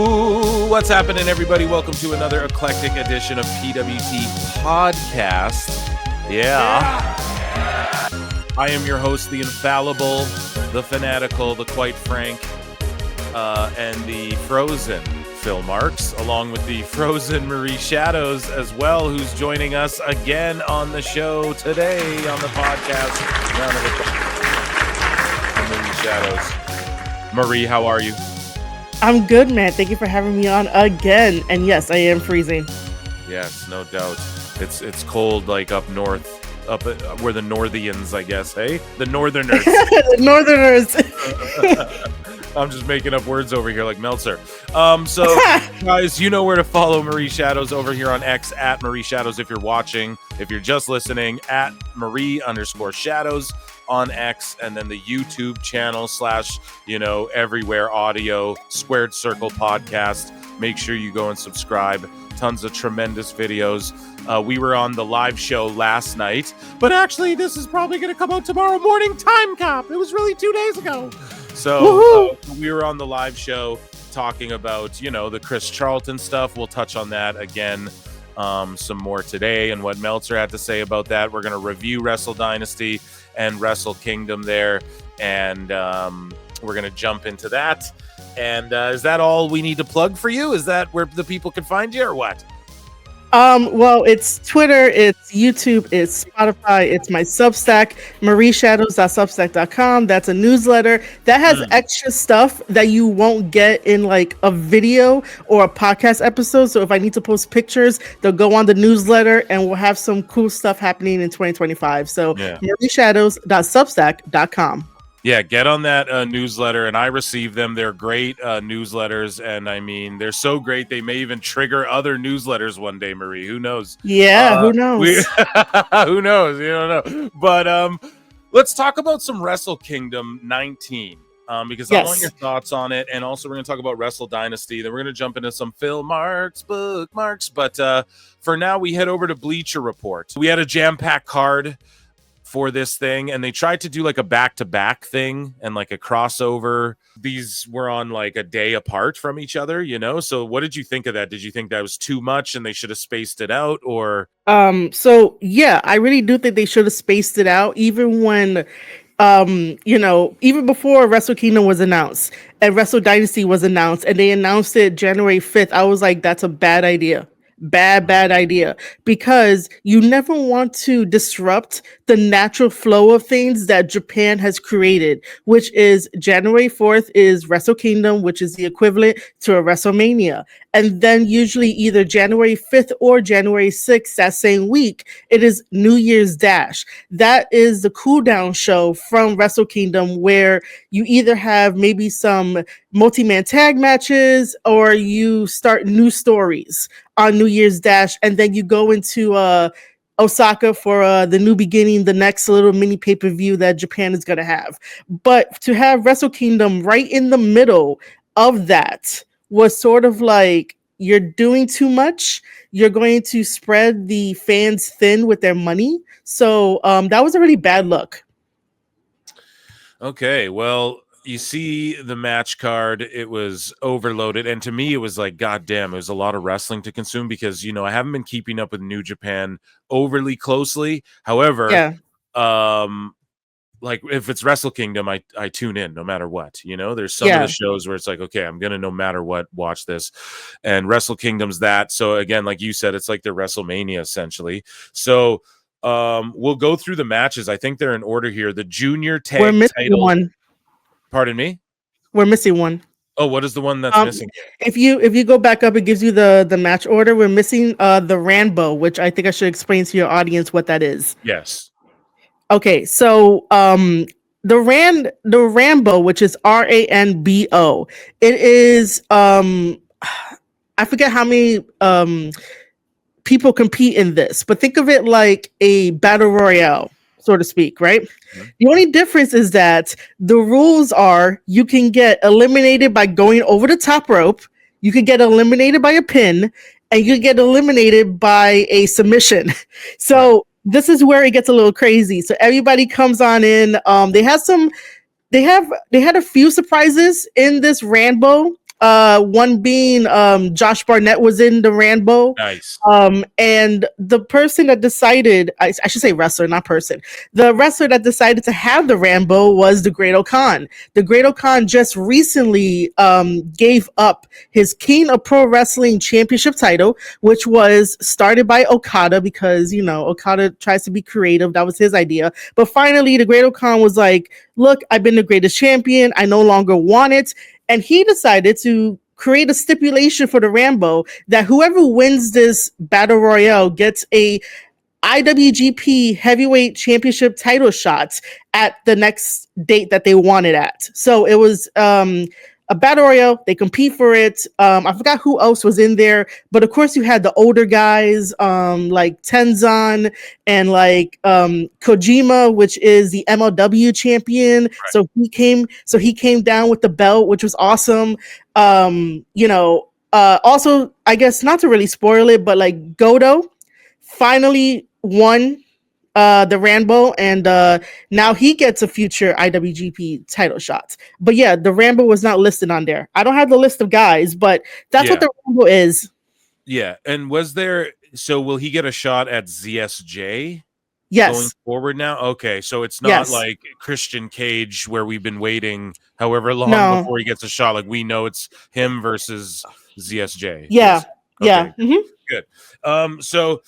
What's happening, everybody? Welcome to another eclectic edition of PWT Podcast. Yeah. I am your host, the infallible, the fanatical, the quite frank, and the frozen Phil Marks, along with the frozen Marie Shadows as well, who's joining us again on the show today on the podcast. Round of applause. Marie Shadows. Marie, how are you? I'm good, man. Thank you for having me on again. And yes, I am freezing. Yes, no doubt. It's cold, like up north. Up where the Northians, I guess, hey? The Northerners. The Northerners. I'm just making up words over here like Meltzer. So, guys, you know where to follow Marie Shadows over here on X, at Marie Shadows if you're watching. If you're just listening, at Marie_Shadows on X, and then the YouTube channel / everywhere audio, Squared Circle Podcast. Make sure you go and subscribe. Tons of tremendous videos. We were on the live show last night, but actually this is probably going to come out tomorrow morning, time cop. It was really 2 days ago. So we were on the live show talking about, the Chris Charlton stuff. We'll touch on that again some more today and what Meltzer had to say about that. We're going to review Wrestle Dynasty and Wrestle Kingdom there, and we're going to jump into that. And is that all we need to plug for you? Is that where the people can find you, or what? Well, it's Twitter, it's YouTube, it's Spotify, it's my Substack, marieshadows.substack.com. That's a newsletter that has extra stuff that you won't get in like a video or a podcast episode. So if I need to post pictures, they'll go on the newsletter, and we'll have some cool stuff happening in 2025. So marieshadows.substack.com. Yeah, get on that newsletter, and I receive them. They're great newsletters, and I mean, they're so great they may even trigger other newsletters one day, Marie. Who knows? Yeah, who knows? Who knows? You don't know. But let's talk about some Wrestle Kingdom 19, because I want your thoughts on it, and also we're going to talk about Wrestle Dynasty. Then we're going to jump into some Phil Marks, bookmarks. But for now, we head over to Bleacher Report. We had a jam-packed card for this thing, and they tried to do like a back-to-back thing and like a crossover. These were on like a day apart from each other, so what did you think of that? Did you think that was too much and they should have spaced it out, or so yeah, I really do think they should have spaced it out, even when even before Wrestle Kingdom was announced and Wrestle Dynasty was announced, and they announced it January 5th. I was like, that's a bad idea. Bad idea, because you never want to disrupt the natural flow of things that Japan has created, which is January 4th is Wrestle Kingdom, which is the equivalent to a WrestleMania. And then usually either January 5th or January 6th, that same week, it is New Year's Dash. That is the cool down show from Wrestle Kingdom, where you either have maybe some multi-man tag matches, or you start new stories on New Year's Dash, and then you go into Osaka for the new beginning, the next little mini pay-per-view that Japan is going to have. But to have Wrestle Kingdom right in the middle of that was sort of like, you're doing too much. You're going to spread the fans thin with their money. So that was a really bad look. Okay, well, you see the match card, it was overloaded, and to me it was like, goddamn, it was a lot of wrestling to consume, because I haven't been keeping up with New Japan overly closely. However, like if it's Wrestle Kingdom, I tune in no matter what. There's some of the shows where it's like, okay, I'm gonna no matter what watch this, and Wrestle Kingdom's that. So again, like you said, it's like their WrestleMania essentially. So we'll go through the matches. I think they're in order here. The junior tag title one. Pardon me? We're missing one. Oh, what is the one that's missing? If you go back up, it gives you the match order. We're missing the Rambo, which I think I should explain to your audience what that is. Yes. Okay, so the Rambo, which is RANBO, it is I forget how many people compete in this, but think of it like a battle royale, so to speak, right? Mm-hmm. The only difference is that the rules are you can get eliminated by going over the top rope, you can get eliminated by a pin, and you can get eliminated by a submission. So this is where it gets a little crazy. So everybody comes on in. They had a few surprises in this Rambo. One being Josh Barnett was in the Rambo. Nice. And the person that decided, I should say wrestler, not person, the wrestler that decided to have the Rambo was the Great O'Khan. The Great O'Khan just recently gave up his King of Pro Wrestling Championship title, which was started by Okada because, you know, Okada tries to be creative. That was his idea. But finally, the Great O'Khan was like, look, I've been the greatest champion. I no longer want it. And he decided to create a stipulation for the Rambo that whoever wins this battle royale gets a IWGP heavyweight championship title shots at the next date that they want it at. So it was a battle royale. They compete for it. I forgot who else was in there, but of course you had the older guys like Tenzan and like Kojima, which is the MLW champion. Right. So he came down with the belt, which was awesome. You know, also I guess not to really spoil it, but like Goto finally won the Rambo, and now he gets a future IWGP title shot. But yeah, the Rambo was not listed on there. I don't have the list of guys, but that's what the Rambo is. Yeah, and was there? So will he get a shot at ZSJ? Yes. Going forward now? Okay, so it's not like Christian Cage where we've been waiting however long before he gets a shot. Like we know it's him versus ZSJ. Yeah. Okay. Yeah. Mm-hmm. Good. So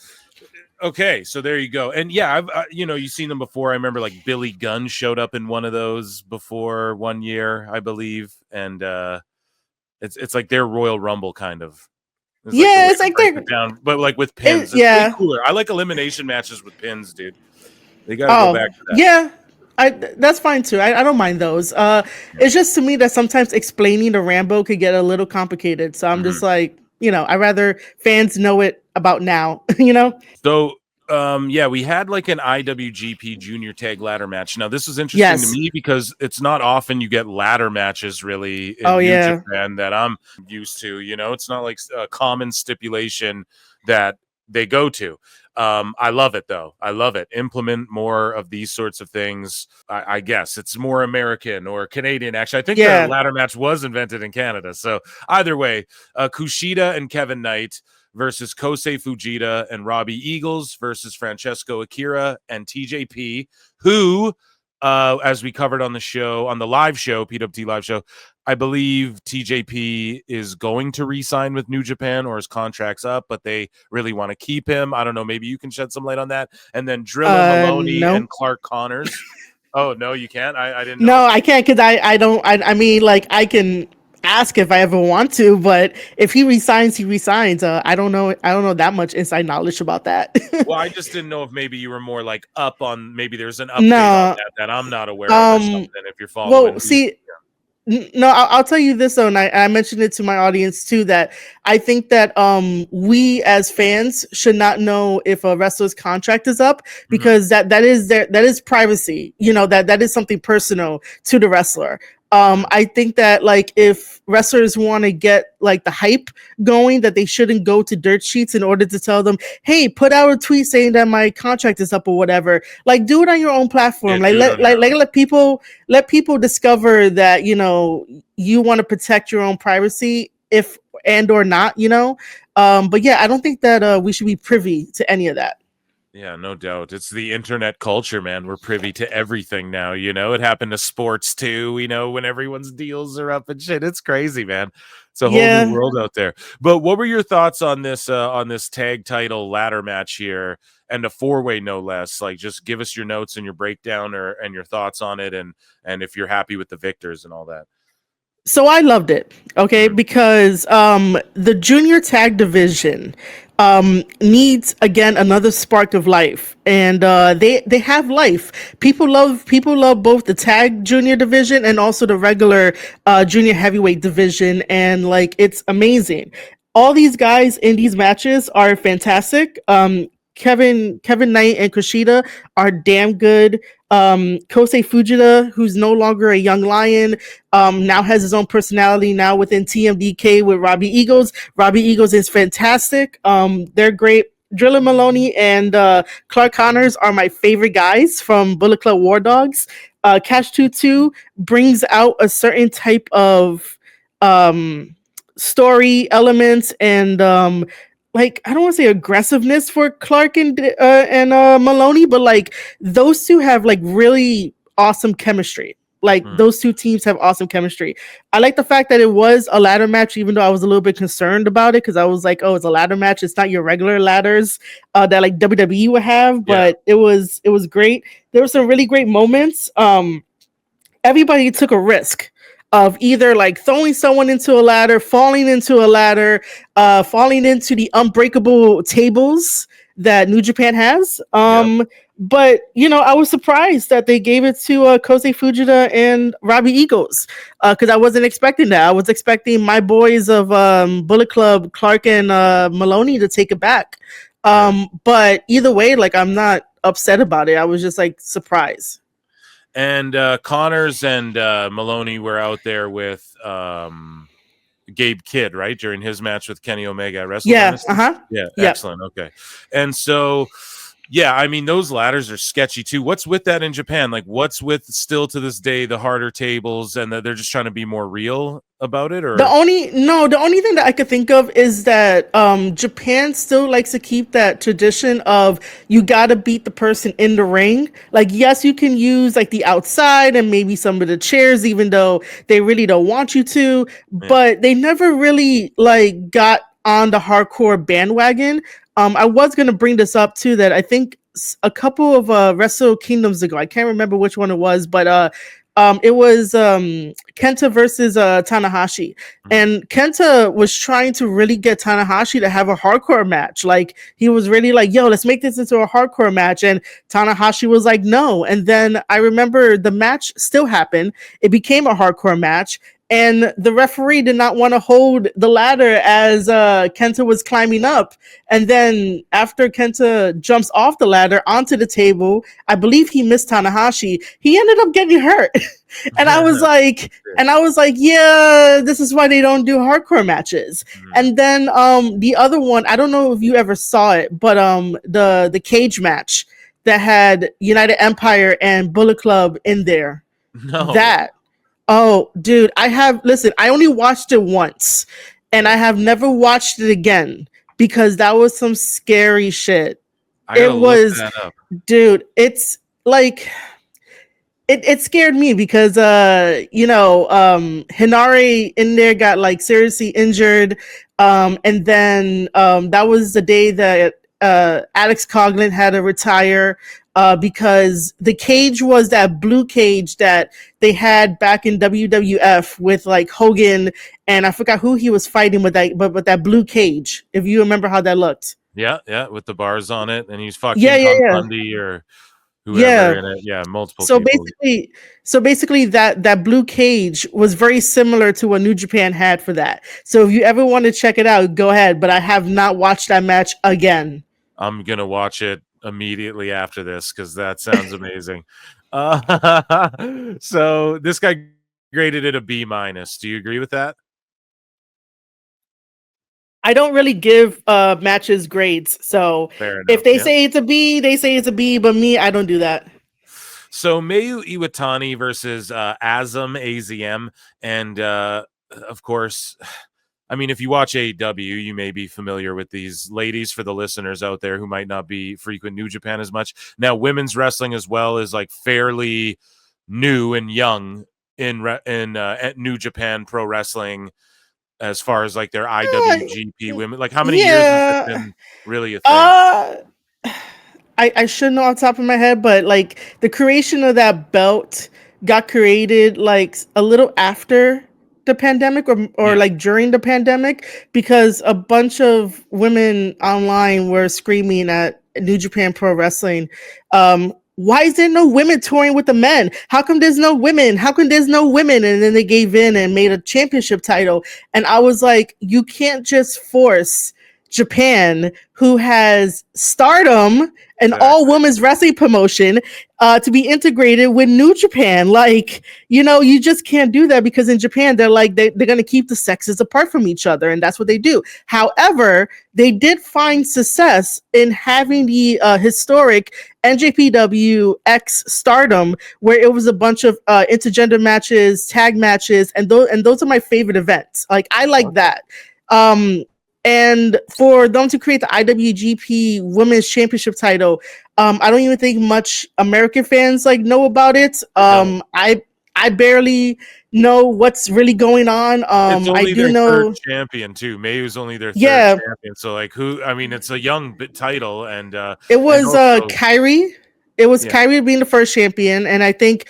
okay, so there you go. And yeah, I've you know, you've seen them before. I remember like Billy Gunn showed up in one of those before one year, I believe. And it's like their Royal Rumble kind of. It's like they're down, but like with pins. It's way cooler. I like elimination matches with pins, dude. They gotta go back to that. Yeah. That's fine too. I don't mind those. It's just to me that sometimes explaining the Rambo could get a little complicated. So I'm just like, you know, I rather fans know it about now, you know? So yeah, we had like an IWGP junior tag ladder match. Now this is interesting to me because it's not often you get ladder matches really in New Japan that I'm used to. You know, it's not like a common stipulation that they go to. I love it though. I love it. Implement more of these sorts of things. I guess it's more American or Canadian. Actually, I think the ladder match was invented in Canada. So either way, Kushida and Kevin Knight versus Kosei Fujita and Robbie Eagles versus Francesco Akira and TJP, who, as we covered on the show, on the live show, PWT live show, I believe TJP is going to re-sign with New Japan or his contract's up, but they really want to keep him. I don't know. Maybe you can shed some light on that. And then Drilla Maloney and Clark Connors. Oh, no, you can't? I didn't know. No, I can't because I mean, like, I can ask if I ever want to, but if he resigns, he resigns. I don't know that much inside knowledge about that. Well, I just didn't know if maybe you were more like up on, maybe there's an update on that I'm not aware of or something, if you're following. Well, see, no, I'll tell you this though, and I mentioned it to my audience too, that I think that we as fans should not know if a wrestler's contract is up because that is privacy. You know, that is something personal to the wrestler. I think that like if wrestlers want to get like the hype going, that they shouldn't go to dirt sheets in order to tell them, hey, put out a tweet saying that my contract is up or whatever. Like do it on your own platform. Let people discover that, you know, you want to protect your own privacy if and or not, you know. But yeah, I don't think that we should be privy to any of that. Yeah, no doubt. It's the internet culture, man. We're privy to everything now. You know, it happened to sports too. You know, when everyone's deals are up and shit, it's crazy, man. It's a whole new world out there. But what were your thoughts on this tag title ladder match here and a 4-way, no less? Like, just give us your notes and your breakdown and your thoughts on it, and if you're happy with the victors and all that. So I loved it, okay, because the junior tag division needs again another spark of life, and they have life. People love both the tag junior division and also the regular junior heavyweight division, and like it's amazing. All these guys in these matches are fantastic. Kevin Knight and Kushida are damn good. Kosei Fujita, who's no longer a young lion, now has his own personality now within TMDK with Robbie Eagles. Robbie Eagles is fantastic. They're great. Drilla Maloney and Clark Connors are my favorite guys from Bullet Club War Dogs. Cash 22 brings out a certain type of story elements and like I don't want to say aggressiveness for Clark and Maloney, but like those two have like really awesome chemistry. Like those two teams have awesome chemistry. I like the fact that it was a ladder match, even though I was a little bit concerned about it because I was like, "Oh, it's a ladder match. It's not your regular ladders that like WWE would have." But it was great. There were some really great moments. Everybody took a risk of either like throwing someone into a ladder, falling into a ladder, falling into the unbreakable tables that New Japan has. But you know, I was surprised that they gave it to Kosei Fujita and Robbie Eagles because I wasn't expecting that. I was expecting my boys of Bullet Club, Clark and Maloney, to take it back. But either way, like I'm not upset about it. I was just like surprised. And Connors and Maloney were out there with Gabe Kidd, right, during his match with Kenny Omega at Wrestle Dynasty? Yeah, excellent. Okay. And so, yeah, I mean, those ladders are sketchy too. What's with that in Japan? Like, what's with still to this day the harder tables and they're just trying to be more real about it? Or the only thing that I could think of is that Japan still likes to keep that tradition of you got to beat the person in the ring. Like, yes, you can use like the outside and maybe some of the chairs, even though they really don't want you to, but they never really like got on the hardcore bandwagon. I was going to bring this up too, that I think a couple of Wrestle Kingdoms ago, I can't remember which one it was, but it was Kenta versus Tanahashi. And Kenta was trying to really get Tanahashi to have a hardcore match. Like, he was really like, yo, let's make this into a hardcore match. And Tanahashi was like, no. And then I remember the match still happened. It became a hardcore match. And the referee did not want to hold the ladder as Kenta was climbing up. And then after Kenta jumps off the ladder onto the table, I believe he missed Tanahashi. He ended up getting hurt. And I was like, yeah, this is why they don't do hardcore matches. And then the other one, I don't know if you ever saw it, but the cage match that had United Empire and Bullet Club in there. No. Oh, dude, I only watched it once and I have never watched it again because that was some scary shit. Dude, it's like, it scared me because, Hinare in there got like seriously injured. And then that was the day that Alex Coughlin had to retire. Because the cage was that blue cage that they had back in WWF with like Hogan, and I forgot who he was fighting with that blue cage. If you remember how that looked. Yeah, with the bars on it, and he's fucking Bundy or whoever in it. Yeah, multiple. So basically, that blue cage was very similar to what New Japan had for that. So if you ever want to check it out, go ahead. But I have not watched that match again. I'm gonna watch it immediately after this because that sounds amazing. So this guy graded it a B-. Do you agree with that? I don't really give matches grades, so if they say it's a B, they say it's a B, but me, I don't do that. So Mayu Iwatani versus AZM, and of course, I mean, if you watch AEW, you may be familiar with these ladies. For the listeners out there who might not be frequent New Japan as much, now women's wrestling as well is like fairly new and young in New Japan Pro Wrestling, as far as like their IWGP women. Like, how many years has it been really a thing? I should know off the top of my head, but like the creation of that belt got created like a little after the pandemic or like during the pandemic, because a bunch of women online were screaming at New Japan Pro Wrestling, why is there no women touring with the men? How come there's no women? How come there's no women? And then they gave in and made a championship title. And I was like, you can't just force Japan, who has Stardom, an all women's wrestling promotion, to be integrated with New Japan. Like, you just can't do that because in Japan, they're like, they're going to keep the sexes apart from each other. And that's what they do. However, they did find success in having the historic NJPW X Stardom, where it was a bunch of intergender matches, tag matches. And those are my favorite events. Like, I like that. And for them to create the IWGP Women's Championship title, I don't even think much American fans like know about it. I barely know what's really going on. It's only I do their know third champion too. May was only their third champion. So like who? I mean, it's a young title, and it was and also, Kyrie. It was Kyrie being the first champion, and I think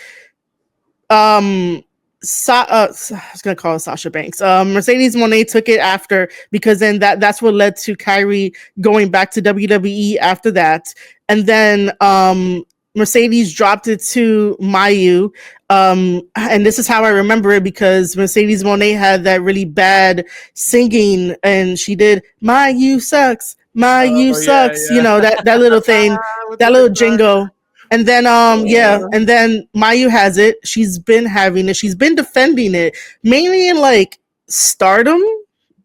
I was gonna call it Sasha Banks. Mercedes Moné took it after, because then that's what led to Kyrie going back to WWE after that, and then Mercedes dropped it to Mayu, and this is how I remember it, because Mercedes Moné had that really bad singing, and she did "Mayu sucks, Mayu sucks," that little thing, that little jingle. And then and then Mayu has it. She's been having it. She's been defending it, mainly in like Stardom,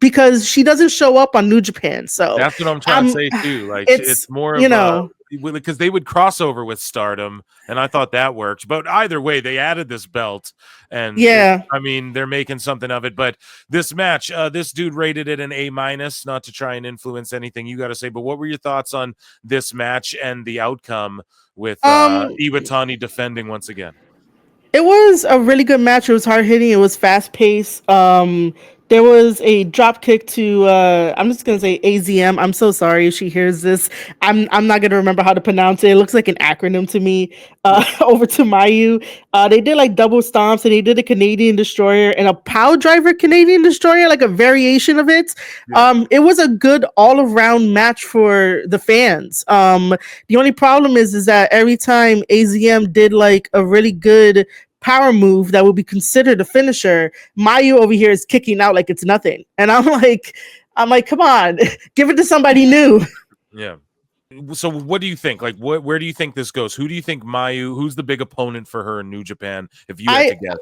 because she doesn't show up on New Japan. So that's what I'm trying to say too. Like it's more of because they would cross over with Stardom, and I thought that worked. But either way, they added this belt, and I mean, they're making something of it. But this match, this dude rated it an A-, not to try and influence anything you got to say. But what were your thoughts on this match and the outcome with Iwatani defending once again? It was a really good match. It was hard hitting. It was fast paced. There was a drop kick to I'm just gonna say AZM. I'm so sorry if she hears this. I'm not gonna remember how to pronounce it. It looks like an acronym to me. Over to Mayu. They did like double stomps, and they did a Canadian Destroyer and a Power Driver Canadian Destroyer, like a variation of it. It was a good all around match for the fans. The only problem is that every time AZM did like a really good power move that would be considered a finisher, Mayu over here is kicking out like it's nothing. And I'm like, come on, give it to somebody new. Yeah. So what do you think? Like, where do you think this goes? Who do you think who's the big opponent for her in New Japan, if you had to guess?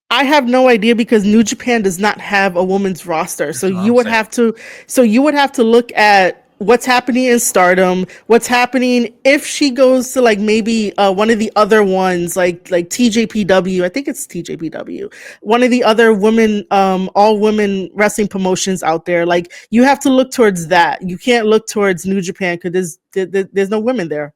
I have no idea, because New Japan does not have a women's roster. So you would have to look at what's happening in Stardom, what's happening if she goes to like maybe one of the other ones, like TJPW. I think it's TJPW, one of the other women, all women wrestling promotions out there. Like, you have to look towards that. You can't look towards New Japan because there's no women there.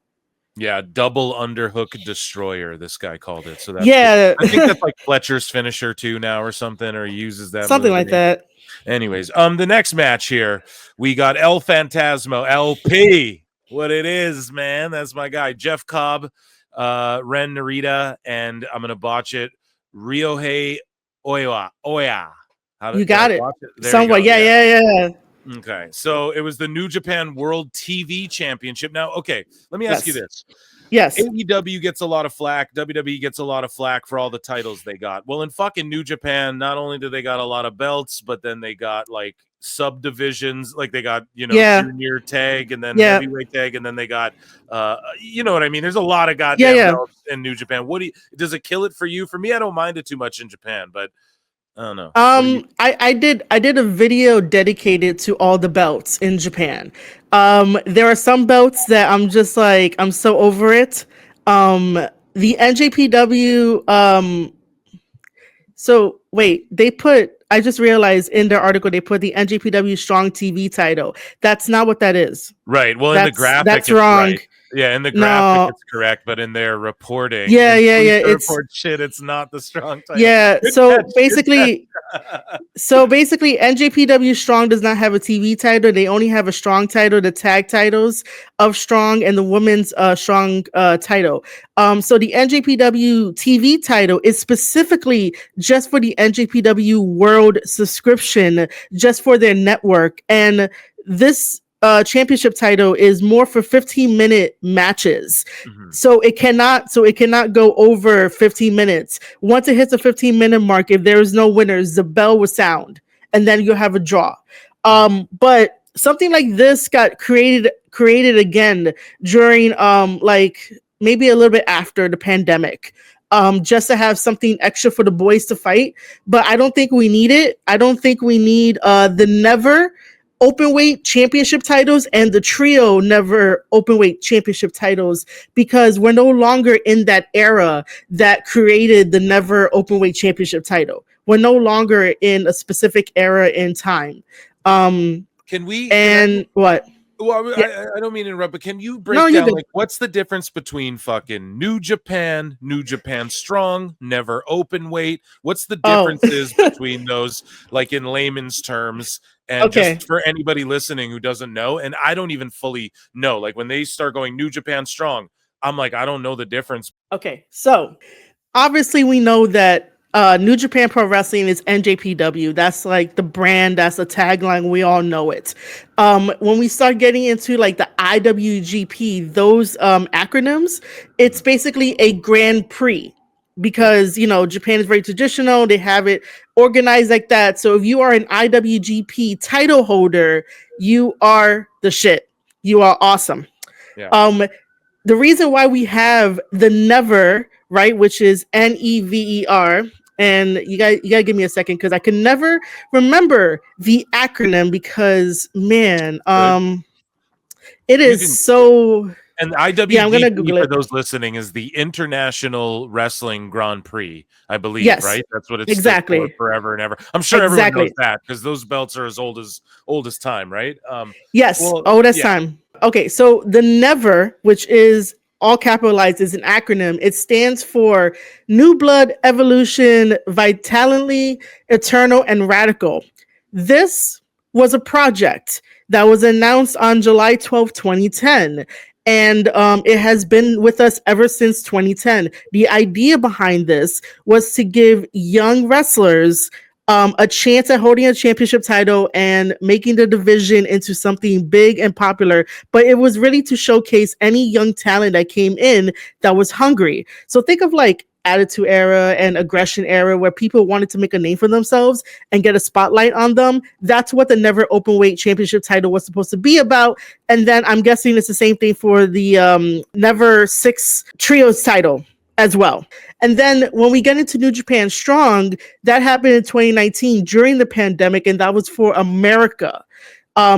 Yeah, double underhook destroyer, this guy called it. So that's I think that's like Fletcher's finisher too now, or something, or he uses that something like that. Anyways, the next match here, we got El Phantasmo, LP. What it is, man. That's my guy. Jeff Cobb, Ren Narita, and I'm gonna botch it, Ryohei Oya. You got it. Somewhat. Yeah. Okay, so it was the New Japan World TV Championship. Now, okay, let me ask you this. Yes. AEW gets a lot of flack. WWE gets a lot of flack for all the titles they got. Well, in fucking New Japan, not only do they got a lot of belts, but then they got like subdivisions. Like they got, junior tag, and then heavyweight tag, and then they got, you know what I mean? There's a lot of goddamn belts in New Japan. Does it kill it for you? For me, I don't mind it too much in Japan, but I don't know. I did a video dedicated to all the belts in Japan. There are some belts that I'm just like, I'm so over it. The NJPW, so wait, I just realized in their article they put the NJPW Strong TV title. That's not what that is. Right. Well, in the graphic, that's wrong. Right. Yeah, in the graphic it's correct, but in their reporting, it's not the Strong title. Yeah, so basically NJPW Strong does not have a TV title. They only have a Strong title, the tag titles of Strong, and the women's Strong title. So the NJPW TV title is specifically just for the NJPW World subscription, just for their network, and this championship title is more for 15-minute matches. So it cannot go over 15 minutes. Once it hits a 15-minute mark, if there is no winners, the bell will sound, and then you'll have a draw. But something like this got created again during maybe a little bit after the pandemic, just to have something extra for the boys to fight. But I don't think we need it. I don't think we need the never open weight championship titles and the trio never open weight championship titles, because we're no longer in that era that created the never open weight championship title. We're no longer in a specific era in time. What? Well, Yeah. I don't mean to interrupt, but can you break No, you're down good. like what's the difference between fucking New Japan Strong, never open weight? What's the differences between those, like in layman's terms, and just for anybody listening who doesn't know, and I don't even fully know, like when they start going New Japan Strong, I'm like, I don't know the difference. Okay, so obviously we know that New Japan Pro Wrestling is NJPW. That's like the brand, that's the tagline, we all know it. When we start getting into like the IWGP, those acronyms, it's basically a Grand Prix, because you know Japan is very traditional, they have it organized like that. So if you are an IWGP title holder, you are the shit, you are awesome. The reason why we have the never, right, which is NEVER, and you gotta give me a second because I can never remember the acronym, because man, it is so. And IWGP, yeah, I'm gonna Google for it. those listening, is the International Wrestling Grand Prix, I believe, Yes, right? That's what it's exactly. for forever and ever. I'm sure everyone knows that because those belts are as old as time, right? Yes, old as time. Okay, so the never, which is all capitalized, is an acronym. It stands for New Blood, Evolution, Vitality, Eternal, and Radical. This was a project that was announced on July 12, 2010. And it has been with us ever since 2010. The idea behind this was to give young wrestlers a chance at holding a championship title and making the division into something big and popular. But it was really to showcase any young talent that came in that was hungry. So think of like Attitude Era and Aggression Era, where people wanted to make a name for themselves and get a spotlight on them. That's what the never open weight championship title was supposed to be about. And then I'm guessing it's the same thing for the never six trios title as well. And then when we get into New Japan Strong, that happened in 2019 during the pandemic, and that was for America.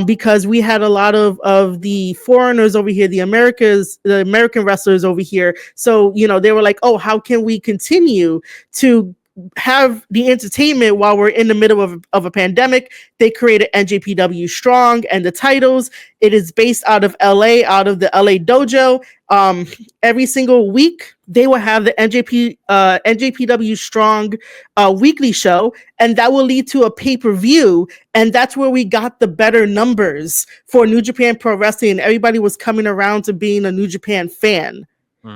Because we had a lot of the foreigners over here, the American wrestlers over here. So, you know, they were like, oh, how can we continue to have the entertainment while we're in the middle of a pandemic? They created NJPW Strong and the titles. It is based out of LA, out of the LA dojo. Every single week they will have the NJPW Strong weekly show, and that will lead to a pay-per-view, and that's where we got the better numbers for New Japan Pro Wrestling. Everybody was coming around to being a New Japan fan.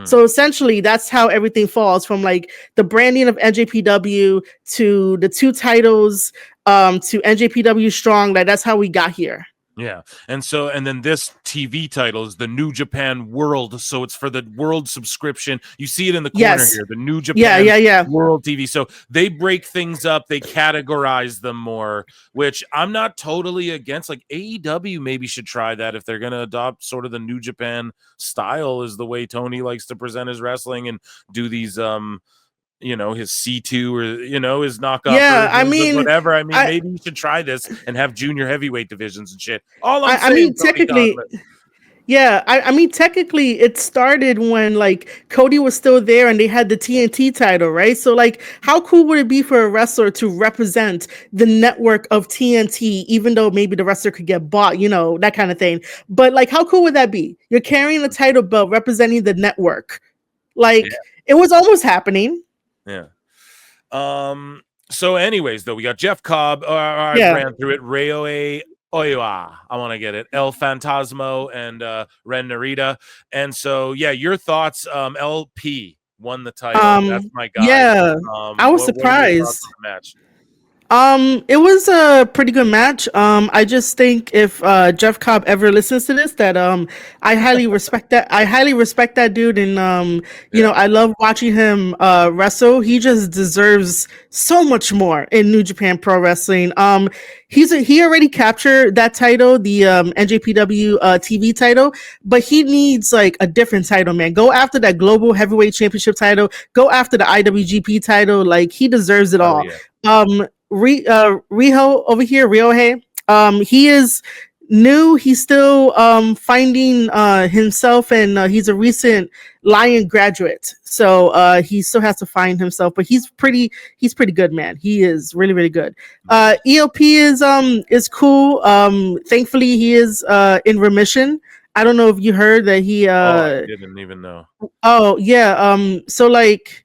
So essentially, that's how everything falls, from like the branding of NJPW to the two titles, to NJPW Strong. Like that's how we got here. Yeah. And then this TV title is the New Japan World. So it's for the world subscription. You see it in the corner here, the New Japan World TV. So they break things up, they categorize them more, which I'm not totally against. Like AEW maybe should try that if they're going to adopt sort of the New Japan style, is the way Tony likes to present his wrestling and do these you know, his C2 or, you know, his knockoff versions, whatever. I mean, maybe you should try this and have junior heavyweight divisions and shit. All I'm saying, I mean, technically, technically it started when like Cody was still there and they had the TNT title, right? So like, how cool would it be for a wrestler to represent the network of TNT, even though maybe the wrestler could get bought, you know, that kind of thing. But like, how cool would that be? You're carrying a title belt representing the network. Like, it was almost happening. Yeah. So anyways, though, we got Jeff Cobb. I ran through it. Ryohei Oiwa. I want to get it. El Phantasmo and Ren Narita. And so, yeah, your thoughts. LP won the title. That's my guy. Yeah. I was surprised. Match? It was a pretty good match. I just think if Jeff Cobb ever listens to this, that I highly respect that. I highly respect that dude, and you know, I love watching him wrestle. He just deserves so much more in New Japan Pro Wrestling. He already captured that title, the NJPW TV title, but he needs like a different title, man. Go after that Global Heavyweight Championship title. Go after the IWGP title. Like, he deserves it all. Riho over here, Ryohei. He is new. He's still finding himself, and he's a recent Lion graduate, so he still has to find himself. But he's pretty good, man. He is really, really good. ELP is cool. Thankfully, he is in remission. I don't know if you heard that he. I didn't even know. Oh yeah. So like,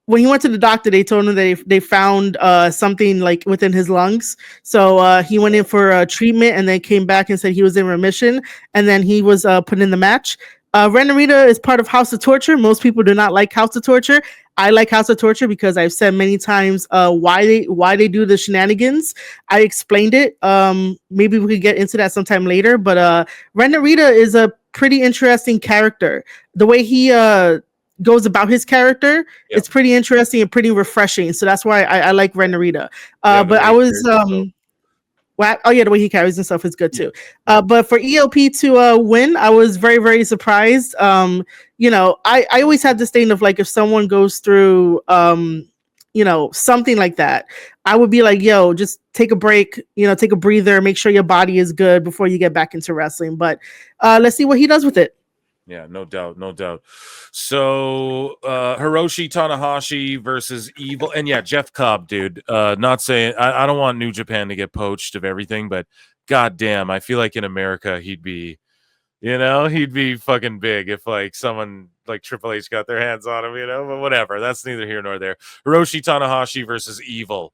when he went to the doctor, they told him that they found something like within his lungs. So he went in for treatment and then came back and said he was in remission. And then he was put in the match. Ren Narita is part of House of Torture. Most people do not like House of Torture. I like House of Torture because I've said many times why they do the shenanigans. I explained it. Maybe we could get into that sometime later. But Ren Narita is a pretty interesting character. The way he goes about his character, it's pretty interesting and pretty refreshing. So that's why I like Ren Narita. But I was the way he carries himself is good too. But for ELP to win, I was very, very surprised. You know, I always have this thing of like, if someone goes through you know, something like that, I would be like, yo, just take a break, you know, take a breather, make sure your body is good before you get back into wrestling. But let's see what he does with it. Yeah, no doubt, no doubt. So Hiroshi Tanahashi versus Evil, and yeah, Jeff Cobb, dude. Not saying I don't want New Japan to get poached of everything, but goddamn, I feel like in America he'd be, you know, he'd be fucking big if like someone like Triple H got their hands on him, you know. But whatever, that's neither here nor there. Hiroshi Tanahashi versus Evil.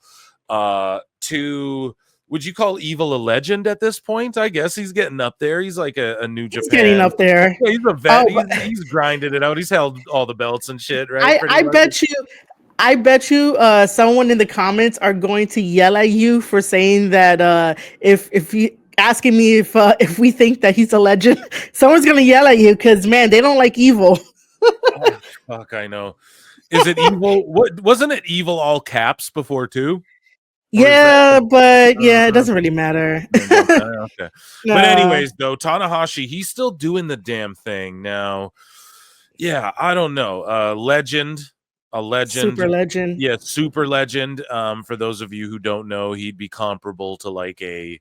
Would you call Evil a legend at this point? I guess he's getting up there. He's like a New Japan. He's getting up there. Yeah, he's a vet. He's grinded it out. He's held all the belts and shit, right? I bet you someone in the comments are going to yell at you for saying that if you asking me if we think that he's a legend, someone's gonna yell at you because, man, they don't like Evil. Oh, fuck, I know. Is it Evil? What wasn't it? Evil all caps before too? Yeah, but yeah, it doesn't really matter. Okay. No. But anyways, though, Tanahashi, he's still doing the damn thing now. Yeah, I don't know. A legend. Super legend. Yeah, super legend. For those of you who don't know, he'd be comparable to like a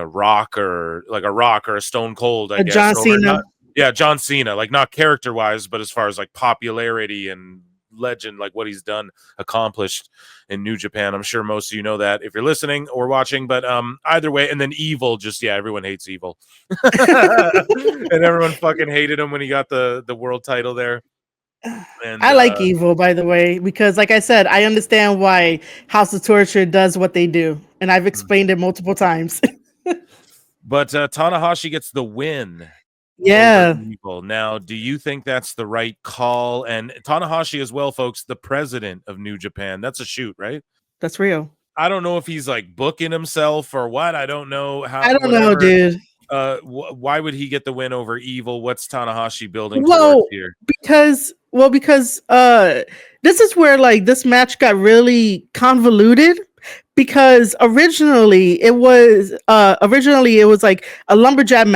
Rock or a Stone Cold, I guess. John Cena. John Cena. Like, not character-wise, but as far as like popularity and legend, like what he's done, accomplished in New Japan. I'm sure most of you know that if you're listening or watching, but either way. And then Evil, just everyone hates Evil. And everyone fucking hated him when he got the world title there. And I like Evil, by the way, because like I said, I understand why House of Torture does what they do, and I've explained it multiple times. But Tanahashi gets the win. Yeah. Now, do you think that's the right call? And Tanahashi as well, folks, the president of New Japan. That's a shoot, right? That's real. I don't know if he's like booking himself or what. I don't know how. I don't know, dude. Why would he get the win over Evil? What's Tanahashi building towards here? Because this is where like this match got really convoluted. Because originally it was like a lumberjack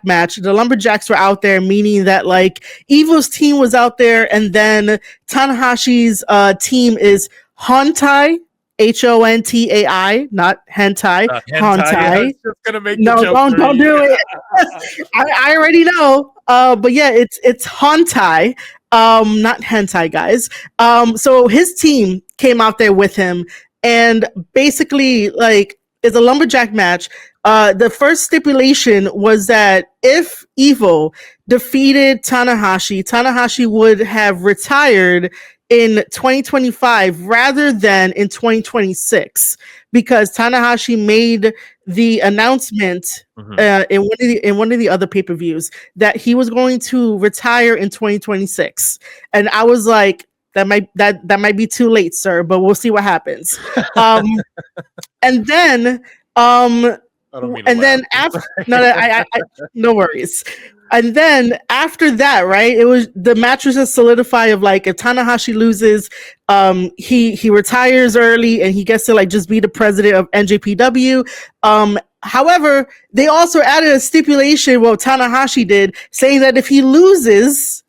match. The lumberjacks were out there, meaning that like Evil's team was out there, and then Tanahashi's team is Hontai, Hontai, not hentai. Hontai. Don't do it. I already know. But yeah, it's Hontai, not hentai, guys. So his team came out there with him. And basically, like, it's a lumberjack match. The first stipulation was that if Evil defeated Tanahashi would have retired in 2025 rather than in 2026, because Tanahashi made the announcement in one of the other pay-per-views that he was going to retire in 2026. And I was like, That might be too late, sir, but we'll see what happens. And then I don't mean to and then laugh. after I no worries. And then after that, right? It was the match was just solidify of like if Tanahashi loses, he retires early and he gets to like just be the president of NJPW. However, they also added a stipulation, what Tanahashi did, saying that if he loses,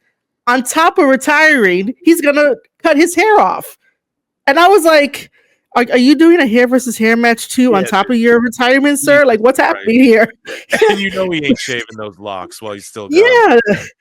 on top of retiring, he's gonna cut his hair off. And I was like, are you doing a hair versus hair match too on top of your retirement, sir? Like, what's happening here? And you know he ain't shaving those locks while he's still got Yeah,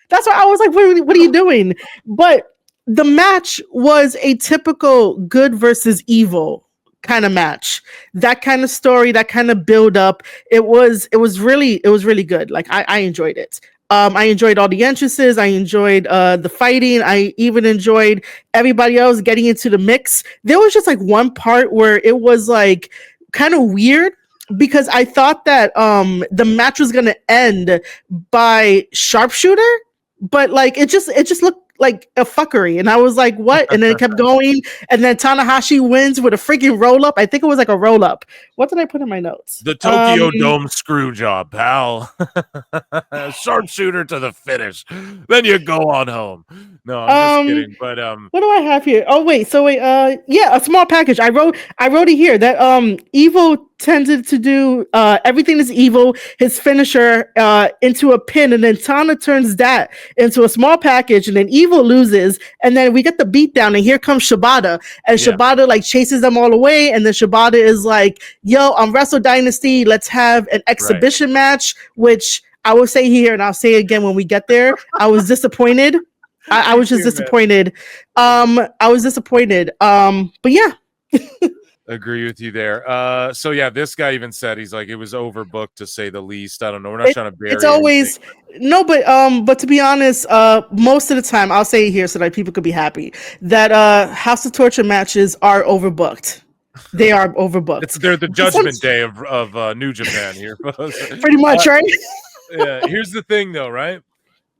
that's why I was like, what are you doing? But the match was a typical good versus evil kind of match. That kind of story, that kind of build up. It was really good. Like I enjoyed it. I enjoyed all the entrances. I enjoyed the fighting. I even enjoyed everybody else getting into the mix. There was just like one part where it was like kind of weird because I thought that the match was gonna end by sharpshooter, but like it just looked like a fuckery, and I was like, what? And then it kept going, and then Tanahashi wins with a freaking roll up. I think it was like a roll up. What did I put in my notes? the Tokyo Dome screw job, pal. Sharpshooter to the finish. Then you go on home. No, I'm just kidding. But what do I have here? Oh wait, yeah, a small package. I wrote it here that Evil tended to do everything is evil, his finisher into a pin, and then Tana turns that into a small package, and then Evil loses, and then we get the beatdown, and here comes Shibata, and Shibata like chases them all away, and then Shibata is like, yo, on Wrestle Dynasty, let's have an exhibition match, which I will say here, and I'll say again when we get there, I was disappointed. I was just disappointed. I was disappointed. But yeah. Agree with you there. So yeah, this guy even said he's like it was overbooked to say the least. I don't know. We're not trying to bury it's always anything. No, but to be honest, most of the time I'll say it here so that people could be happy that House of Torture matches are overbooked. They are overbooked. They're the judgment day of New Japan here. Pretty much, right? Yeah. Here's the thing though, right?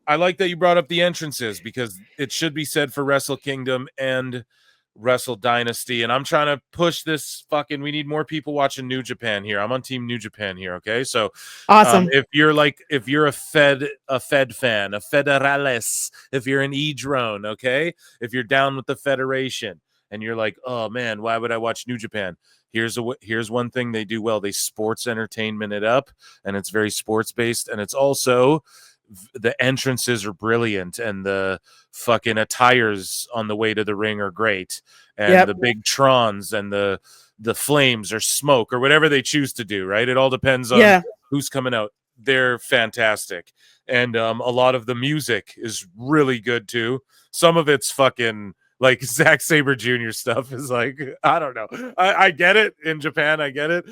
I like that you brought up the entrances because it should be said for Wrestle Kingdom and Wrestle Dynasty, and I'm trying to push this fucking we need more people watching New Japan here. I'm on team New Japan here, okay? So awesome. If you're a Fed fan, a Federales, if you're an E-Drone, okay? If you're down with the Federation and you're like, "Oh man, why would I watch New Japan?" Here's one thing they do well. They sports entertainment it up, and it's very sports based, and it's also the entrances are brilliant and the fucking attires on the way to the ring are great, and the big trons and the flames or smoke or whatever they choose to do, right? It all depends on who's coming out. They're fantastic, and a lot of the music is really good too. Some of it's fucking like Zack Sabre Jr. stuff is like, I don't know. I get it in Japan. I get it.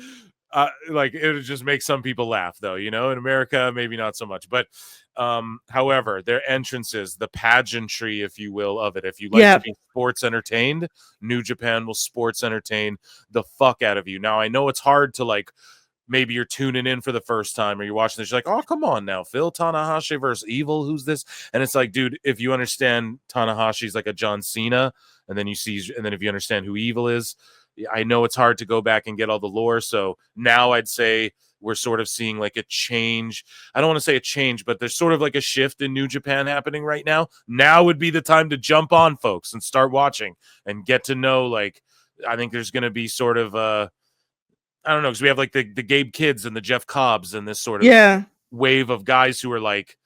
Like it would just make some people laugh though, you know, in America, maybe not so much, but however, their entrances, the pageantry, if you will, of it, if you like to be sports entertained, New Japan will sports entertain the fuck out of you. Now, I know it's hard to like, maybe you're tuning in for the first time or you're watching this, you're like, oh, come on now, Phil, Tanahashi versus Evil, who's this? And it's like, dude, if you understand Tanahashi's like a John Cena, and then if you understand who Evil is, I know it's hard to go back and get all the lore. So now I'd say we're sort of seeing like a change. I don't want to say a change, but there's sort of like a shift in New Japan happening right now. Now would be the time to jump on, folks, and start watching and get to know. Like, I think there's going to be sort of, I don't know, because we have like the Gabe Kids and the Jeff Cobbs and this sort of wave of guys who are like,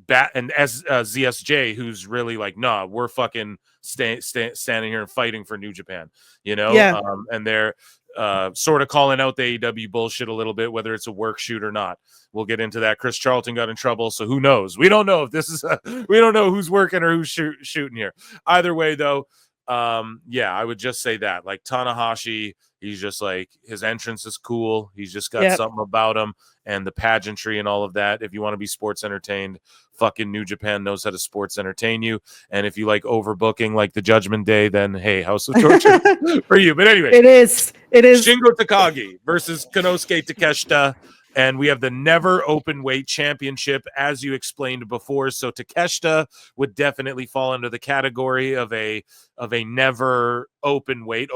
and ZSJ, who's really like, nah, we're fucking standing here and fighting for New Japan, you know? And they're sort of calling out the AEW bullshit a little bit, whether it's a work shoot or not. We'll get into that. Chris Charlton got in trouble, so who knows? We don't know if this is we don't know who's working or who's shooting here. Either way, though, I would just say that, like, Tanahashi, he's just like, his entrance is cool. He's just got something about him, and the pageantry and all of that. If you want to be sports entertained, fucking New Japan knows how to sports entertain you. And if you like overbooking like the Judgment Day, then hey, House of Torture for you. But anyway, it is Shingo Takagi versus Konosuke Takeshita And we have the never open weight championship, as you explained before. So Takeshita would definitely fall under the category of a never open weight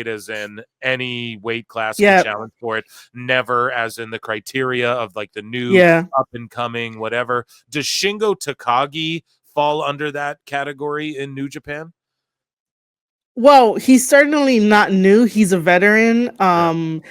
as in any weight class can challenge for it, never as in the criteria of like the new up and coming whatever. Does Shingo Takagi fall under that category in New Japan? Well, he's certainly not new. He's a veteran.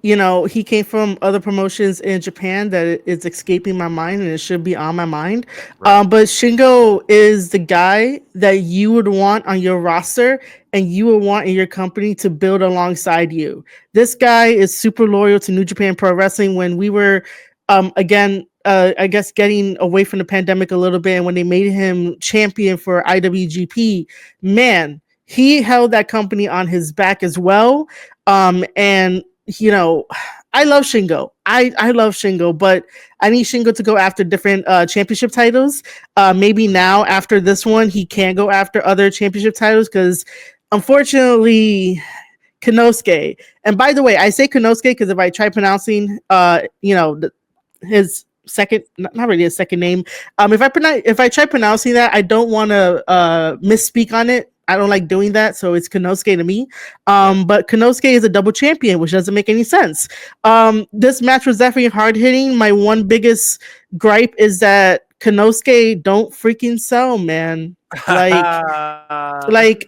You know, he came from other promotions in Japan that is escaping my mind, and it should be on my mind. But Shingo is the guy that you would want on your roster and you would want in your company to build alongside you. This guy is super loyal to New Japan Pro Wrestling. When we were, I guess getting away from the pandemic a little bit, and when they made him champion for IWGP, man, he held that company on his back as well. And you know, I love Shingo. I love Shingo, but I need Shingo to go after different championship titles. Maybe now after this one, he can go after other championship titles because unfortunately, Konosuke. And by the way, I say Konosuke because if I try pronouncing, his second, not really a second name. If I try pronouncing that, I don't want to misspeak on it. I don't like doing that, so it's Konosuke to me. But Konosuke is a double champion, which doesn't make any sense. This match was definitely hard hitting. My one biggest gripe is that Konosuke don't freaking sell, man. Like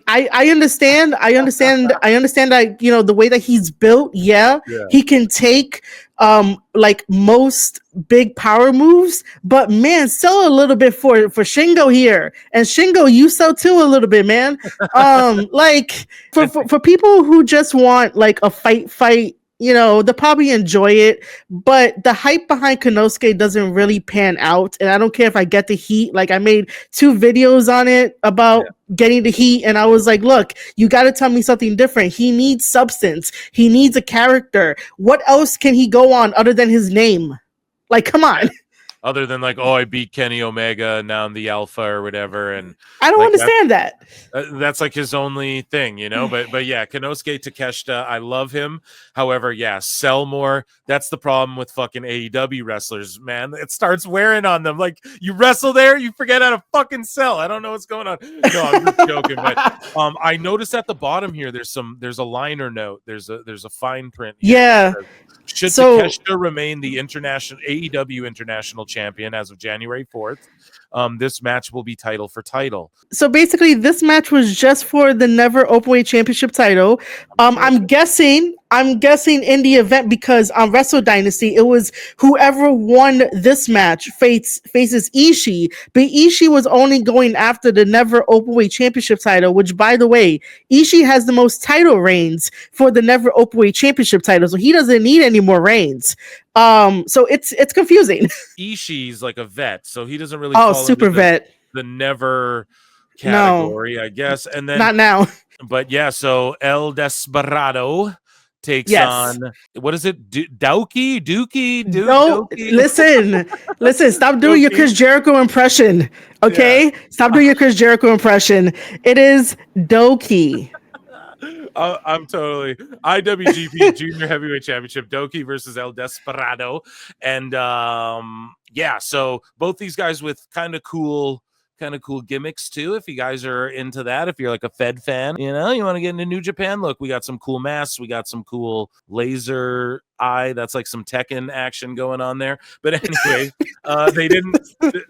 I understand that, you know, the way that he's built, he can take like most big power moves, but man, sell a little bit for Shingo here. And Shingo, you sell too a little bit, man. Like for people who just want like a fight, you know, they'll probably enjoy it, but the hype behind Konosuke doesn't really pan out. And I don't care if I get the heat. Like I made 2 videos on it about getting the heat, and I was like, look, you got to tell me something different. He needs substance. He needs a character. What else can he go on other than his name? Like, come on. Other than like, oh, I beat Kenny Omega, now I'm the Alpha or whatever, and I don't understand that. That's like his only thing, you know. But yeah, Konosuke Takeshita, I love him. However, yeah, sell more. That's the problem with fucking AEW wrestlers, man. It starts wearing on them. Like you wrestle there, you forget how to fucking sell. I don't know what's going on. No, I'm just joking. But I noticed at the bottom here, there's a liner note. There's a fine print. Here should Takeshita remain the AEW International Champion as of January 4th, this match will be title for title. So basically, this match was just for the never openweight championship title. I'm guessing in the event, because on Wrestle Dynasty, it was whoever won this match faces Ishii, but Ishii was only going after the never openweight championship title, which, by the way, Ishii has the most title reigns for the never openweight championship title, so he doesn't need any more reigns. So it's confusing. Ishii's like a vet, so he doesn't really fall super vet, the never category, I guess. And then not now. But yeah, so El Desperado takes on, what is it? Dookie? No, listen. Stop doing your Chris Jericho impression. Okay, stop doing your Chris Jericho impression. It is Doki. I'm totally IWGP Junior Heavyweight Championship, Doki versus El Desperado, and so both these guys with kind of cool gimmicks too. If you guys are into that, if you're like a Fed fan, you know, you want to get into New Japan, look, we got some cool masks, we got some cool laser eye, that's like some Tekken action going on there. But anyway, they didn't.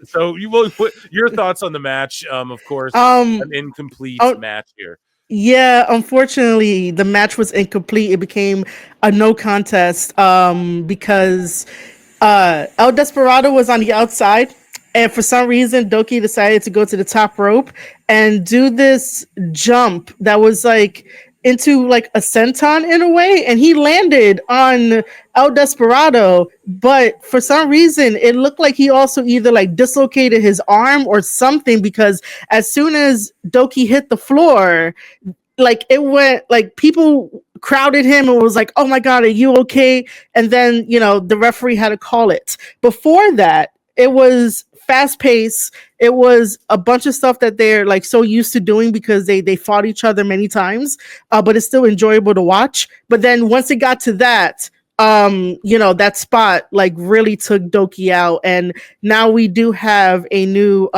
So you will put your thoughts on the match. Of course, an incomplete match here. Yeah, unfortunately, the match was incomplete. It became a no contest because El Desperado was on the outside, and for some reason, Doki decided to go to the top rope and do this jump that was like into like a senton in a way, and he landed on El Desperado, but for some reason it looked like he also either like dislocated his arm or something, because as soon as Doki hit the floor, like it went, like people crowded him and was like, oh my god, are you okay? And then, you know, the referee had to call it. Before that, it was fast paced. It was a bunch of stuff that they're like so used to doing because they fought each other many times, but it's still enjoyable to watch. But then once it got to that, that spot like really took Doki out, and now we do have a new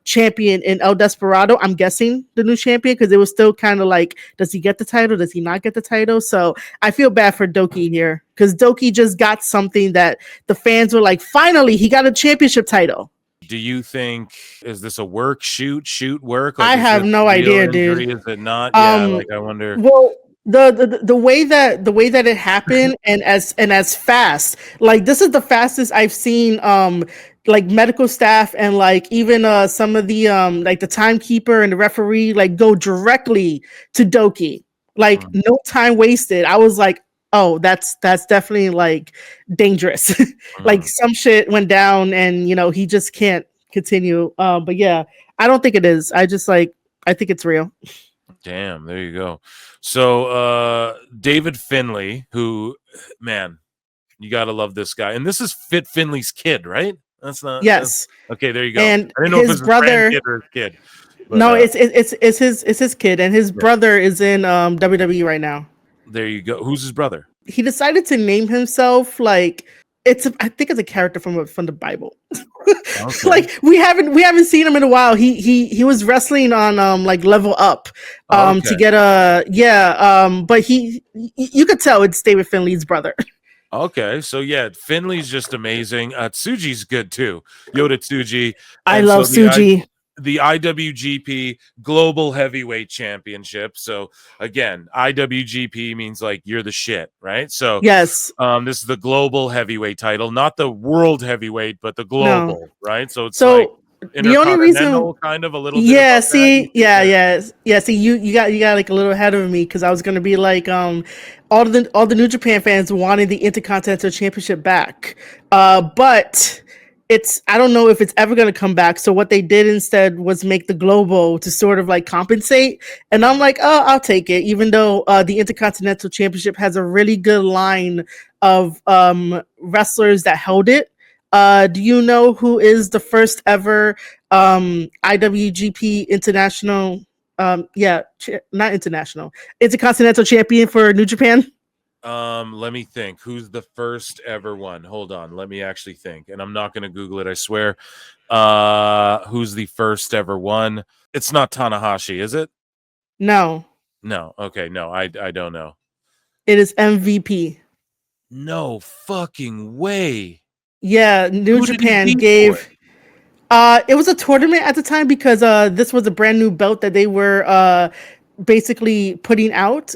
champion in El Desperado. I'm guessing the new champion, because it was still kind of like, does he get the title? Does he not get the title? So I feel bad for Doki here, because Doki just got something that the fans were like, finally, he got a championship title. Do you think, is this a work, shoot work? Like, I have no idea, injury? dude. Is it not? Yeah, like I wonder. Well, the way that it happened, and as fast, like this is the fastest I've seen like medical staff and like even some of the like the timekeeper and the referee like go directly to Doki. Like no time wasted. I was like, oh, that's definitely like dangerous. Like some shit went down and he just can't continue. But yeah, I don't think it is. I think it's real. Damn, there you go. So David Finlay, who, man, you gotta love this guy. And this is Fit Finlay's kid, right? That's not Yes. Okay, there you go. And I didn't know if it was his brother his or his kid. But, no, it's his kid, and his brother is in WWE right now. There you go. Who's his brother? He decided to name himself like I think it's a character from the Bible. Okay. Like we haven't seen him in a while. He was wrestling on like Level Up to get but you could tell it's David Finlay's brother. Okay, so yeah, Finlay's just amazing. Tsuji's good too. Yota Tsuji. I love Tsuji. The IWGP Global Heavyweight Championship. So again, IWGP means like you're the shit, right? So yes, this is the Global Heavyweight title, not the World Heavyweight, but the Global, right? So it's like the only reason kind of a little bit see you got like a little ahead of me, because I was gonna be like all the New Japan fans wanted the Intercontinental Championship back, but I don't know if it's ever going to come back. So what they did instead was make the Global to sort of like compensate. And I'm like, oh, I'll take it. Even though the Intercontinental Championship has a really good line of wrestlers that held it. Do you know who is the first ever IWGP International? Not international. Intercontinental Champion for New Japan? Let me think. Who's the first ever one? Hold on. Let me actually think. And I'm not going to Google it, I swear. Who's the first ever one? It's not Tanahashi, is it? No. Okay. No, I don't know. It is MVP. No fucking way. Yeah, New Japan gave. It was a tournament at the time, because this was a brand new belt that they were basically putting out.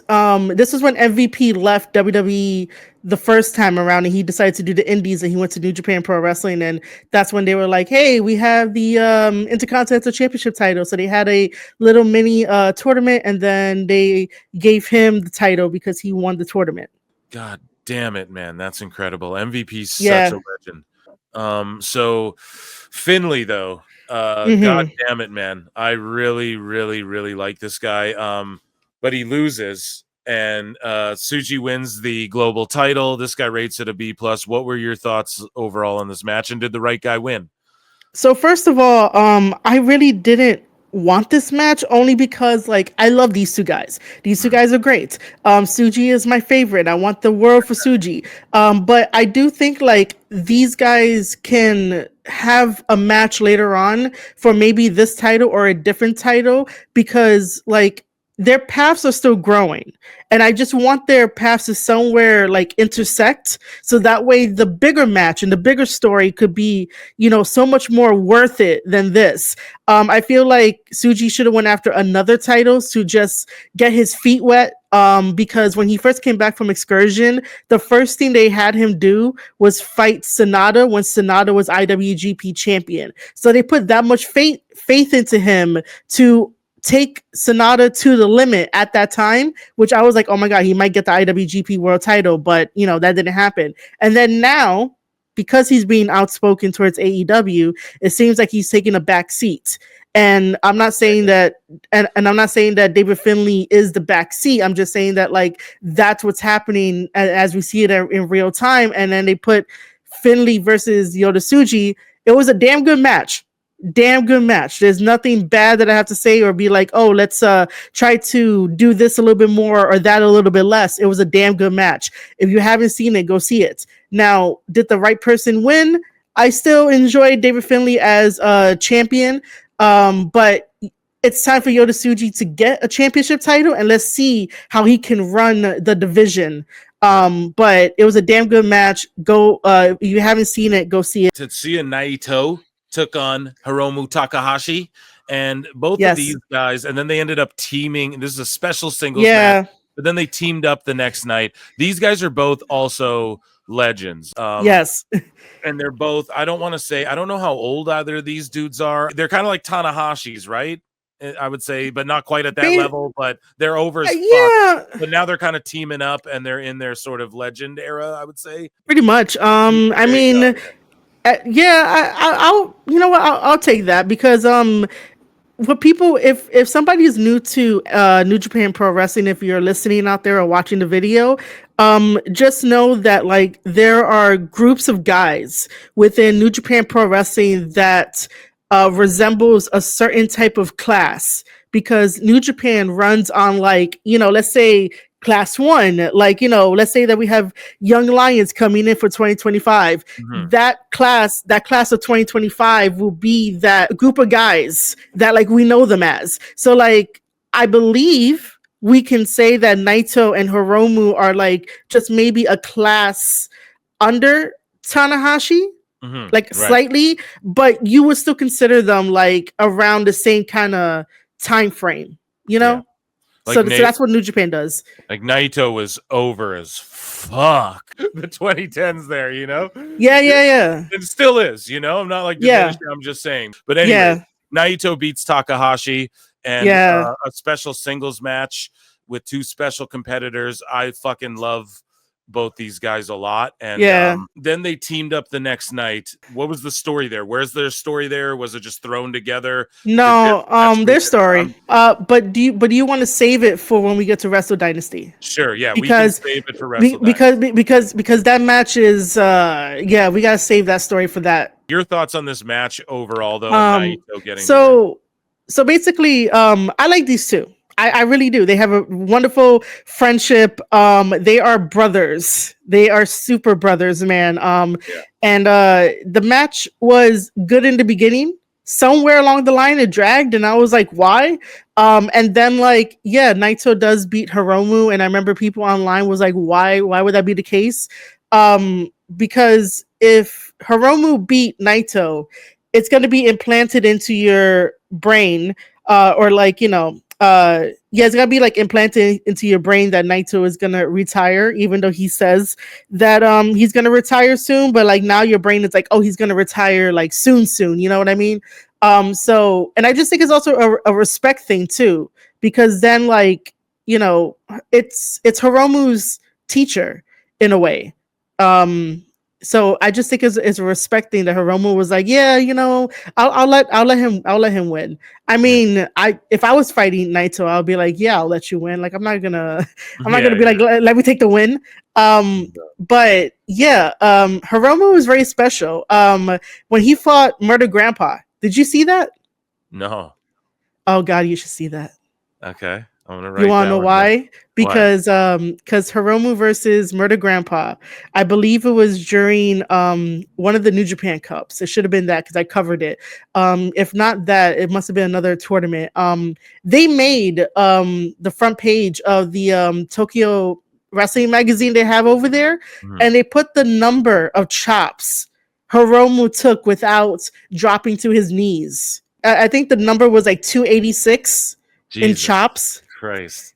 This was when MVP left WWE the first time around, and he decided to do the indies, and he went to New Japan Pro Wrestling, and that's when they were like, hey, we have the Intercontinental Championship title. So they had a little mini tournament, and then they gave him the title because he won the tournament. God damn it, man. That's incredible. MVP's such a legend. So Finlay, though, God damn it, man. I really, really, really like this guy. But he loses, and Tsuji wins the global title. This guy rates it a B+. What were your thoughts overall on this match, and did the right guy win? So first of all, I really didn't want this match, only because like I love these two guys. These two guys are great. Tsuji is my favorite. I want the world for Tsuji. But I do think like these guys can have a match later on for maybe this title or a different title, because like their paths are still growing, and I just want their paths to somewhere like intersect, so that way the bigger match and the bigger story could be, so much more worth it than this. I feel like Tsuji should have went after another title to just get his feet wet, because when he first came back from Excursion, the first thing they had him do was fight Sonata when Sonata was IWGP champion. So they put that much faith into him to take Sonata to the limit at that time, which I was like, oh my God, he might get the IWGP world title, but that didn't happen. And then now, because he's being outspoken towards AEW, it seems like he's taking a back seat. And I'm not saying that, and I'm not saying that David Finlay is the back seat. I'm just saying that like that's what's happening as we see it in real time. And then they put Finlay versus Yota Tsuji. It was a damn good match. damn good match. There's nothing bad that I have to say or be like, oh, let's try to do this a little bit more or that a little bit less. It was a damn good match. If you haven't seen it, go see it. Now, did the right person win? I still enjoy David Finlay as a champion, but it's time for Yota Tsuji to get a championship title, and let's see how he can run the division. But it was a damn good match. Go, if you haven't seen it, go see it. Tetsuya Naito took on Hiromu Takahashi, and both of these guys, and then they ended up teaming. This is a special singles match, but then they teamed up the next night. These guys are both also legends. Yes. And they're both, I don't want to say, I don't know how old either of these dudes are. They're kind of like Tanahashi's, right? I would say, but not quite at that level, but they're over as fuck. But now they're kind of teaming up and they're in their sort of legend era, I would say. Pretty much. I mean, I'll you know what, I'll take that because for people, if somebody is new to New Japan Pro Wrestling, if you're listening out there or watching the video, just know that like there are groups of guys within New Japan Pro Wrestling that resembles a certain type of class, because New Japan runs on, like, you know, let's say class 1, like, you know, let's say that we have Young Lions coming in for 2025. That class of 2025 will be that group of guys that like we know them as. So like I believe we can say that Naito and Hiromu are like just maybe a class under Tanahashi. Like slightly, but you would still consider them like around the same kind of time frame, you know? Like so that's what New Japan does. Like Naito was over as fuck the 2010s there, you know? Yeah. It still is, you know? I'm not like diminishing, I'm just saying. But anyway, Naito beats Takahashi and a special singles match with 2 special competitors. I fucking love both these guys a lot, and then they teamed up the next night. What was the story there? Where's their story there? Was it just thrown together? No, their story. But do you want to save it for when we get to Wrestle Dynasty? Sure, yeah, because we can save it for Wrestle Dynasty. Because that match is we gotta save that story for that. Your thoughts on this match overall, though? Naito getting so basically, I like these two. I really do. They have a wonderful friendship. They are brothers. They are super brothers, man. And the match was good in the beginning. Somewhere along the line, it dragged, and I was like, "Why?" And then, like, Naito does beat Hiromu, and I remember people online was like, "Why? Why would that be the case?" Because if Hiromu beat Naito, it's going to be implanted into your brain, or like, you know. It's gonna be like implanted into your brain that Naito is gonna retire, even though he says that he's gonna retire soon, but like now your brain is like, oh, he's gonna retire like soon, you know what I mean? So, and I just think it's also a respect thing too, because then, like, you know, it's Hiromu's teacher in a way. So I just think it's respecting that Hiromu was like, yeah, you know, I'll let him win. I mean, if I was fighting Naito, I'll be like, yeah, I'll let you win. Like, I'm not gonna be like, let me take the win. But yeah, Hiromu was very special. When he fought Murder Grandpa, did you see that? No. Oh God, you should see that. Okay. I'm gonna write. You want to know why? Because Hiromu versus Murder Grandpa, I believe it was during one of the New Japan Cups. It should have been that because I covered it. If not that, it must have been another tournament. They made the front page of the Tokyo Wrestling magazine they have over there, and they put the number of chops Hiromu took without dropping to his knees. I think the number was like 286 in chops. Christ.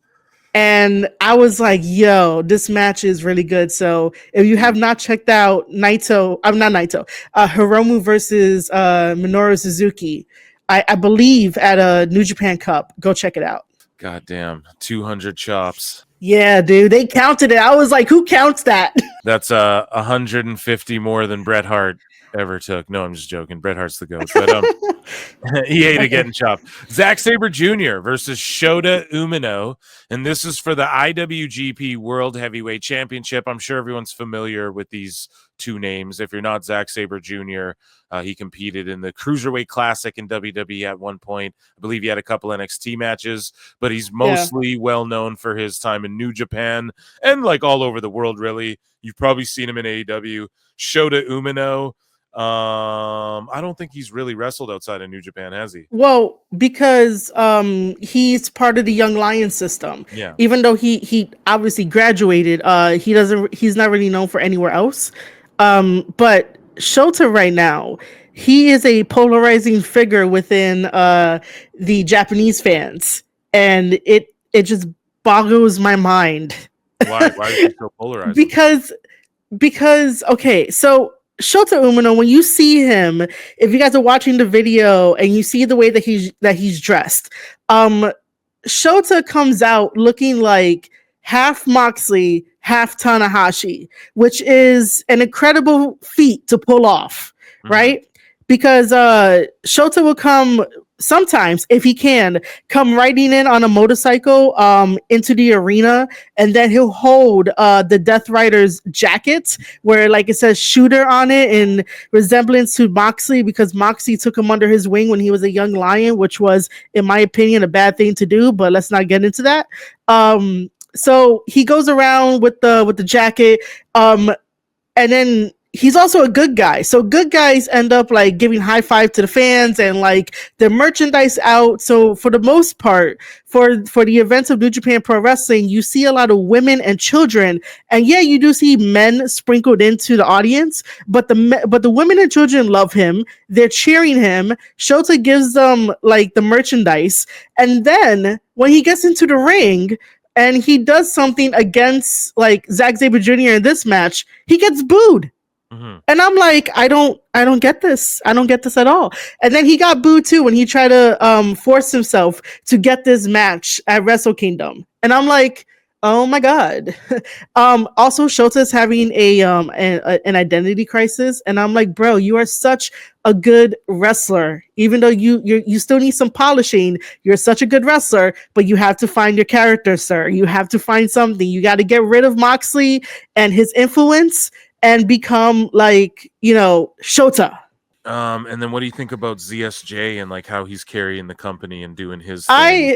And I was like, yo, this match is really good. So if you have not checked out Hiromu versus Minoru Suzuki, I believe at a New Japan Cup, go check it out. God damn, 200 chops. Yeah, dude, they counted it. I was like, who counts that? That's 150 more than Bret Hart ever took. No, I'm just joking. Bret Hart's the GOAT. But he hated getting chopped. Zack Sabre Jr. versus Shota Umino, and this is for the IWGP World Heavyweight Championship. I'm sure everyone's familiar with these two names. If you're not Zack Sabre Jr., he competed in the Cruiserweight Classic in WWE at one point. I believe he had a couple NXT matches, but he's mostly well known for his time in New Japan and like all over the world, really. You've probably seen him in AEW. Shota Umino. I don't think he's really wrestled outside of New Japan, has he? Well, because he's part of the Young Lion system. Yeah. Even though he obviously graduated, he's not really known for anywhere else. But Shota right now, he is a polarizing figure within the Japanese fans, and it just boggles my mind. Why is he so polarized? Because okay, so Shota Umino, when you see him, if you guys are watching the video and you see the way that he's dressed, Shota comes out looking like half Moxley, half Tanahashi, which is an incredible feat to pull off, right? Because Shota will come sometimes, if he can, come riding in on a motorcycle into the arena, and then he'll hold the Death Rider's jacket where like it says shooter on it in resemblance to Moxley, because Moxley took him under his wing when he was a young lion, which was, in my opinion, a bad thing to do, but let's not get into that. So he goes around with the jacket, and then he's also a good guy. So good guys end up like giving high five to the fans and like the merchandise out. So for the most part, for the events of New Japan Pro Wrestling, you see a lot of women and children. And yeah, you do see men sprinkled into the audience, but the women and children love him. They're cheering him. Shota gives them like the merchandise. And then when he gets into the ring and he does something against like Zack Sabre Jr. in this match, he gets booed. And I'm like, I don't get this. I don't get this at all. And then he got booed too when he tried to force himself to get this match at Wrestle Kingdom. And I'm like, oh my God. Also, Shota's having an identity crisis. And I'm like, bro, you are such a good wrestler. Even though you still need some polishing, you're such a good wrestler, but you have to find your character, sir. You have to find something. You got to get rid of Moxley and his influence and become like, Shota. And then what do you think about ZSJ and like how he's carrying the company and doing his thing?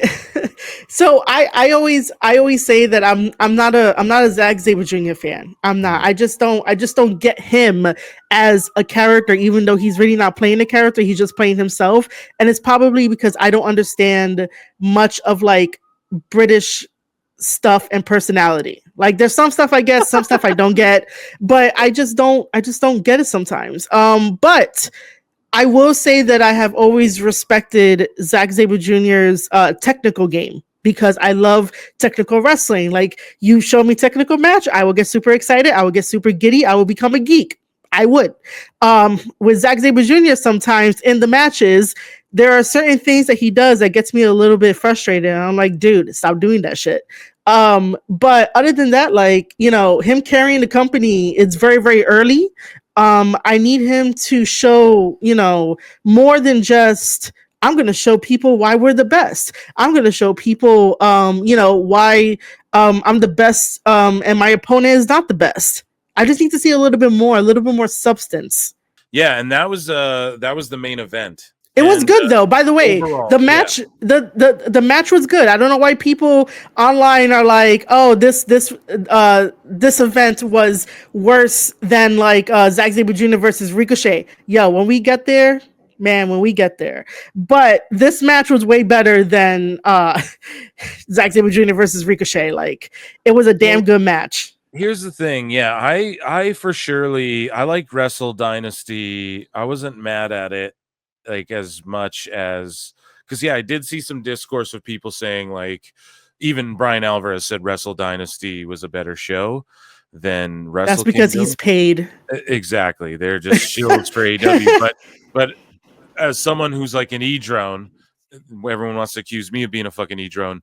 I always say that I'm not a Zack Sabre Jr. fan. I'm not. I just don't get him as a character, even though he's really not playing a character. He's just playing himself. And it's probably because I don't understand much of like British stuff and personality. Like there's some stuff I get, some stuff I don't get, but I just don't get it sometimes. But I will say that I have always respected Zack Sabre Jr.'s technical game, because I love technical wrestling. Like, you show me technical match, I will get super excited, I will get super giddy, I will become a geek. I would. With Zack Sabre Jr., sometimes in the matches, there are certain things that he does that gets me a little bit frustrated. And I'm like, dude, stop doing that shit. But other than that, like, him carrying the company, it's very, very early. I need him to show, more than just, I'm going to show people why we're the best. I'm going to show people, why I'm the best and my opponent is not the best. I just need to see a little bit more substance. Yeah, and that was the main event. It was good though. By the way, overall, the match, the match was good. I don't know why people online are like, "Oh, this event was worse than like Zack Sabre Jr. versus Ricochet." Yo, when we get there, but this match was way better than Zack Sabre Jr. versus Ricochet. Like, it was a damn good match. Here's the thing. Yeah, I for surely, I like Wrestle Dynasty. I wasn't mad at it like as much as, because I did see some discourse of people saying, like, even Brian Alvarez said Wrestle Dynasty was a better show than Wrestle That's because Kingdom. He's paid. Exactly. They're just shields for AEW. But as someone who's like an E-drone, everyone wants to accuse me of being a fucking E-drone.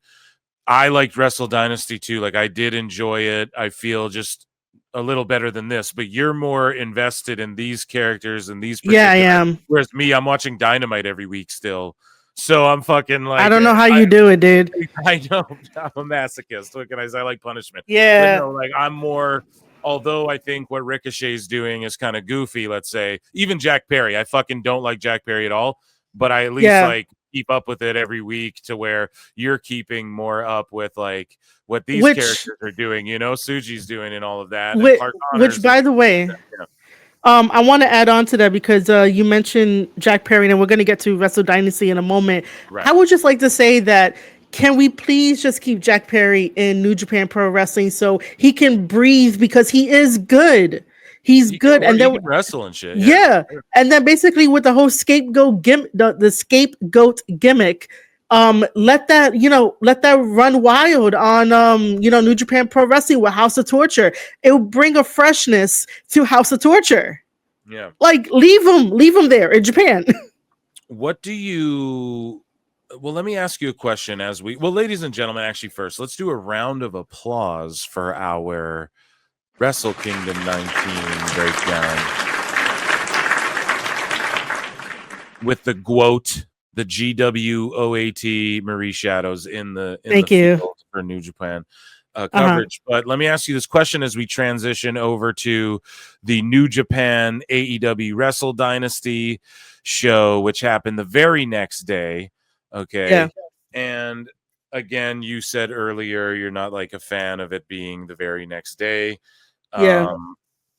I liked Wrestle Dynasty too. Like, I did enjoy it. I feel just a little better than this, but you're more invested in these characters and these. Yeah, I am. Whereas me, I'm watching Dynamite every week still. So I'm fucking like, I don't know how you do it, dude. I know I'm a masochist. What can I say? I like punishment. Yeah. But no, like, I'm more although I think what Ricochet's doing is kind of goofy, let's say, even Jack Perry, I fucking don't like Jack Perry at all, but I at least like keep up with it every week to where you're keeping more up with like what these characters are doing, you know, Tsuji's doing and all of that. And Clark Connors, which by the way, I want to add on to that because you mentioned Jack Perry, and we're going to get to Wrestle Dynasty in a moment. Right. I would just like to say that, can we please just keep Jack Perry in New Japan Pro Wrestling so he can breathe, because he is good. He good, and then wrestle and shit. Yeah, and then basically with the whole scapegoat the scapegoat gimmick, let that run wild on New Japan Pro Wrestling with House of Torture. It will bring a freshness to House of Torture. Yeah, like leave them there in Japan. What do you? Well, let me ask you a question ladies and gentlemen, actually first, let's do a round of applause for our Wrestle Kingdom 19 breakdown with the GWOAT, the GWOAT Marie Shadows in the field for New Japan coverage. But let me ask you this question as we transition over to the New Japan AEW Wrestle Dynasty show, which happened the very next day. Okay. Yeah. And again, you said earlier you're not like a fan of it being the very next day. Yeah.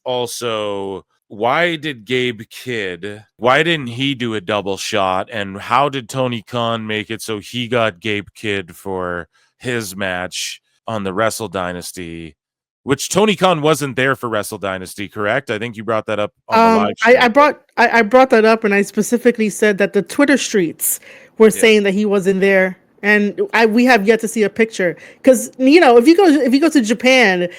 Also, why did Gabe Kidd, why didn't he do a double shot? And how did Tony Khan make it so he got Gabe Kidd for his match on the Wrestle Dynasty? Which Tony Khan wasn't there for Wrestle Dynasty, correct? I think you brought that up on the live show. I brought that up, and I specifically said that the Twitter streets were saying that he wasn't there, and we have yet to see a picture. Because if you go to Japan,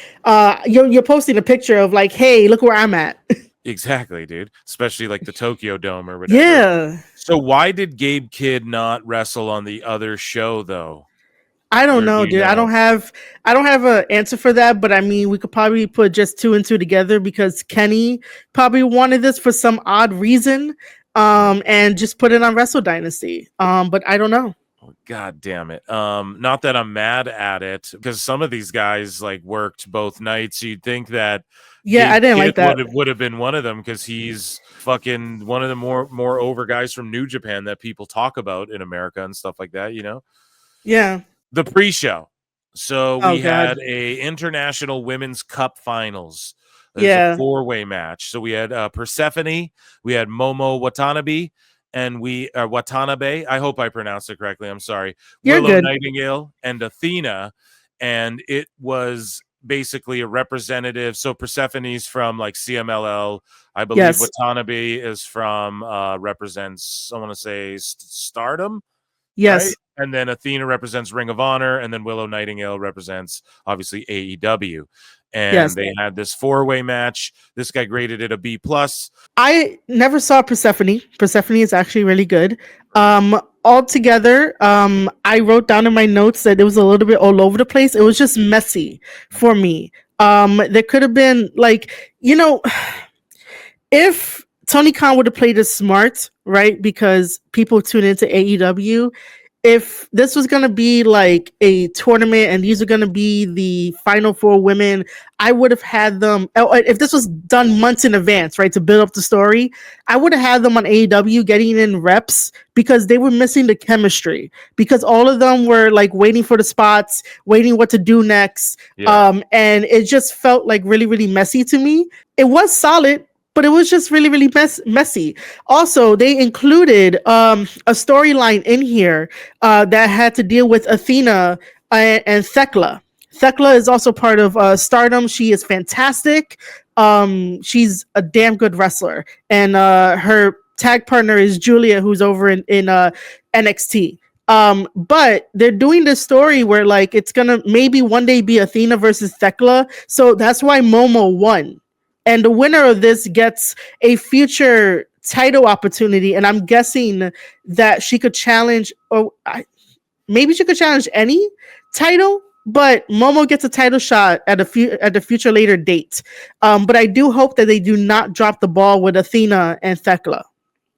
you're posting a picture of like, hey, look where I'm at. Exactly, dude. Especially like the Tokyo Dome or whatever. Yeah. So why did Gabe Kidd not wrestle on the other show though? I don't know, dude. I don't have an answer for that, but I mean, we could probably put just 2 and 2 together, because Kenny probably wanted this for some odd reason, and just put it on Wrestle Dynasty. But I don't know. God damn it. Not that I'm mad at it, because some of these guys like worked both nights. You'd think that Gabe I didn't like that. Would have been one of them, because he's fucking one of the more over guys from New Japan that people talk about in America and stuff like that, Yeah. The pre-show. So we had a International Women's Cup Finals. It was a 4-way match. So we had Persephone, we had Momo Watanabe, and Watanabe. I hope I pronounced it correctly. I'm sorry. Willow Nightingale and Athena, and it was basically a representative. So Persephone's from like CMLL. I believe Watanabe is from represents, I want to say Stardom. Yes. Right? And then Athena represents Ring of Honor, and then Willow Nightingale represents obviously AEW. And they had this 4-way match. This guy graded it a B+. I never saw Persephone. Persephone is actually really good. Altogether, I wrote down in my notes that it was a little bit all over the place. It was just messy for me. There could have been like, if Tony Khan would have played it smart, right? Because people tune into AEW. If this was going to be like a tournament and these are going to be the final 4 women, I would have had them. If this was done months in advance, right, to build up the story, I would have had them on AEW getting in reps, because they were missing the chemistry, because all of them were like waiting for the spots, waiting what to do next. And it just felt like really, really messy to me. It was solid, but it was just really, really messy. Also, they included a storyline in here that had to deal with Athena and Thekla. Thekla is also part of Stardom. She is fantastic. She's a damn good wrestler. And her tag partner is Julia, who's over in NXT. But they're doing this story where like it's going to maybe one day be Athena versus Thekla. So that's why Momo won. And the winner of this gets a future title opportunity. And I'm guessing that she could challenge, or maybe she could challenge any title, but Momo gets a title shot at a future later date. But I do hope that they do not drop the ball with Athena and Thekla.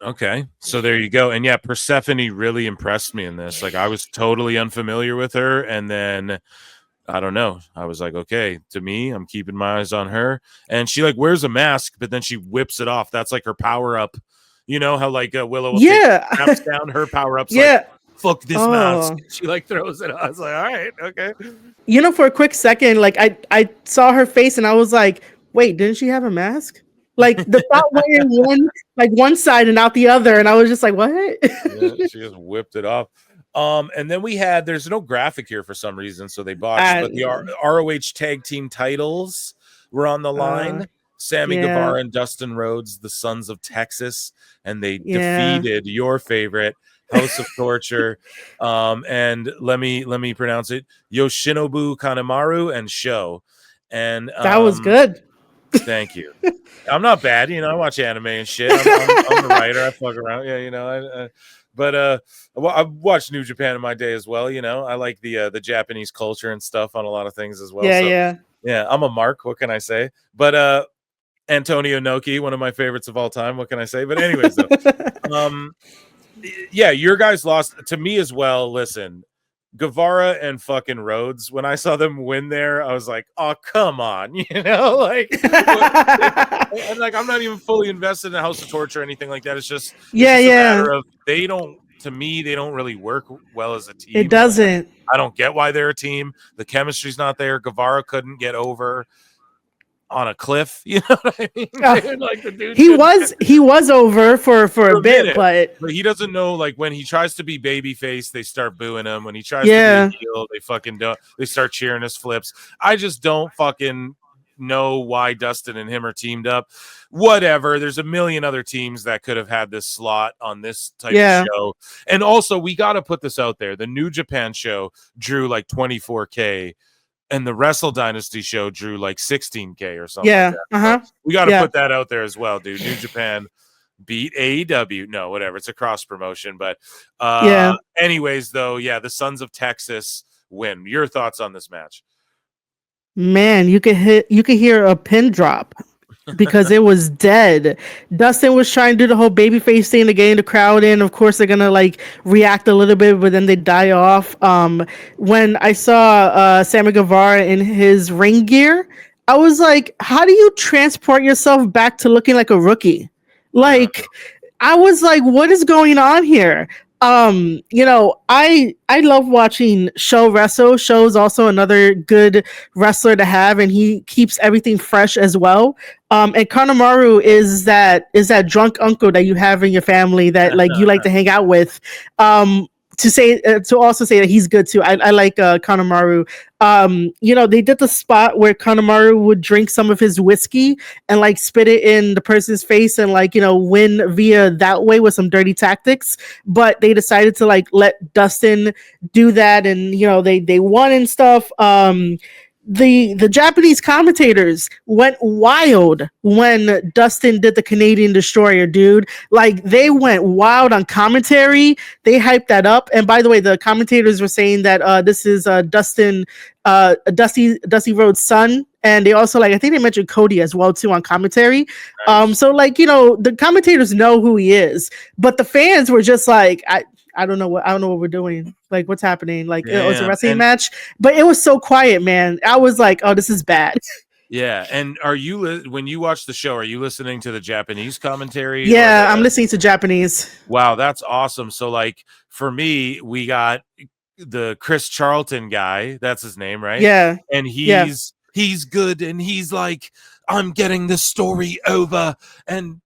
Okay, so there you go. And yeah, Persephone really impressed me in this. Like, I was totally unfamiliar with her, and then I don't know. I was like, okay, to me, I'm keeping my eyes on her. And she like wears a mask, but then she whips it off. That's like her power up. You know how like Willow will take Yeah. straps down. Her power up's like, Yeah. fuck this mask. Oh. She like throws it. I was like, all right, okay. You know, for a quick second, like I saw her face and I was like, wait, didn't she have a mask? Like the thought went in one side and out the other, and I was just like, what? Yeah, she just whipped it off. And then we had there's no graphic here for some reason, so they botched, but the ROH tag team titles were on the line. Sammy Guevara and Dustin Rhodes, the Sons of Texas, and they defeated your favorite House of Torture. And let me pronounce it: Yoshinobu Kanemaru and Sho. And that was good. Thank you. I'm not bad, you know. I watch anime and shit. I'm the writer. I fuck around, yeah, you know. But I've watched New Japan in my day as well. You know, I like the Japanese culture and stuff on a lot of things as well. Yeah. I'm a mark. What can I say? But Antonio Inoki, one of my favorites of all time. What can I say? But anyways, though, yeah, your guys lost to me as well. Listen, Guevara and fucking Rhodes, when I saw them win there, I was like, oh, come on, you know, like, and like, I'm not even fully invested in House of Torture or anything like that. It's just, a matter of they don't really work well as a team. It doesn't. I don't get why they're a team. The chemistry's not there. Guevara couldn't get over on a cliff, you know what I mean? Dude, like the dude he was over for a bit, but he doesn't know. Like when he tries to be babyface, they start booing him. When he tries to be a heel, they fucking don't. They start cheering his flips. I just don't fucking know why Dustin and him are teamed up. Whatever. There's a million other teams that could have had this slot on this type of show. And also, we got to put this out there: the New Japan show drew like 24K. And the Wrestle Dynasty show drew like 16K or something. Yeah. So we got to put that out there as well, dude. New Japan beat AEW. No, whatever. It's a cross promotion. But anyways, though, yeah, the Sons of Texas win. Your thoughts on this match? Man, you could hear a pin drop because it was dead. Dustin was trying to do the whole babyface thing to get the crowd in. Of course, they're gonna like react a little bit, but then they die off. When I saw Sammy Guevara in his ring gear, I was like, how do you transport yourself back to looking like a rookie? Like, I was like, what is going on here? You know, I love watching Sho wrestle. Sho's also another good wrestler to have, and he keeps everything fresh as well. And Kanemaru is that drunk uncle that you have in your family that like you like to hang out with. To also say that he's good too. I like Kanemaru. You know, they did the spot where Kanemaru would drink some of his whiskey and like spit it in the person's face and like, you know, win via that way with some dirty tactics. But they decided to like let Dustin do that, and you know, they won and stuff. The Japanese commentators went wild when Dustin did the Canadian Destroyer, dude. Like they went wild on commentary. They hyped that up. And by the way, the commentators were saying that this is Dusty Rhodes' son. And they also like I think they mentioned Cody as well too on commentary. Nice. So like, you know, the commentators know who he is, but the fans were just like, I don't know what we're doing. Like, what's happening? Like, it was a wrestling match, but it was so quiet, man. I was like, oh, this is bad. Yeah. And are you, when you watch the show, are you listening to the Japanese commentary? Yeah, I'm listening to Japanese. Wow, that's awesome. So, like, for me, we got the Chris Charlton guy. That's his name, right? Yeah. And he's good. And he's like, I'm getting the story over. And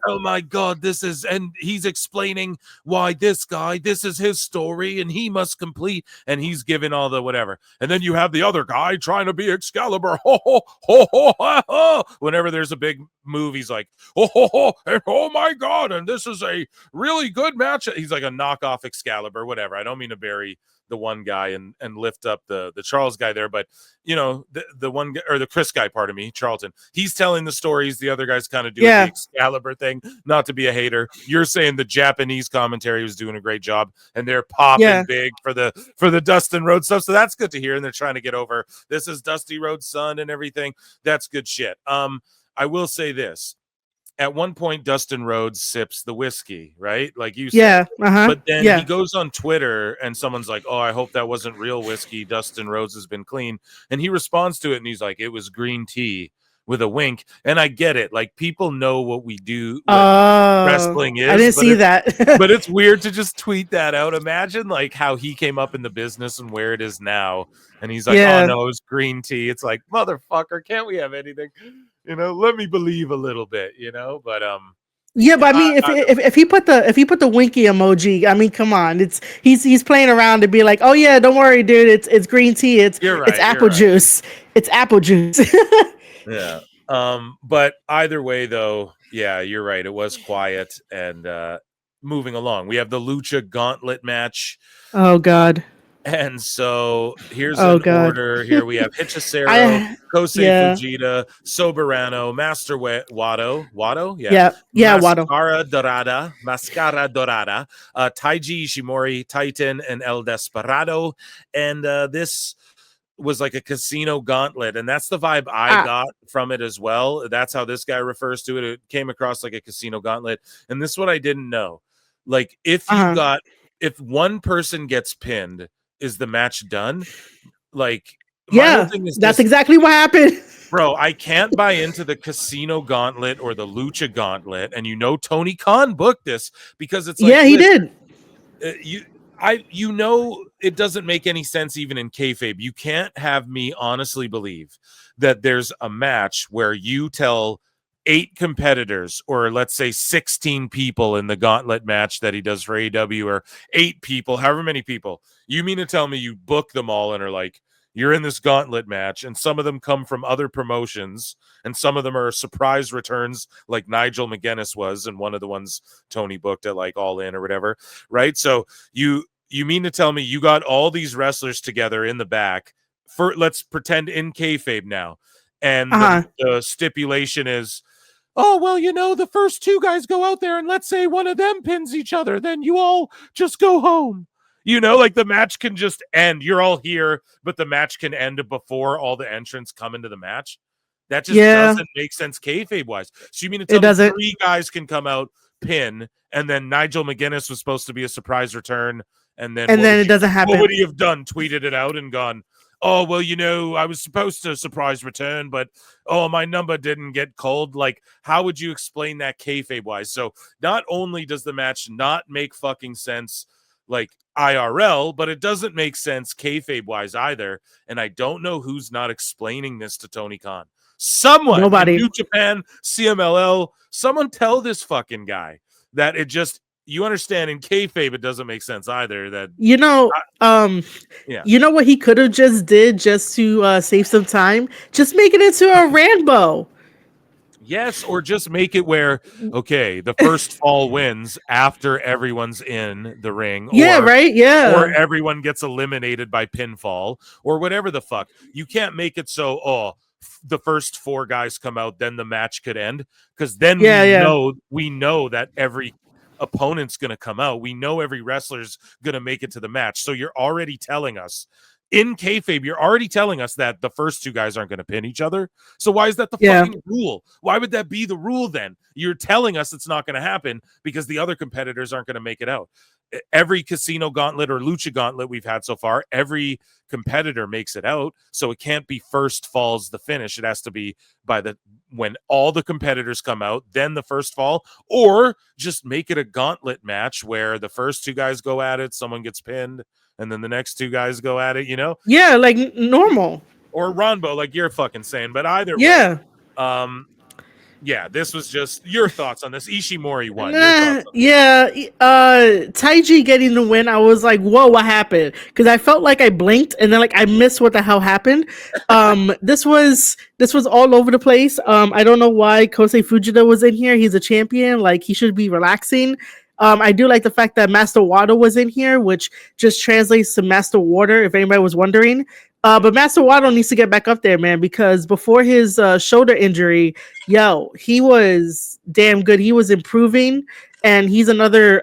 oh my God, and he's explaining why this is his story and he must complete, and he's giving all the whatever. And then you have the other guy trying to be Excalibur. Ho, ho, ho, ho, ho, ho. Whenever there's a big move, he's like, ho, ho, ho, and oh my God, and this is a really good match. He's like a knockoff Excalibur, whatever. I don't mean to bury the one guy and lift up the Charles guy there, but you know, the one guy, or the Chris guy, pardon me, Charlton, he's telling the stories, the other guy's kind of doing the Excalibur thing. Not to be a hater, you're saying the Japanese commentary was doing a great job and they're popping big for the Dustin Rhodes stuff, so that's good to hear. And they're trying to get over this is Dusty Rhodes' son and everything. That's good shit. I will say this: at one point Dustin Rhodes sips the whiskey, right? Like you Yeah. said. Uh-huh. But then Yeah. he goes on Twitter and someone's like, "Oh, I hope that wasn't real whiskey. Dustin Rhodes has been clean." And he responds to it and he's like, "It was green tea," with a wink. And I get it. Like, people know what we do, what wrestling I is, didn't see that. but it's weird to just tweet that out. Imagine like how he came up in the business and where it is now. And he's like, "Oh Yeah. no, it was green tea." It's like, motherfucker, can't we have anything? Let me believe a little bit, But Yeah, but I mean, if he put the winky emoji, I mean, come on, he's playing around to be like, oh yeah, don't worry, dude, it's green tea, it's apple juice, it's apple juice. Yeah. But either way, though, yeah, you're right. It was quiet. And moving along, we have the Lucha Gauntlet match. Oh God. And so here's order. Here we have Hechicero, Kosei Fujita, Soberano, Master Wado, yeah, Mascara Dorada, Taiji Ishimori, Titan, and El Desperado. And this was like a casino gauntlet, and that's the vibe I got from it as well. That's how this guy refers to it. It came across like a casino gauntlet. And this is what I didn't know. Like, if one person gets pinned, is the match done? Like, my whole thing is that's exactly what happened. Bro, I can't buy into the casino gauntlet or the lucha gauntlet. And Tony Khan booked this because it's like, yeah, he did. It doesn't make any sense even in kayfabe. You can't have me honestly believe that there's a match where you tell 8 competitors, or let's say 16 people in the gauntlet match that he does for AEW, or 8 people, however many people. You mean to tell me you book them all and are like, you're in this gauntlet match, and some of them come from other promotions, and some of them are surprise returns like Nigel McGuinness was, and one of the ones Tony booked at like All In or whatever, right? So you mean to tell me you got all these wrestlers together in the back for, let's pretend in kayfabe now, and the stipulation is, oh, well, the first 2 guys go out there and let's say one of them pins each other, then you all just go home. Like the match can just end. You're all here, but the match can end before all the entrants come into the match. That just doesn't make sense kayfabe wise. So you mean to tell me 3 guys can come out, pin, and then Nigel McGuinness was supposed to be a surprise return, and then it doesn't happen. What would he have done? Tweeted it out and gone, oh, well, I was supposed to surprise return, but my number didn't get called. Like, how would you explain that kayfabe wise? So not only does the match not make fucking sense like IRL, but it doesn't make sense kayfabe wise either. And I don't know who's not explaining this to Tony Khan. Someone, nobody. In New Japan, CMLL, someone tell this fucking guy that it just, you understand, in kayfabe it doesn't make sense either. That you know what he could have just did just to save some time? Just make it into a Rambo. Yes, or just make it where, okay, the first fall wins after everyone's in the ring. Yeah, right? Yeah. Or everyone gets eliminated by pinfall, or whatever the fuck. You can't make it so, the first 4 guys come out, then the match could end. Because then we know that every opponent's going to come out. We know every wrestler's going to make it to the match. So you're already telling us, in kayfabe, you're already telling us that the first 2 guys aren't going to pin each other. So why is that the fucking rule? Why would that be the rule then? You're telling us it's not going to happen because the other competitors aren't going to make it out. Every casino gauntlet or lucha gauntlet we've had so far, every competitor makes it out. So it can't be first falls the finish. It has to be when all the competitors come out, then the first fall, or just make it a gauntlet match where the first 2 guys go at it, someone gets pinned, and then the next 2 guys go at it, Yeah, like normal. Or Ronbo, like you're fucking saying. But either way, this was just your thoughts on this. Ishimori won. Taiji getting the win, I was like, whoa, what happened? Because I felt like I blinked and then like I missed what the hell happened. This was all over the place. I don't know why Kosei Fujita was in here. He's a champion. Like, he should be relaxing. I do like the fact that Master Water was in here, which just translates to Master Water, if anybody was wondering. But Master Water needs to get back up there, man, because before his shoulder injury, he was damn good. He was improving, and he's another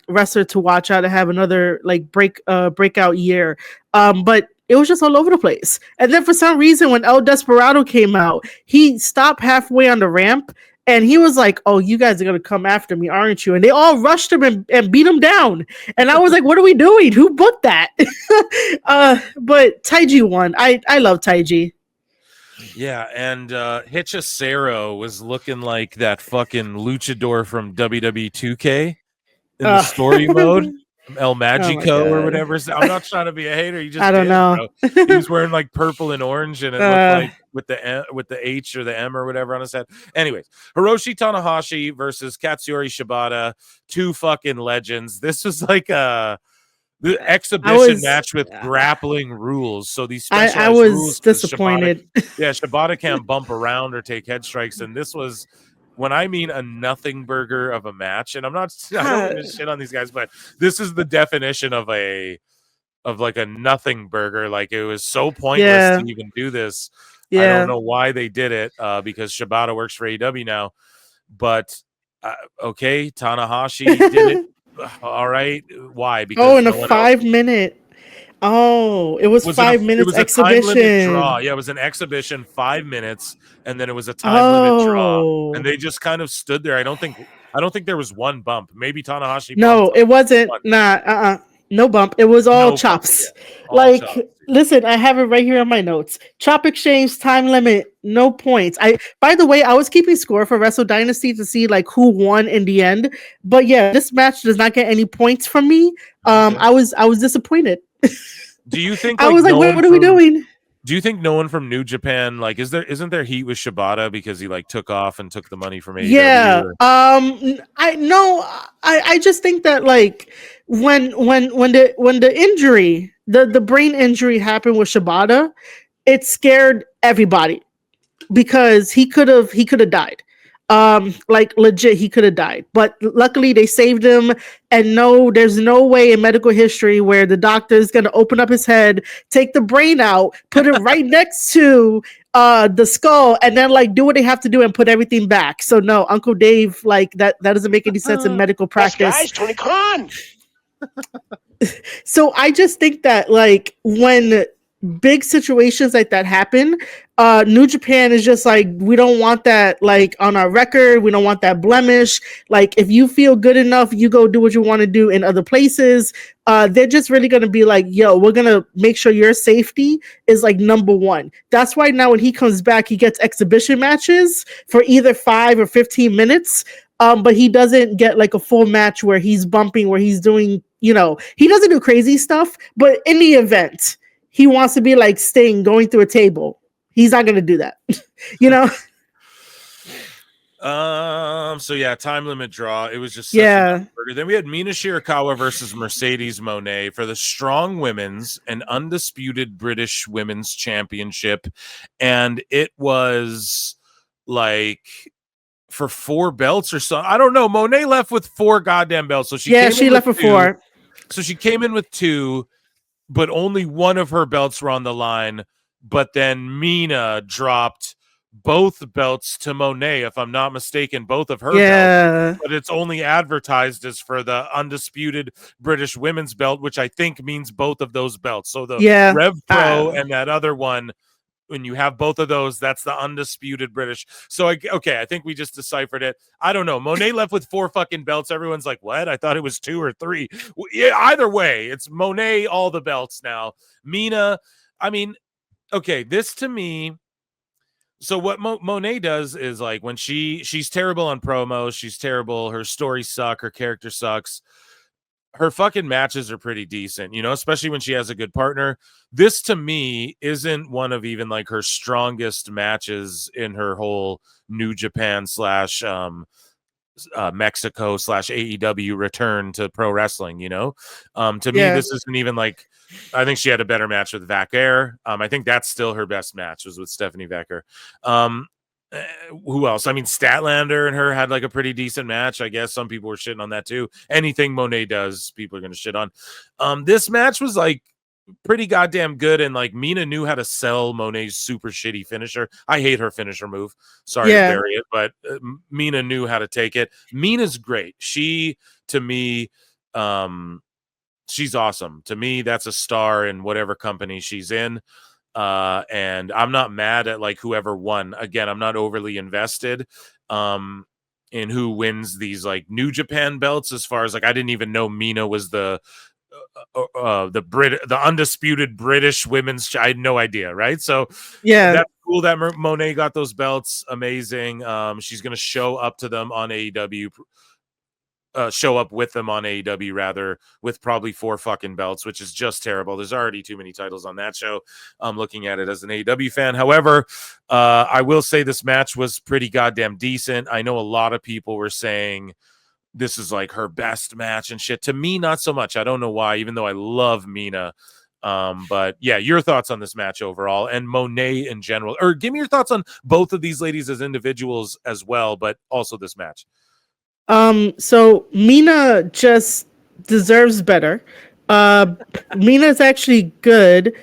wrestler to watch out to have another like breakout year. But it was just all over the place. And then for some reason, when El Desperado came out, he stopped halfway on the ramp And he was like, "Oh, you guys are gonna come after me, aren't you?" And they all rushed him and beat him down. And I was like, "What are we doing? Who booked that?" But Taiji won. I love Taiji. Yeah, and Hechicero was looking like that fucking luchador from WWE 2K in the story mode. El Magico or whatever. I'm not trying to be a hater. He just I don't did, know. bro. He was wearing like purple and orange, and it looked like with the H or the M or whatever on his head. Anyways, Hiroshi Tanahashi versus Katsuyori Shibata, two fucking legends. This was like the exhibition match with grappling rules. So these specialized I was rules, disappointed. Shibata can't bump around or take head strikes, and this was. When I mean a nothing burger of a match, and I don't mean to shit on these guys, but this is the definition of like a nothing burger. Like, it was so pointless to even do this. I don't know why they did it, because Shibata works for AEW now. But okay, Tanahashi did it. All right, why? Because in a 5-minute. Oh, it was 5 minutes. It was exhibition. A time limit draw. Yeah, it was an exhibition, 5 minutes, and then it was a time limit draw. And they just kind of stood there. I don't think there was one bump. Maybe Tanahashi. No, it wasn't. No bump. It was all chops. All chops. Listen, I have it right here on my notes. Chop exchange, time limit, no points. By the way, I was keeping score for Wrestle Dynasty to see like who won in the end. But yeah, this match does not get any points from me. I was disappointed. Do you think I was like, what are we doing? Do you think no one from New Japan, like, isn't there heat with Shibata because he like took off and took the money from AEW? Yeah. I just think that like when the injury, the brain injury happened with Shibata, it scared everybody because he could have died. Like legit, he could have died, but luckily they saved him. And no, there's no way in medical history where the doctor is going to open up his head, take the brain out, put it right next to the skull, and then like do what they have to do and put everything back. So no, Uncle Dave, like that doesn't make any sense in medical practice. Guys, Tony Khan. So I just think that like when big situations like that happen, New Japan is just like, we don't want that like on our record. We don't want that blemish. Like, if you feel good enough, you go do what you want to do in other places. They're just really going to be like, yo, we're going to make sure your safety is like number one. That's why now when he comes back, he gets exhibition matches for either 5 or 15 minutes. But he doesn't get like a full match where he's bumping, where he's doing, he doesn't do crazy stuff, but in the event, he wants to be like Sting going through a table. He's not going to do that, So yeah, time limit draw. It was just such a burger. Then we had Mina Shirakawa versus Mercedes Mone for the Strong Women's and Undisputed British Women's Championship, and it was like for 4 belts or so. I don't know. Mone left with 4 goddamn belts, so she left with 4. So she came in with 2. But only one of her belts were on the line. But then Mina dropped both belts to Mone, if I'm not mistaken, both of her belts. But it's only advertised as for the Undisputed British Women's belt, which I think means both of those belts. So the Rev Pro and that other one, when you have both of those, that's the Undisputed British. So, I think we just deciphered it. I don't know. Mone left with 4 fucking belts. Everyone's like, what? I thought it was 2 or 3. Yeah, either way, it's Mone, all the belts now. Mina, I mean, okay, this to me. So what Mone does is like when she's terrible on promos, she's terrible. Her stories suck. Her character sucks. Her fucking matches are pretty decent, especially when she has a good partner. This to me isn't one of even like her strongest matches in her whole New Japan / Mexico / AEW return to pro wrestling, to me, this isn't even like, I think she had a better match with Vaquer. I think that's still her best match was with Stephanie Vaquer. Who else? I mean, Statlander and her had like a pretty decent match. I guess some people were shitting on that too. Anything Mone does, people are going to shit on. This match was like pretty goddamn good, and like Mina knew how to sell Mone's super shitty finisher. I hate her finisher move. Sorry to bury it, but Mina knew how to take it. Mina's great. She, to me, she's awesome. To me, that's a star in whatever company she's in. And I'm not mad at like whoever won. Again, I'm not overly invested. in who wins these like New Japan belts. As far as like, I didn't even know Mina was the undisputed British women's. I had no idea, right? So Yeah. that's cool that Monet got those belts. Amazing. She's gonna show up to them on AEW. Show up with them on AEW rather, with probably 4 fucking belts, which is just terrible. There's already too many titles on that show. I'm looking at it as an AEW fan. However, I will say this match was pretty goddamn decent. I know a lot of people were saying this is like her best match and shit. To me, not so much. I don't know why, even though I love Mina. But yeah, your thoughts on this match overall and Monet in general, or give me your thoughts on both of these ladies as individuals as well, but also this match. So Mina just deserves better. Mina's actually good,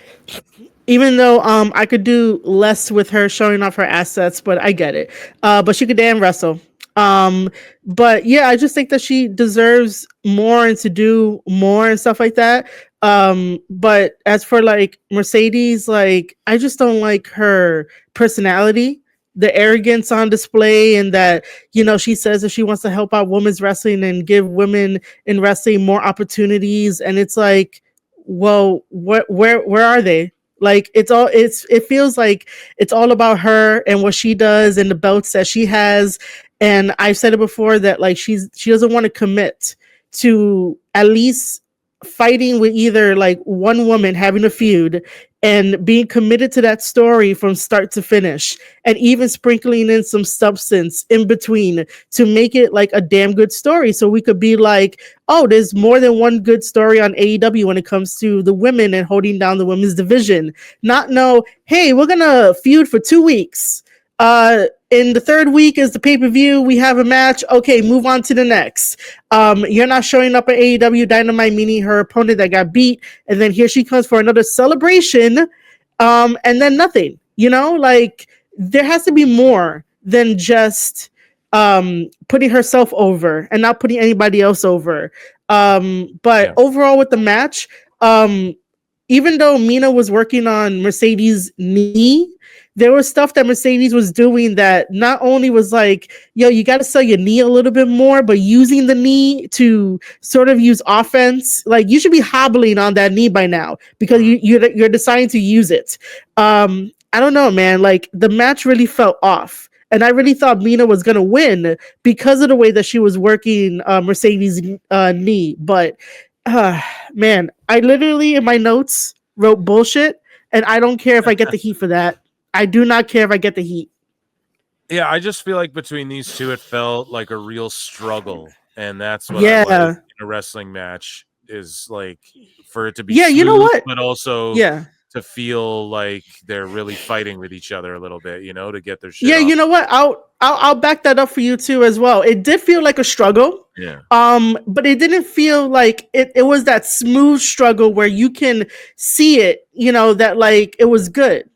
even though I could do less with her showing off her assets, but I get it. But she could damn wrestle. But yeah, I just think that she deserves more and to do more and stuff like that. But as for like Mercedes, like I just don't like her personality, the arrogance on display, and that, you know, she says that she wants to help out women's wrestling and give women in wrestling more opportunities, and it's like, well, where are they? Like it feels like it's all about her and what she does and the belts that she has. And I've said it before that like she doesn't want to commit to at least fighting with either like one woman having a feud and being committed to that story from start to finish, and even sprinkling in some substance in between to make it like a damn good story, so we could be like, oh, there's more than one good story on AEW when it comes to the women and holding down the women's division. Not no, hey, we're gonna feud for 2 weeks. In the 3rd week is the pay-per-view. We have a match. Okay, move on to the next. You're not showing up at AEW Dynamite, meaning her opponent that got beat, and then here she comes for another celebration, and then nothing. You know, like there has to be more than just putting herself over and not putting anybody else over. But overall with the match, even though Mina was working on Mercedes' knee, there was stuff that Mercedes was doing that not only was like, yo, you got to sell your knee a little bit more, but using the knee to sort of use offense. Like you should be hobbling on that knee by now because you're deciding to use it. I don't know, man. Like the match really felt off. And I really thought Mina was going to win because of the way that she was working Mercedes' knee. But man, I literally in my notes wrote bullshit, and I don't care if I get the heat for that. I do not care if I get the heat. Yeah, I just feel like between these two, it felt like a real struggle, and that's what I like in a wrestling match, is like for it to be smooth, you know what, but also to feel like they're really fighting with each other a little bit, you know, to get their shit off. You know what, I'll back that up for you too as well. It did feel like a struggle, but it didn't feel like it was that smooth struggle where you can see it, you know, that like it was good.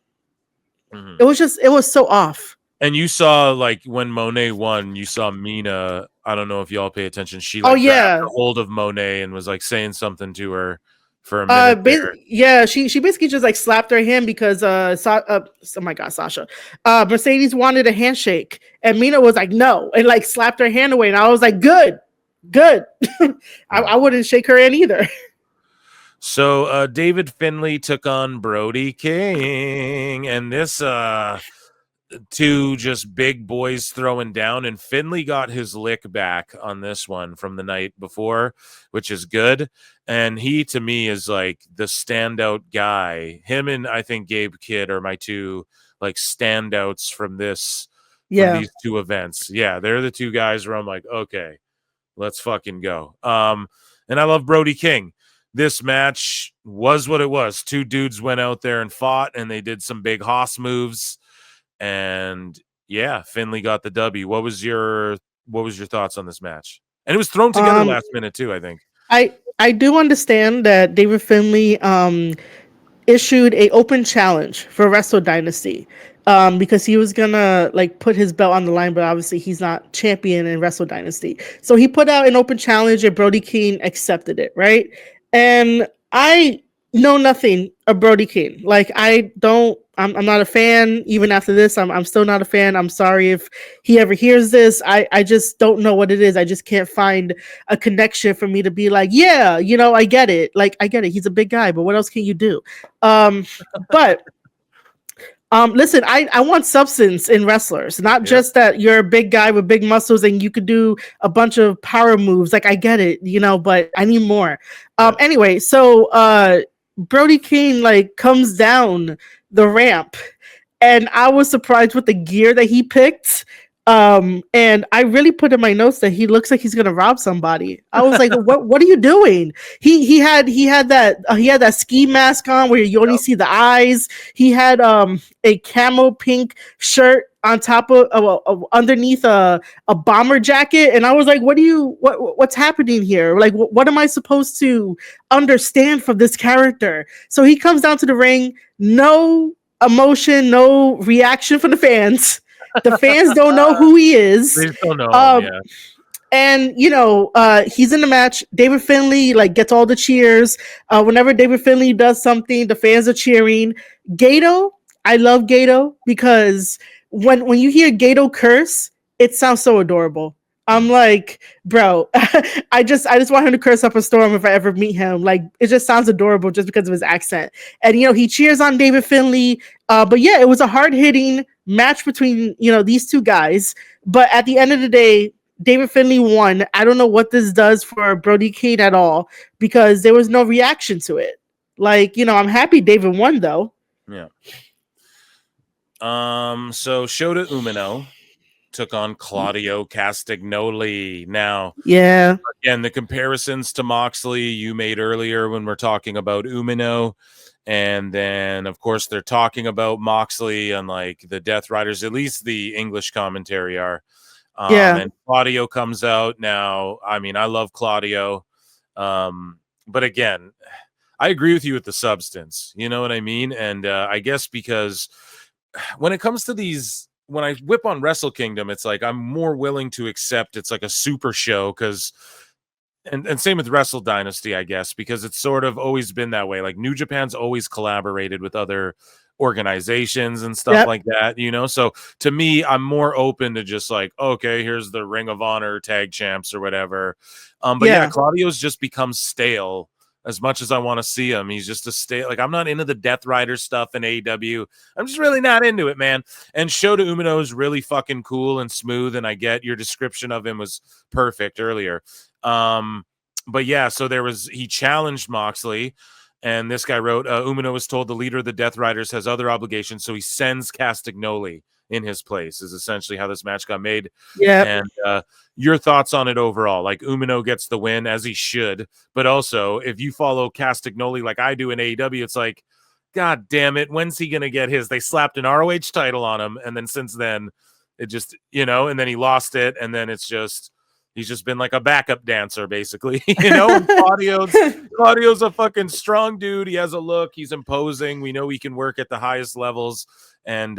It was so off. And you saw like when Monet won, you saw Mina. I don't know if y'all pay attention. She like grabbed a hold of Monet and was like saying something to her for a minute. She basically just like slapped her hand because oh my god, Sasha. Mercedes wanted a handshake and Mina was like no, and like slapped her hand away, and I was like good. I wouldn't shake her hand either. So David Finlay took on Brody King, and this two just big boys throwing down, and Finlay got his lick back on this one from the night before, which is good. And he to me is like the standout guy. Him and I think Gabe Kidd are my two like standouts from this from these two events. Yeah, they're the two guys where I'm like, okay, let's fucking go. And I love Brody King. This match was what it was. Two dudes went out there and fought, and they did some big hoss moves. And yeah, Finlay got the W. What was your thoughts on this match? And it was thrown together last minute too, I think. I do understand that David Finlay issued a open challenge for Wrestle Dynasty because he was gonna like put his belt on the line, but obviously he's not champion in Wrestle Dynasty. So he put out an open challenge and Brody King accepted it, right? And I know nothing of Brody King. Like I don't I'm not a fan. Even after this, I'm still not a fan. I'm sorry if he ever hears this. I just don't know what it is. I just can't find a connection for me to be like, yeah, I get it. Like, I get it. He's a big guy, but what else can you do? But listen, I want substance in wrestlers, not just that you're a big guy with big muscles and you could do a bunch of power moves. Like, I get it, but I need more. Anyway, so Brody King like comes down the ramp, and I was surprised with the gear that he picked. And I really put in my notes that he looks like he's gonna rob somebody. I was like, what are you doing? He had that ski mask on where you only see the eyes. He had a camo pink shirt on top of underneath a bomber jacket, and I was like, what's happening here? Like, what am I supposed to understand from this character? So he comes down to the ring, no emotion, no reaction from the fans. The fans don't know who he is. They don't know him, yeah. And he's in the match. David Finlay like gets all the cheers. Whenever David Finlay does something, the fans are cheering. Gato, I love Gato because when you hear Gato curse, it sounds so adorable. I'm like, bro, I just want him to curse up a storm if I ever meet him. Like, it just sounds adorable just because of his accent. And he cheers on David Finlay. But yeah, it was a hard hitting match between these two guys. But at the end of the day, David Finlay won. I don't know what this does for Brody King at all because there was no reaction to it. Like, I'm happy David won though. Yeah. So Shota Umino took on Claudio Castagnoli. Now, yeah, again, the comparisons to Moxley you made earlier when we're talking about Umino, and then of course they're talking about Moxley and like the Death Riders, at least the English commentary are. And Claudio comes out now. I mean, I love Claudio, but again, I agree with you with the substance. You know what I mean? And I guess because when it comes to these, when I whip on Wrestle Kingdom, it's like I'm more willing to accept it's like a super show because, and same with Wrestle Dynasty, I guess, because it's sort of always been that way. Like New Japan's always collaborated with other organizations and stuff like that, So to me, I'm more open to just like, okay, here's the Ring of Honor tag champs or whatever. But yeah, Claudio's just become stale. As much as I want to see him, he's just a stale. Like, I'm not into the Death Rider stuff in AEW. I'm just really not into it, man. And Shota Umino is really fucking cool and smooth, and I get your description of him was perfect earlier. But yeah, so he challenged Moxley, and this guy wrote, Umino was told the leader of the Death Riders has other obligations, so he sends Castagnoli in his place, is essentially how this match got made. Yeah. And your thoughts on it overall? Like, Umino gets the win, as he should, but also if you follow Castagnoli like I do in AEW, it's like, God damn it, when's he gonna get his? They slapped an ROH title on him, and then since then it just, and then he lost it, and then it's just he's just been like a backup dancer, basically. Claudio's a fucking strong dude. He has a look. He's imposing. We know he can work at the highest levels, and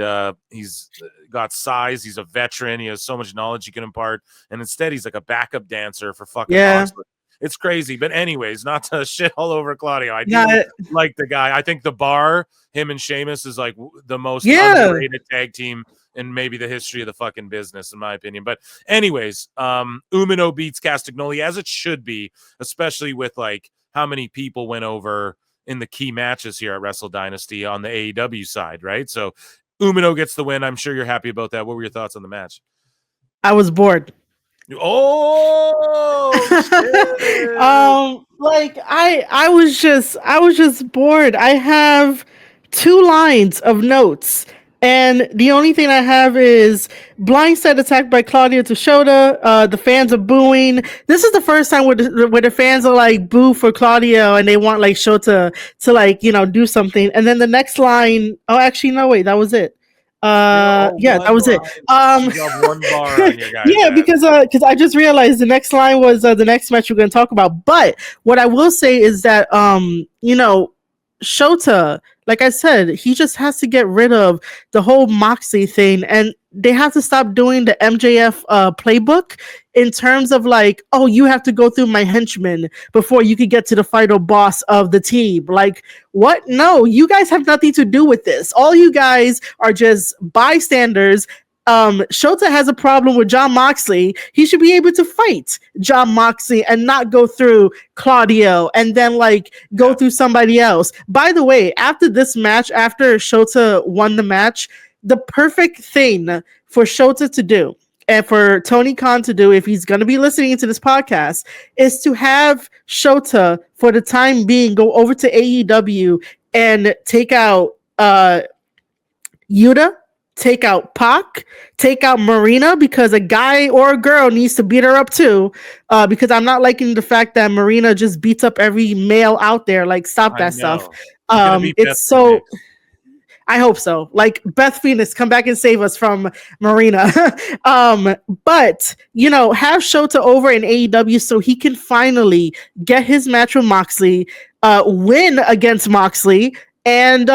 he's got size. He's a veteran. He has so much knowledge he can impart. And instead, he's like a backup dancer for fucking Moxley. It's crazy. But anyways, not to shit all over Claudio. I do like the guy. I think the Bar, him and Sheamus, is like the most underrated tag team in maybe the history of the fucking business, in my opinion. But anyways, Umino beats Castagnoli, as it should be, especially with like how many people went over in the key matches here at Wrestle Dynasty on the AEW side, right? So Umino gets the win. I'm sure you're happy about that. What were your thoughts on the match? I was bored. Oh, like I was just bored. I have 2 lines of notes, and the only thing I have is blindside attack by Claudio to Shota. The fans are booing. This is the first time where the fans are like boo for Claudio, and they want like Shota to like do something. And then the next line. Oh, actually, no, wait, that was it. That was it. One bar on your guys because I just realized the next line was the next match we're going to talk about. But what I will say is that Shota, like I said, he just has to get rid of the whole Moxley thing. And they have to stop doing the MJF playbook in terms of like, oh, you have to go through my henchman before you could get to the final boss of the team. Like, what? No, you guys have nothing to do with this. All you guys are just bystanders. Shota has a problem with John Moxley. He should be able to fight John Moxley and not go through Claudio and then like go through somebody else. By the way, after this match, after Shota won the match, the perfect thing for Shota to do and for Tony Khan to do, if he's going to be listening to this podcast, is to have Shota, for the time being, go over to AEW and take out Yuta, take out Pac, take out Marina, because a guy or a girl needs to beat her up too. Because I'm not liking the fact that Marina just beats up every male out there. Like, stop that stuff. It's so. I hope so. Like, Beth Phoenix, come back and save us from Marina. But you know, have Shota over in AEW so he can finally get his match with Moxley, win against Moxley, and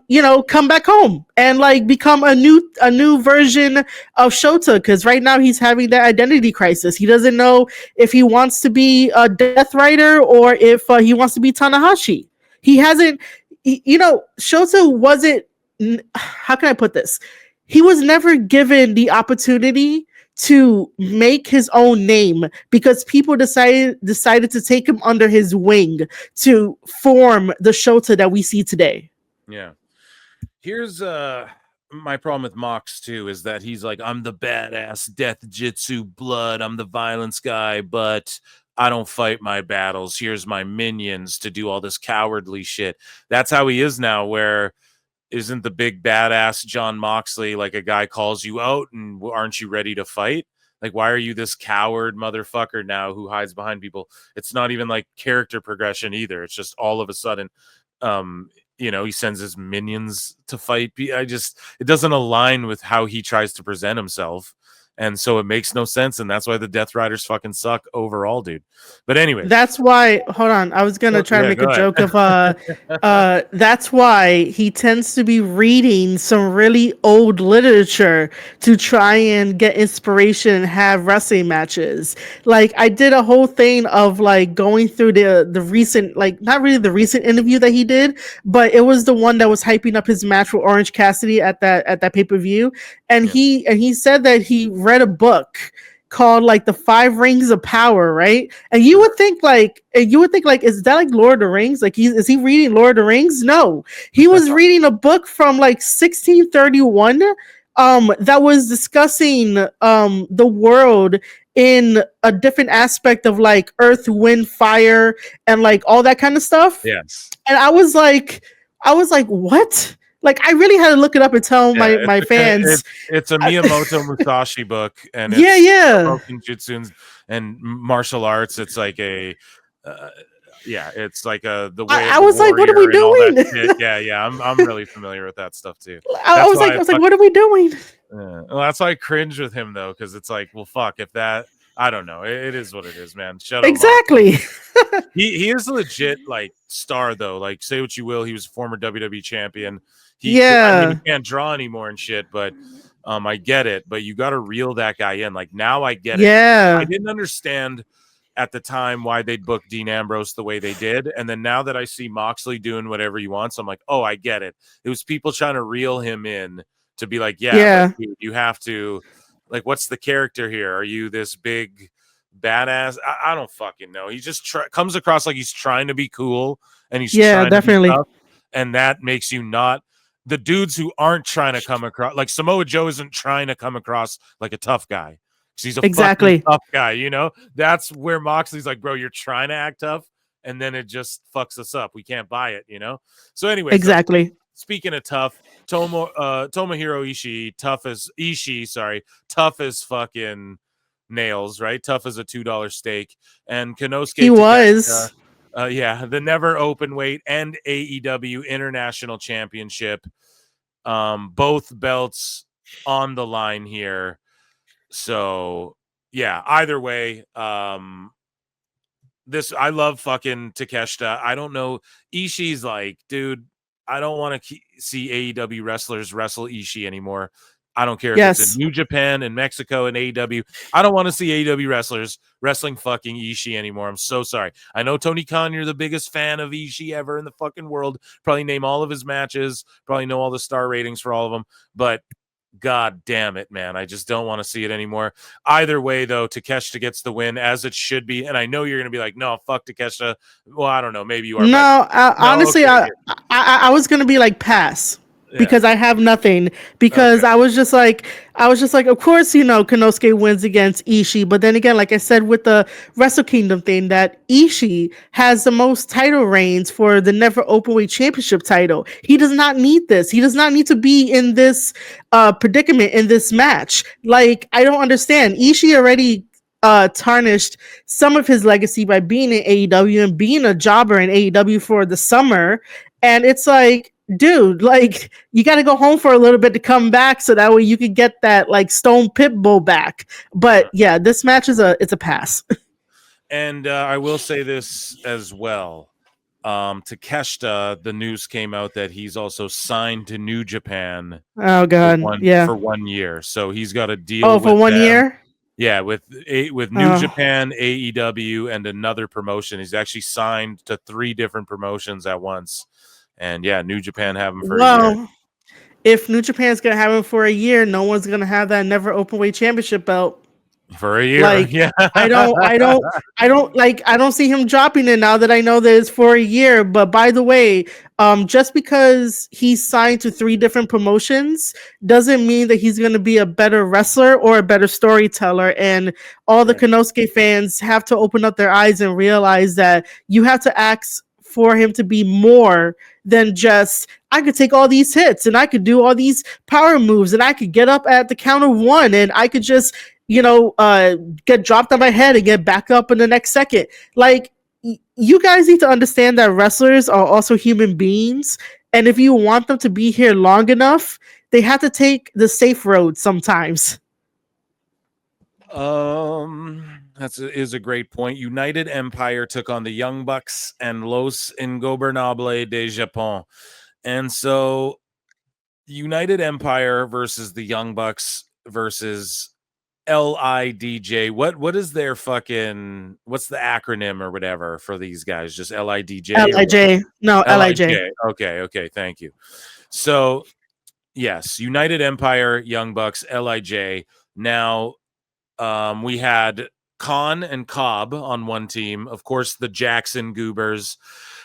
you know, come back home and like become a new version of Shota, because right now he's having that identity crisis. He doesn't know if he wants to be a Death Rider or if he wants to be Tanahashi. He hasn't, you know, Shota wasn't, how can I put this? He was never given the opportunity to make his own name because people decided to take him under his wing to form the Shota that we see today. Yeah. Here's my problem with Mox too, is that he's like, I'm the badass death jitsu blood, I'm the violence guy, but I don't fight my battles. Here's my minions to do all this cowardly shit. That's how he is now, where isn't the big badass John Moxley like a guy calls you out and aren't you ready to fight? Like, why are you this coward motherfucker now who hides behind people? It's not even like character progression either. It's just all of a sudden, you know, he sends his minions to fight. It doesn't align with how he tries to present himself. And so it makes no sense. And that's why the Death Riders fucking suck overall, dude. But anyway. That's why, hold on, I was going to try to make a joke of, that's why he tends to be reading some really old literature to try and get inspiration and have wrestling matches. Like, I did a whole thing of like going through the recent, like not really the recent interview that he did, but it was the one that was hyping up his match with Orange Cassidy at that pay-per-view. And he said that he read a book called like the 5 Rings of Power, right? And you would think like, is that like Lord of the Rings? Like, is he reading Lord of the Rings? No, he was reading a book from like 1631 that was discussing the world in a different aspect of like earth, wind, fire, and like all that kind of stuff. Yes. And I was like, what? Like, I really had to look it up and tell my fans. It's a Miyamoto Musashi book, and it's broken jutsu and martial arts. It's like a, it's like the way. I was like, what are we doing? Yeah. I'm really familiar with that stuff too. I was like, what are we doing? Well, that's why I cringe with him though, because it's like, well, fuck, if that. I don't know. It is what it is, man. Shut up. Exactly. He is a legit like star though. Like, say what you will, he was a former WWE champion. I mean, he can't draw anymore and shit, but I get it. But you got to reel that guy in. Like, now I get it. I didn't understand at the time why they'd book Dean Ambrose the way they did, and then now that I see Moxley doing whatever he wants, I'm like, oh, I get it. It was people trying to reel him in to be like, but dude, you have to, like, what's the character here? Are you this big badass? I don't fucking know. He just comes across like he's trying to be cool, and he's trying definitely to be tough, and that makes you not. The dudes who aren't trying to come across, like Samoa Joe isn't trying to come across like a tough guy. He's a fucking tough guy, you know? That's where Moxley's like, bro, you're trying to act tough, and then it just fucks us up. We can't buy it, you know? So anyway. Exactly. Speaking of tough, Tomohiro Ishii, tough as fucking nails, right? Tough as a $2 steak. And Konosuke he was. The never open weight and AEW International Championship. Both belts on the line here. So, yeah, either way, I love fucking Takeshita. I don't know. Ishii's like, dude, I don't want to see AEW wrestlers wrestle Ishii anymore. I don't care if it's in Yes. New Japan and Mexico and AEW. I don't want to see AEW wrestlers wrestling fucking Ishii anymore. I'm so sorry. I know, Tony Khan, you're the biggest fan of Ishii ever in the fucking world. Probably name all of his matches. Probably know all the star ratings for all of them. But God damn it, man. I just don't want to see it anymore. Either way, though, Takeshita gets the win, as it should be. And I know you're going to be like, no, fuck Takeshita. Well, I don't know. Maybe you are. No, But honestly, okay. I was gonna be like pass Yeah. because I have nothing. Because Okay. I was just like, of course, Konosuke wins against Ishii. But then again, like I said with the Wrestle Kingdom thing, that Ishii has the most title reigns for the Never Openweight Championship title. He does not need this. He does not need to be in this predicament in this match. Like, I don't understand. Ishii already tarnished some of his legacy by being in AEW and being a jobber in AEW for the summer. And it's like, dude, like, you got to go home for a little bit to come back so that way you can get that like Stone Pitbull back. But yeah, this match is it's a pass. And I will say this as well. Takeshita, the news came out that he's also signed to New Japan Oh god, for yeah. 1 year. So he's got a deal Oh, for with 1 year. Yeah, with New Japan, AEW, and another promotion. He's actually signed to 3 different promotions at once. And yeah, New Japan have him for a year. If New Japan's gonna have him for a year, no one's gonna have that Never Openweight Championship belt. For a year, Like, yeah. I don't see him dropping it now that I know that it's for a year. But by the way, just because he's signed to 3 different promotions doesn't mean that he's going to be a better wrestler or a better storyteller. And all the Konosuke fans have to open up their eyes and realize that you have to ask for him to be more than just, I could take all these hits and I could do all these power moves and I could get up at the count of 1 and I could just get dropped on my head and get back up in the next second. Like, you guys need to understand that wrestlers are also human beings, and if you want them to be here long enough, they have to take the safe road sometimes. Is a great point. United Empire took on the Young Bucks and Los Ingobernables de Japón. And so United Empire versus the Young Bucks versus LIDJ. What is their fucking, what's the acronym or whatever for these guys? Just LIDJ? LIJ. No, LIJ. Okay, thank you. So yes, United Empire, Young Bucks, LIJ. Now we had Khan and Cobb on one team. Of course, the Jackson Goobers.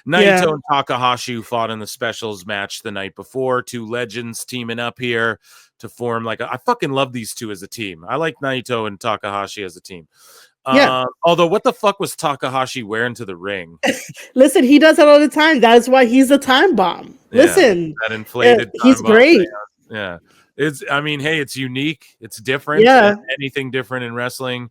Naito and Takahashi, who fought in the specials match the night before. 2 legends teaming up here to form I fucking love these 2 as a team. I like Naito and Takahashi as a team. Although, what the fuck was Takahashi wearing to the ring? Listen, he does that all the time. That's why he's a time bomb. Listen, that inflated time he's bomb great. thing. Yeah. It's unique. It's different. Yeah. Anything different in wrestling.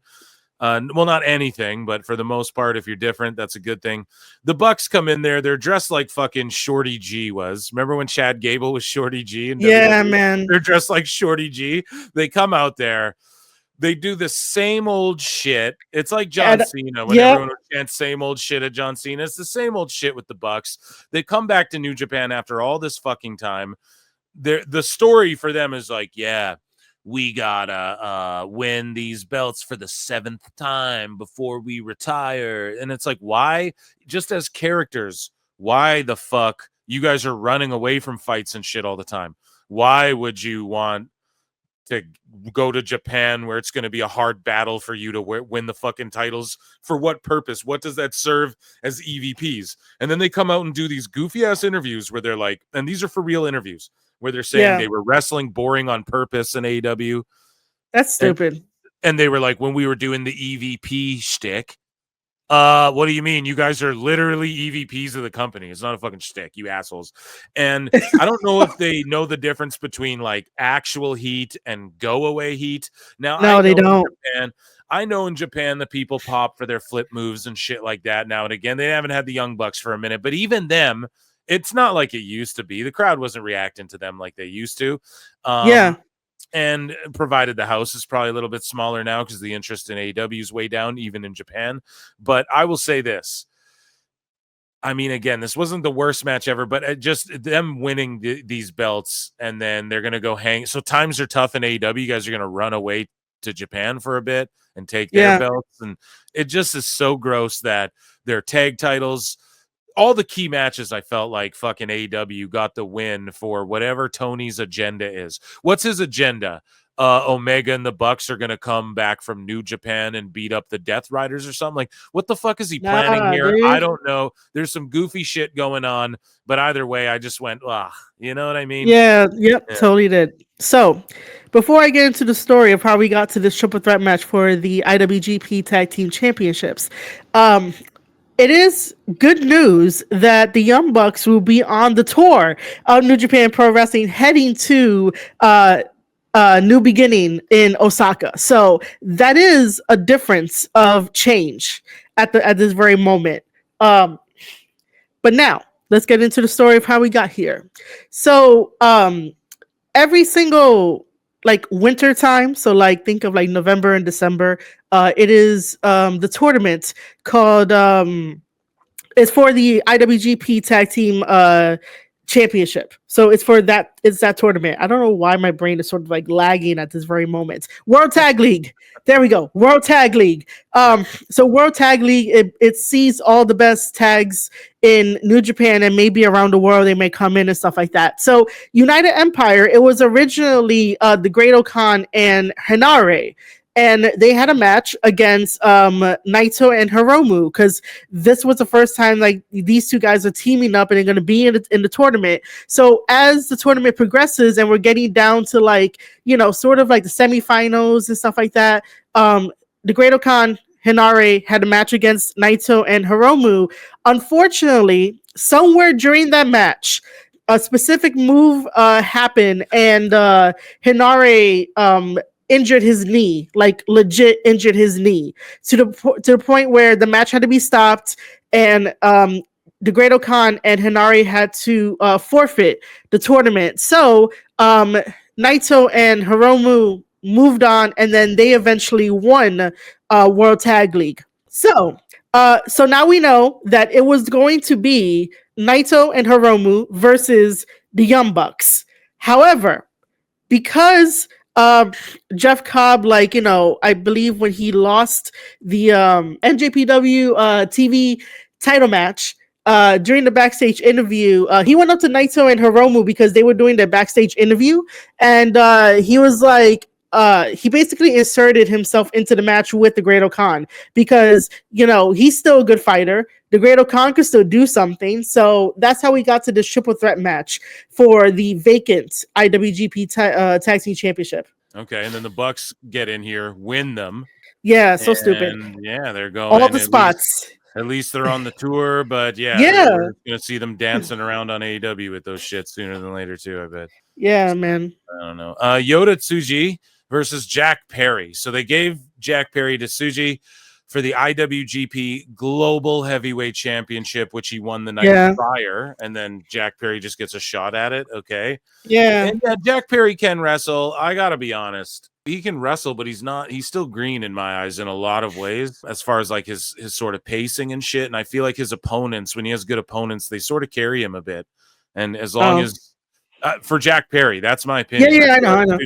Well, not anything, but for the most part, if you're different, that's a good thing. The Bucks come in there. They're dressed like fucking Shorty G was. Remember when Chad Gable was Shorty G? And man. They're dressed like Shorty G. They come out there. They do the same old shit. It's like John Cena. When everyone chants same old shit at John Cena, it's the same old shit with the Bucks. They come back to New Japan after all this fucking time. The story for them is like, yeah, we gotta win these belts for the 7th time before we retire. And it's like, why? Just as characters, why the fuck you guys are running away from fights and shit all the time? Why would you want to go to Japan where it's going to be a hard battle for you to win the fucking titles? For what purpose? What does that serve as EVPs? And then they come out and do these goofy ass interviews where they're like, and these are for real interviews, where they're saying they were wrestling boring on purpose in AEW. That's stupid. And they were like, when we were doing the EVP shtick, what do you mean? You guys are literally EVPs of the company. It's not a fucking shtick, you assholes. And I don't know if they know the difference between like actual heat and go away heat. Now, no, they don't. I know in Japan the people pop for their flip moves and shit like that now and again. They haven't had the Young Bucks for a minute, but even them, it's not like it used to be. The crowd wasn't reacting to them like they used to. And provided the house is probably a little bit smaller now because the interest in AEW is way down, even in Japan. But I will say this. I mean, again, this wasn't the worst match ever, but just them winning these belts, and then they're going to go hang. So times are tough in AEW. You guys are going to run away to Japan for a bit and take their belts. And it just is so gross that their tag titles, all the key matches, I felt like fucking AEW got the win for whatever Tony's agenda is. What's his agenda? Omega and the Bucks are going to come back from New Japan and beat up the Death Riders or something. Like, what the fuck is he planning here? Dude. I don't know. There's some goofy shit going on, but either way, I just went, you know what I mean? Yeah, totally did. So, before I get into the story of how we got to this triple threat match for the IWGP Tag Team Championships, it is good news that the Young Bucks will be on the tour of New Japan Pro Wrestling heading to New Beginning in Osaka. So that is a difference of change at this very moment. But now let's get into the story of how we got here. So every single like winter time, so like think of like November and December, it is the tournament called it's for the IWGP Tag Team Championship. So it's that tournament. I don't know why my brain is sort of like lagging at this very moment. World Tag League. There we go. World Tag League. So World Tag League, it sees all the best tags in New Japan and maybe around the world. They may come in and stuff like that. So United Empire, it was originally the Great Okan and Hinare. And they had a match against Naito and Hiromu because this was the first time like these two guys are teaming up and they're going to be in the tournament. So as the tournament progresses and we're getting down to like, you know, sort of like the semifinals and stuff like that, the Great Okan Hinare had a match against Naito and Hiromu. Unfortunately, somewhere during that match, a specific move happened and Hinare injured his knee, like legit injured his knee to the point where the match had to be stopped and the Great Okan and Hinare had to forfeit the tournament. So Naito and Hiromu moved on and then they eventually won World Tag League. So now we know that it was going to be Naito and Hiromu versus the Young Bucks. However, because Jeff Cobb, like, you know, I believe when he lost the NJPW TV title match during the backstage interview, he went up to Naito and Hiromu because they were doing their backstage interview, and he was like, he basically inserted himself into the match with the Great Okan because, you know, he's still a good fighter. The Great Okan could still do something. So that's how we got to this triple threat match for the vacant IWGP Tag Team Championship. Okay, and then the Bucks get in here, win them. Yeah, so stupid. Yeah, they're going all the spots. At least they're on the tour, but yeah, we're gonna see them dancing around on AEW with those shits sooner than later too, I bet. Yeah, man. I don't know. Yota Tsuji versus Jack Perry. So they gave Jack Perry to Tsuji for the IWGP Global Heavyweight Championship, which he won the night prior, and then Jack Perry just gets a shot at it. Okay. Yeah. And Jack Perry can wrestle. I gotta be honest. He can wrestle, but he's still green in my eyes in a lot of ways as far as like his sort of pacing and shit. And I feel like his opponents, when he has good opponents, they sort of carry him a bit. And as long as for Jack Perry, that's my opinion. Yeah, I know.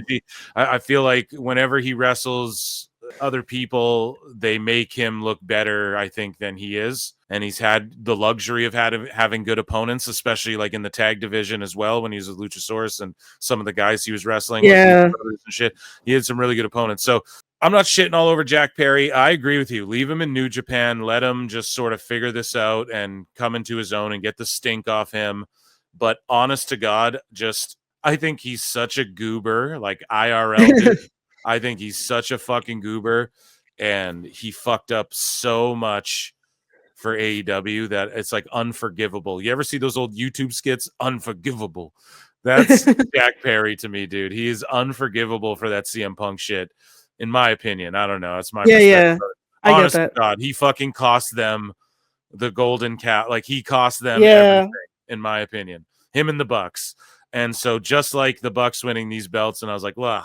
I feel like whenever he wrestles other people, they make him look better, I think, than he is. And he's had the luxury of having good opponents, especially like in the tag division as well when he was with Luchasaurus and some of the guys he was wrestling with and shit. He had some really good opponents. So I'm not shitting all over Jack Perry. I agree with you. Leave him in New Japan. Let him just sort of figure this out and come into his own and get the stink off him. But honest to God, I think he's such a goober, like IRL dude. I think he's such a fucking goober, and he fucked up so much for AEW that it's like unforgivable. You ever see those old YouTube skits? Unforgivable. That's Jack Perry to me, dude. He is unforgivable for that CM Punk shit, in my opinion. I don't know. That's my perspective. Yeah. I get that. God, he fucking cost them the golden cat. Like he cost them everything, in my opinion. Him and the Bucks. And so just like the Bucks winning these belts, and I was like, wow.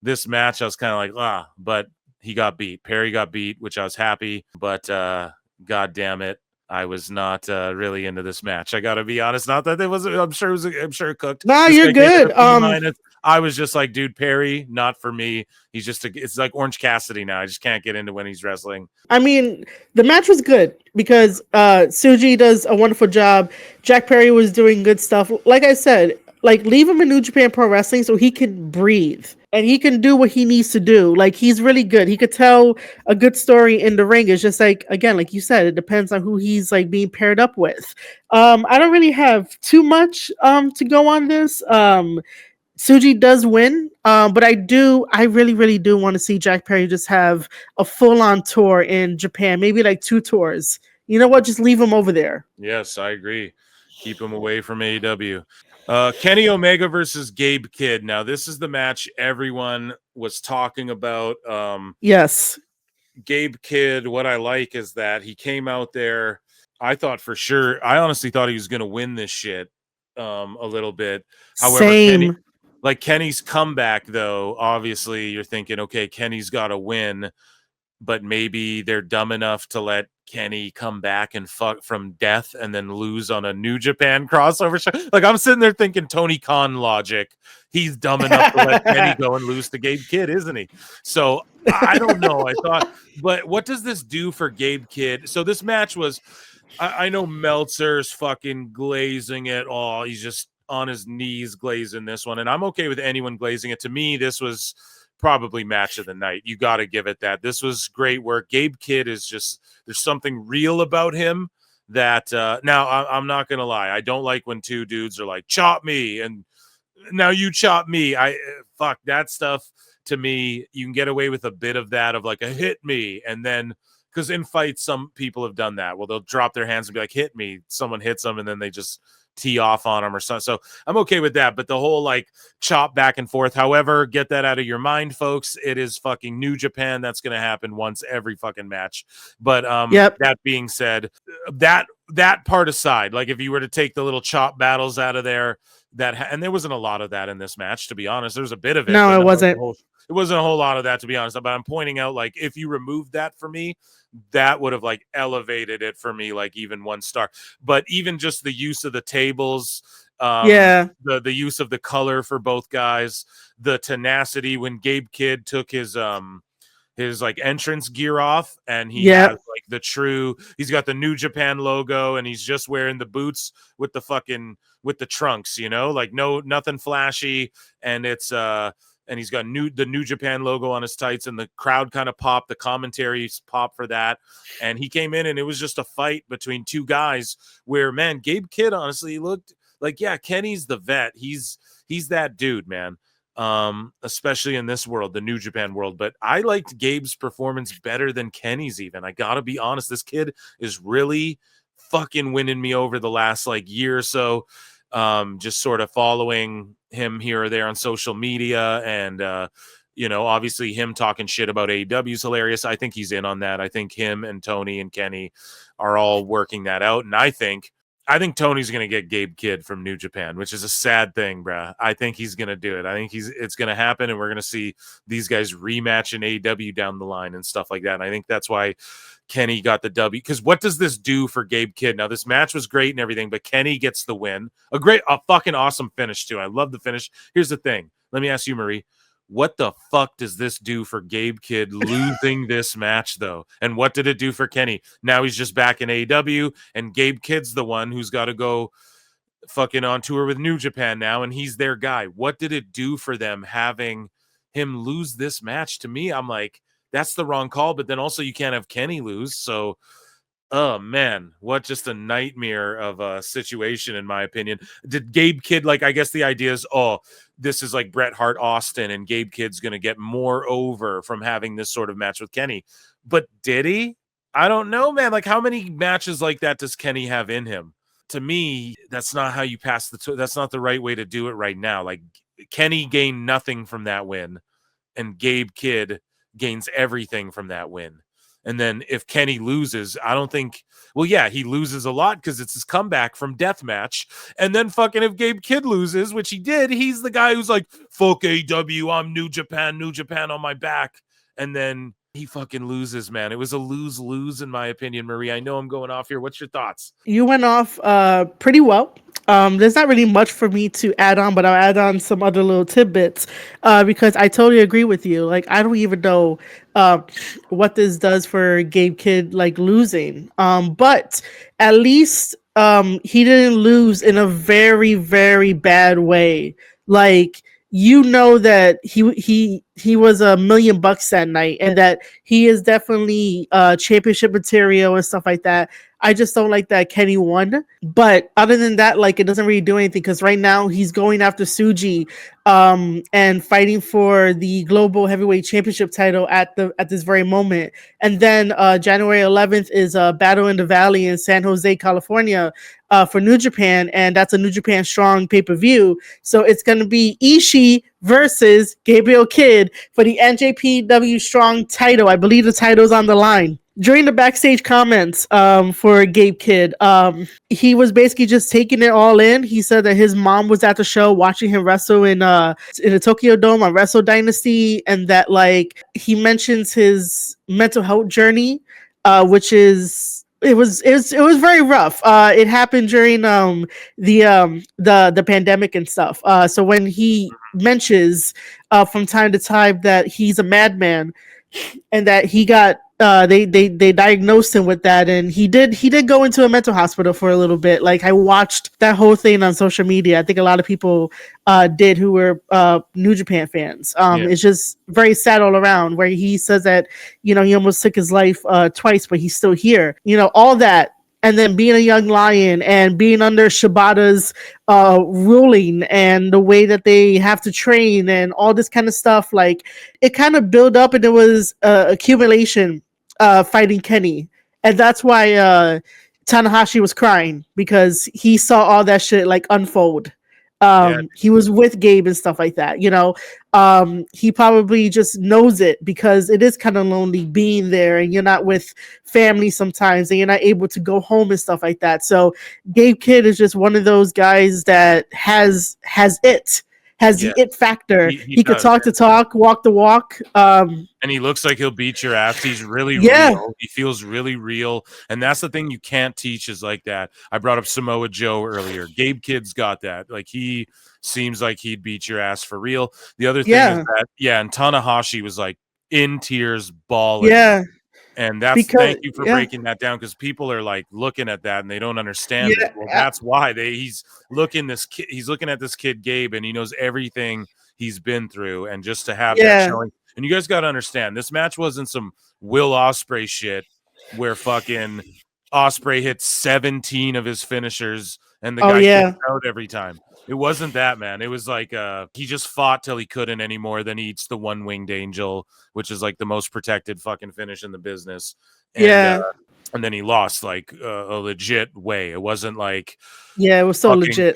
This match, I was kind of like, but he got beat. Perry got beat, which I was happy, but God damn it. I was not really into this match. I gotta be honest. Not that it was. I'm sure it cooked. Nah, This you're guy gave it good. a B-. I was just like, dude, Perry, not for me. He's just it's like Orange Cassidy now. I just can't get into when he's wrestling. I mean, the match was good because Suji does a wonderful job. Jack Perry was doing good stuff. Like I said, like leave him in New Japan Pro Wrestling so he can breathe and he can do what he needs to do. Like he's really good. He could tell a good story in the ring. It's just like, again, like you said, it depends on who he's like being paired up with. I don't really have too much to go on this. Suji does win, but I really do want to see Jack Perry just have a full-on tour in Japan, maybe like 2 tours. You know what? Just leave him over there. Yes, I agree. Keep him away from AEW. Kenny Omega versus Gabe Kidd. Now, this is the match everyone was talking about. Yes. Gabe Kidd, what I like is that he came out there. I honestly thought he was going to win this shit a little bit. However, Same. Kenny's comeback, though, obviously you're thinking, okay, Kenny's got to win, but maybe they're dumb enough to let Kenny come back and fuck from death and then lose on a New Japan crossover show. Like, I'm sitting there thinking Tony Khan logic. He's dumb enough to let Kenny go and lose to Gabe Kidd, isn't he? So I don't know. I thought, but what does this do for Gabe Kidd? So this match was, I know Meltzer's fucking glazing it all. He's just on his knees glazing this one, and I'm okay with anyone glazing it. To me, this was probably match of the night. You got to give it that. This was great work. Gabe Kidd is just, there's something real about him that now I'm not gonna lie, I don't like when two dudes are like, chop me and now you chop me. Fuck that stuff. To me, you can get away with a bit of that, of like a hit me, and then because in fights some people have done that. Well, they'll drop their hands and be like, hit me. Someone hits them and then they just tee off on them or something. So I'm okay with that. But the whole like chop back and forth, however, get that out of your mind, folks. It is fucking New Japan. That's going to happen once every fucking match. But that being said, that part aside, like if you were to take the little chop battles out of there, and there wasn't a lot of that in this match, to be honest. There was a bit of it. No, it wasn't. It wasn't a whole lot of that, to be honest. But I'm pointing out, like, if you removed that for me, that would have like elevated it for me, like even 1 star. But even just the use of the tables, the use of the color for both guys, the tenacity when Gabe Kidd took his like entrance gear off, and he has like he's got the New Japan logo, and he's just wearing the boots with the trunks, you know, like nothing flashy, and it's and he's got the New Japan logo on his tights, and the crowd kind of popped, the commentaries pop for that. And he came in and it was just a fight between 2 guys where, man, Gabe Kidd honestly looked like, yeah, Kenny's the vet. He's that dude, man. Especially in this world, the New Japan world. But I liked Gabe's performance better than Kenny's even. I gotta be honest. This kid is really fucking winning me over the last like year or so. Just sort of following him here or there on social media, and you know, obviously him talking shit about AEW is hilarious. I think he's in on that. I think him and Tony and Kenny are all working that out, and I think Tony's going to get Gabe Kidd from New Japan, which is a sad thing, bruh. I think he's going to do it. I think it's going to happen, and we're going to see these guys rematch in AEW down the line and stuff like that. And I think that's why Kenny got the W. Because what does this do for Gabe Kidd? Now, this match was great and everything, but Kenny gets the win. A fucking awesome finish, too. I love the finish. Here's the thing. Let me ask you, Marie. What the fuck does this do for Gabe Kidd losing this match, though? And what did it do for Kenny? Now he's just back in AEW, and Gabe Kidd's the one who's got to go fucking on tour with New Japan now, and he's their guy. What did it do for them having him lose this match? To me, I'm like, that's the wrong call, but then also you can't have Kenny lose. So, oh man, what just a nightmare of a situation, in my opinion. Did Gabe Kidd, like, I guess the idea is, this is like Bret Hart Austin, and Gabe Kidd's going to get more over from having this sort of match with Kenny. But did he? I don't know, man. Like, how many matches like that does Kenny have in him? To me, that's not how you pass that's not the right way to do it right now. Like, Kenny gained nothing from that win, and Gabe Kidd gains everything from that win. And then if Kenny loses, I don't think, well, yeah, he loses a lot because it's his comeback from deathmatch. And then fucking if Gabe Kidd loses, which he did, he's the guy who's like, fuck AW, I'm New Japan on my back. And then he fucking loses, man. It was a lose-lose in my opinion, Marie. I know I'm going off here. What's your thoughts? You went off pretty well. There's not really much for me to add on, but I'll add on some other little tidbits because I totally agree with you. Like, I don't even know uh, what this does for Gabe Kidd, like losing. But at least he didn't lose in a very, very bad way. Like, you know that he was $1,000,000 that night, and that he is definitely championship material and stuff like that. I just don't like that Kenny won. But other than that, like, it doesn't really do anything because right now he's going after Suji and fighting for the global heavyweight championship title at this very moment. And then January 11th is a Battle in the Valley in San Jose, California for New Japan, and that's a New Japan Strong pay-per-view. So it's going to be Ishii versus Gabriel Kidd for the NJPW Strong title. I believe the title's on the line. During the backstage comments for Gabe Kidd, he was basically just taking it all in. He said that his mom was at the show watching him wrestle in the Tokyo Dome on Wrestle Dynasty, and that, like, he mentions his mental health journey, which is it was very rough. It happened during the pandemic and stuff. So when he mentions from time to time that he's a madman and that he got they diagnosed him with that, and he did go into a mental hospital for a little bit. Like, I watched that whole thing on social media. I think a lot of people did who were New Japan fans. It's just very sad all around, where he says that, you know, he almost took his life twice, but he's still here, you know, all that. And then being a young lion and being under Shibata's ruling and the way that they have to train and all this kind of stuff, like, it kind of built up, and it was accumulation fighting Kenny. And that's why Tanahashi was crying, because he saw all that shit like unfold. He was with Gabe and stuff like that, you know. He probably just knows it, because it is kind of lonely being there and you're not with family sometimes and you're not able to go home and stuff like that. So Gabe Kidd is just one of those guys that has the it factor. He could talk the talk, walk the walk. And he looks like he'll beat your ass. He's really real. He feels really real. And that's the thing you can't teach, is like that. I brought up Samoa Joe earlier. Gabe Kidd's got that. Like, he seems like he'd beat your ass for real. The other thing is that, and Tanahashi was like in tears, bawling. Yeah. And thank you for breaking that down, because people are like looking at that and they don't understand it. Well, that's why he's looking at this kid Gabe, and he knows everything he's been through, and just to have that showing. And you guys got to understand, this match wasn't some Will Ospreay shit where fucking Ospreay hit 17 of his finishers and the guy kicks out every time. It wasn't that, man. It was like he just fought till he couldn't anymore. Then he eats the one-winged angel, which is like the most protected fucking finish in the business. And, and then he lost like a legit way. It wasn't like it was so legit.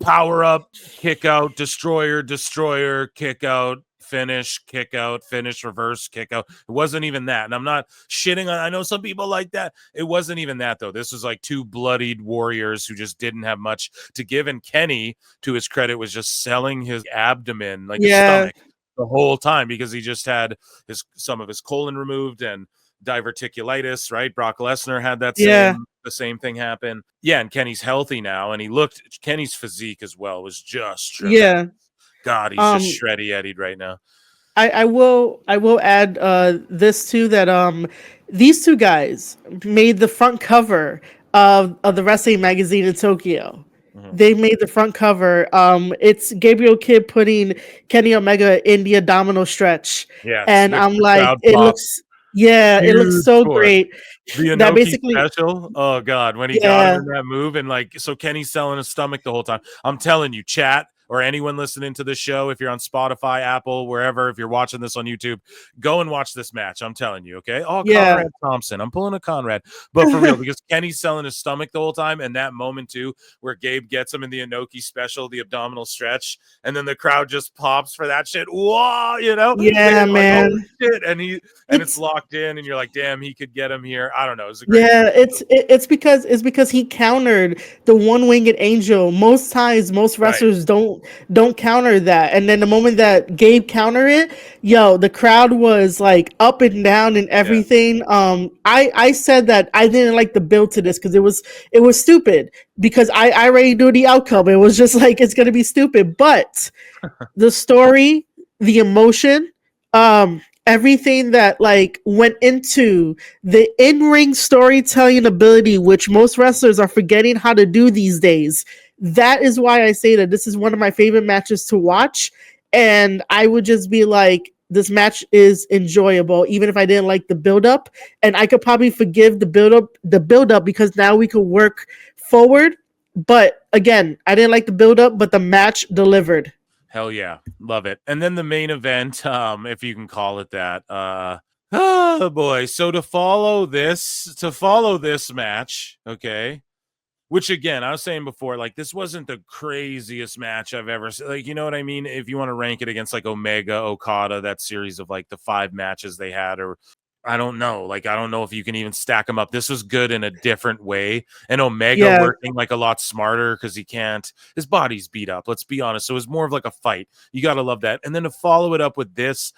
Power up, kick out, destroyer, kick out, finish, kick out, finish, reverse, kick out. It wasn't even that. And I'm not shitting on, I know some people like that. It wasn't even that, though. This was like two bloodied warriors who just didn't have much to give. And Kenny, to his credit, was just selling his abdomen, like his stomach, the whole time, because he just had some of his colon removed and diverticulitis, right? Brock Lesnar had that the same thing happen. And Kenny's healthy now, and Kenny's physique as well was just tremendous. God, he's just shreddy Eddie right now. I will add this too, that these two guys made the front cover of the wrestling magazine in Tokyo. Mm-hmm. They made the front cover. It's Gabriel Kidd putting Kenny Omega in the abdominal stretch. And I'm like, it looks so great. The Inoki special. Oh God, when he got him in that move, and like, so Kenny's selling his stomach the whole time. I'm telling you, chat, or anyone listening to this show, if you're on Spotify, Apple, wherever, if you're watching this on YouTube, go and watch this match. I'm telling you, okay? Conrad Thompson. I'm pulling a Conrad. But for real, because Kenny's selling his stomach the whole time, and that moment, too, where Gabe gets him in the Inoki special, the abdominal stretch, and then the crowd just pops for that shit. Whoa, you know? Yeah, man. Like, shit. And it's locked in, and you're like, damn, he could get him here. I don't know. It's a great it's because he countered the one-winged angel. Most times, most wrestlers don't don't counter that. And then the moment that Gabe countered it, yo, the crowd was like up and down and everything. I said that I didn't like the build to this because it was stupid, because I already knew the outcome. It was just like, it's gonna be stupid. But the story, the emotion, everything that like went into the in-ring storytelling ability, which most wrestlers are forgetting how to do these days. That is why I say that this is one of my favorite matches to watch. And I would just be like, this match is enjoyable, even if I didn't like the build-up. And I could probably forgive the build-up because now we could work forward. But again, I didn't like the build-up, but the match delivered. Hell yeah. Love it. And then the main event, if you can call it that. Oh boy. So to follow this match, okay. Which again, I was saying before, like this wasn't the craziest match I've ever seen. Like, you know what I mean? If you want to rank it against like Omega, Okada, that series of like the 5 matches they had, or I don't know. Like, I don't know if you can even stack them up. This was good in a different way. And Omega working like a lot smarter because his body's beat up. Let's be honest. So it was more of like a fight. You got to love that. And then to follow it up with this,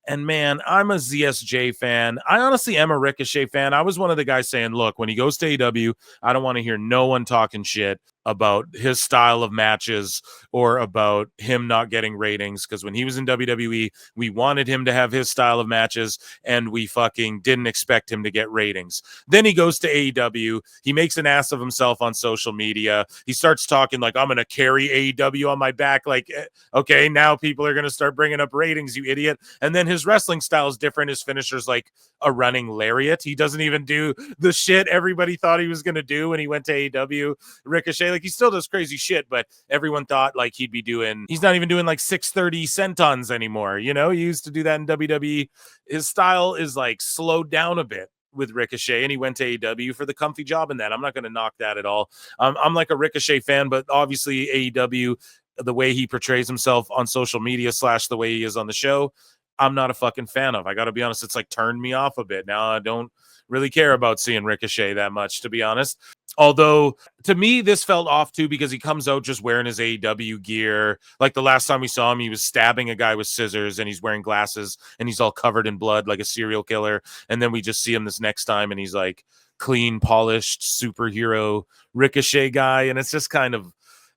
and man, I'm a ZSJ fan. I honestly am a Ricochet fan. I was one of the guys saying, look, when he goes to AEW, I don't want to hear no one talking shit about his style of matches or about him not getting ratings, because when he was in WWE, we wanted him to have his style of matches and we fucking didn't expect him to get ratings. Then he goes to AEW, he makes an ass of himself on social media, he starts talking like, I'm gonna carry AEW on my back, like, okay, now people are gonna start bringing up ratings, you idiot. And then his wrestling style is different. His finisher's like a running lariat. He doesn't even do the shit everybody thought he was gonna do when he went to AEW. Ricochet, like, he still does crazy shit, but everyone thought like he's not even doing like 630 sentons anymore. You know, he used to do that in WWE. His style is like slowed down a bit with Ricochet, and he went to AEW for the comfy job in that. I'm not going to knock that at all. I'm like a Ricochet fan, but obviously AEW, the way he portrays himself on social media / the way he is on the show, I'm not a fucking fan of. I got to be honest, it's like turned me off a bit. Now I don't really care about seeing Ricochet that much, to be honest. Although to me, this felt off too, because he comes out just wearing his AEW gear. Like the last time we saw him, he was stabbing a guy with scissors and he's wearing glasses and he's all covered in blood like a serial killer. And then we just see him this next time and he's like clean, polished superhero Ricochet guy. And it's just kind of,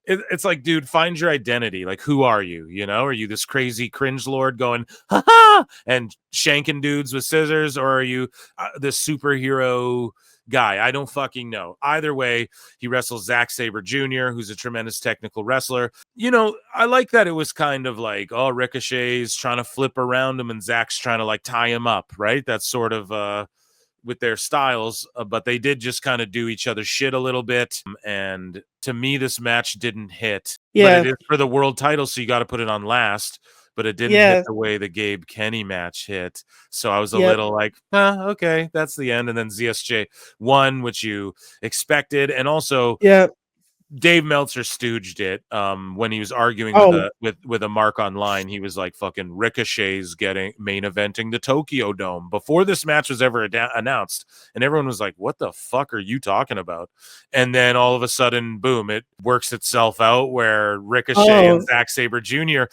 it's like, dude, find your identity. Like, who are you? You know, are you this crazy cringe lord going, ha ha, and shanking dudes with scissors? Or are you this superhero guy? I don't fucking know. Either way, he wrestles Zack Sabre Jr., who's a tremendous technical wrestler. You know, I like that it was kind of like, oh, Ricochet's trying to flip around him and Zack's trying to like tie him up, right? That's sort of with their styles, but they did just kind of do each other's shit a little bit. And to me, this match didn't hit. Yeah. But it is for the world title, so you got to put it on last. But it didn't hit the way the Gabe Kenny match hit. So I was a little like, okay, that's the end. And then ZSJ won, which you expected. And also, Dave Meltzer stooged it when he was arguing with a mark online. He was like, fucking Ricochet's getting main eventing the Tokyo Dome before this match was ever announced. And everyone was like, what the fuck are you talking about? And then all of a sudden, boom, it works itself out where Ricochet and Zack Sabre Jr.,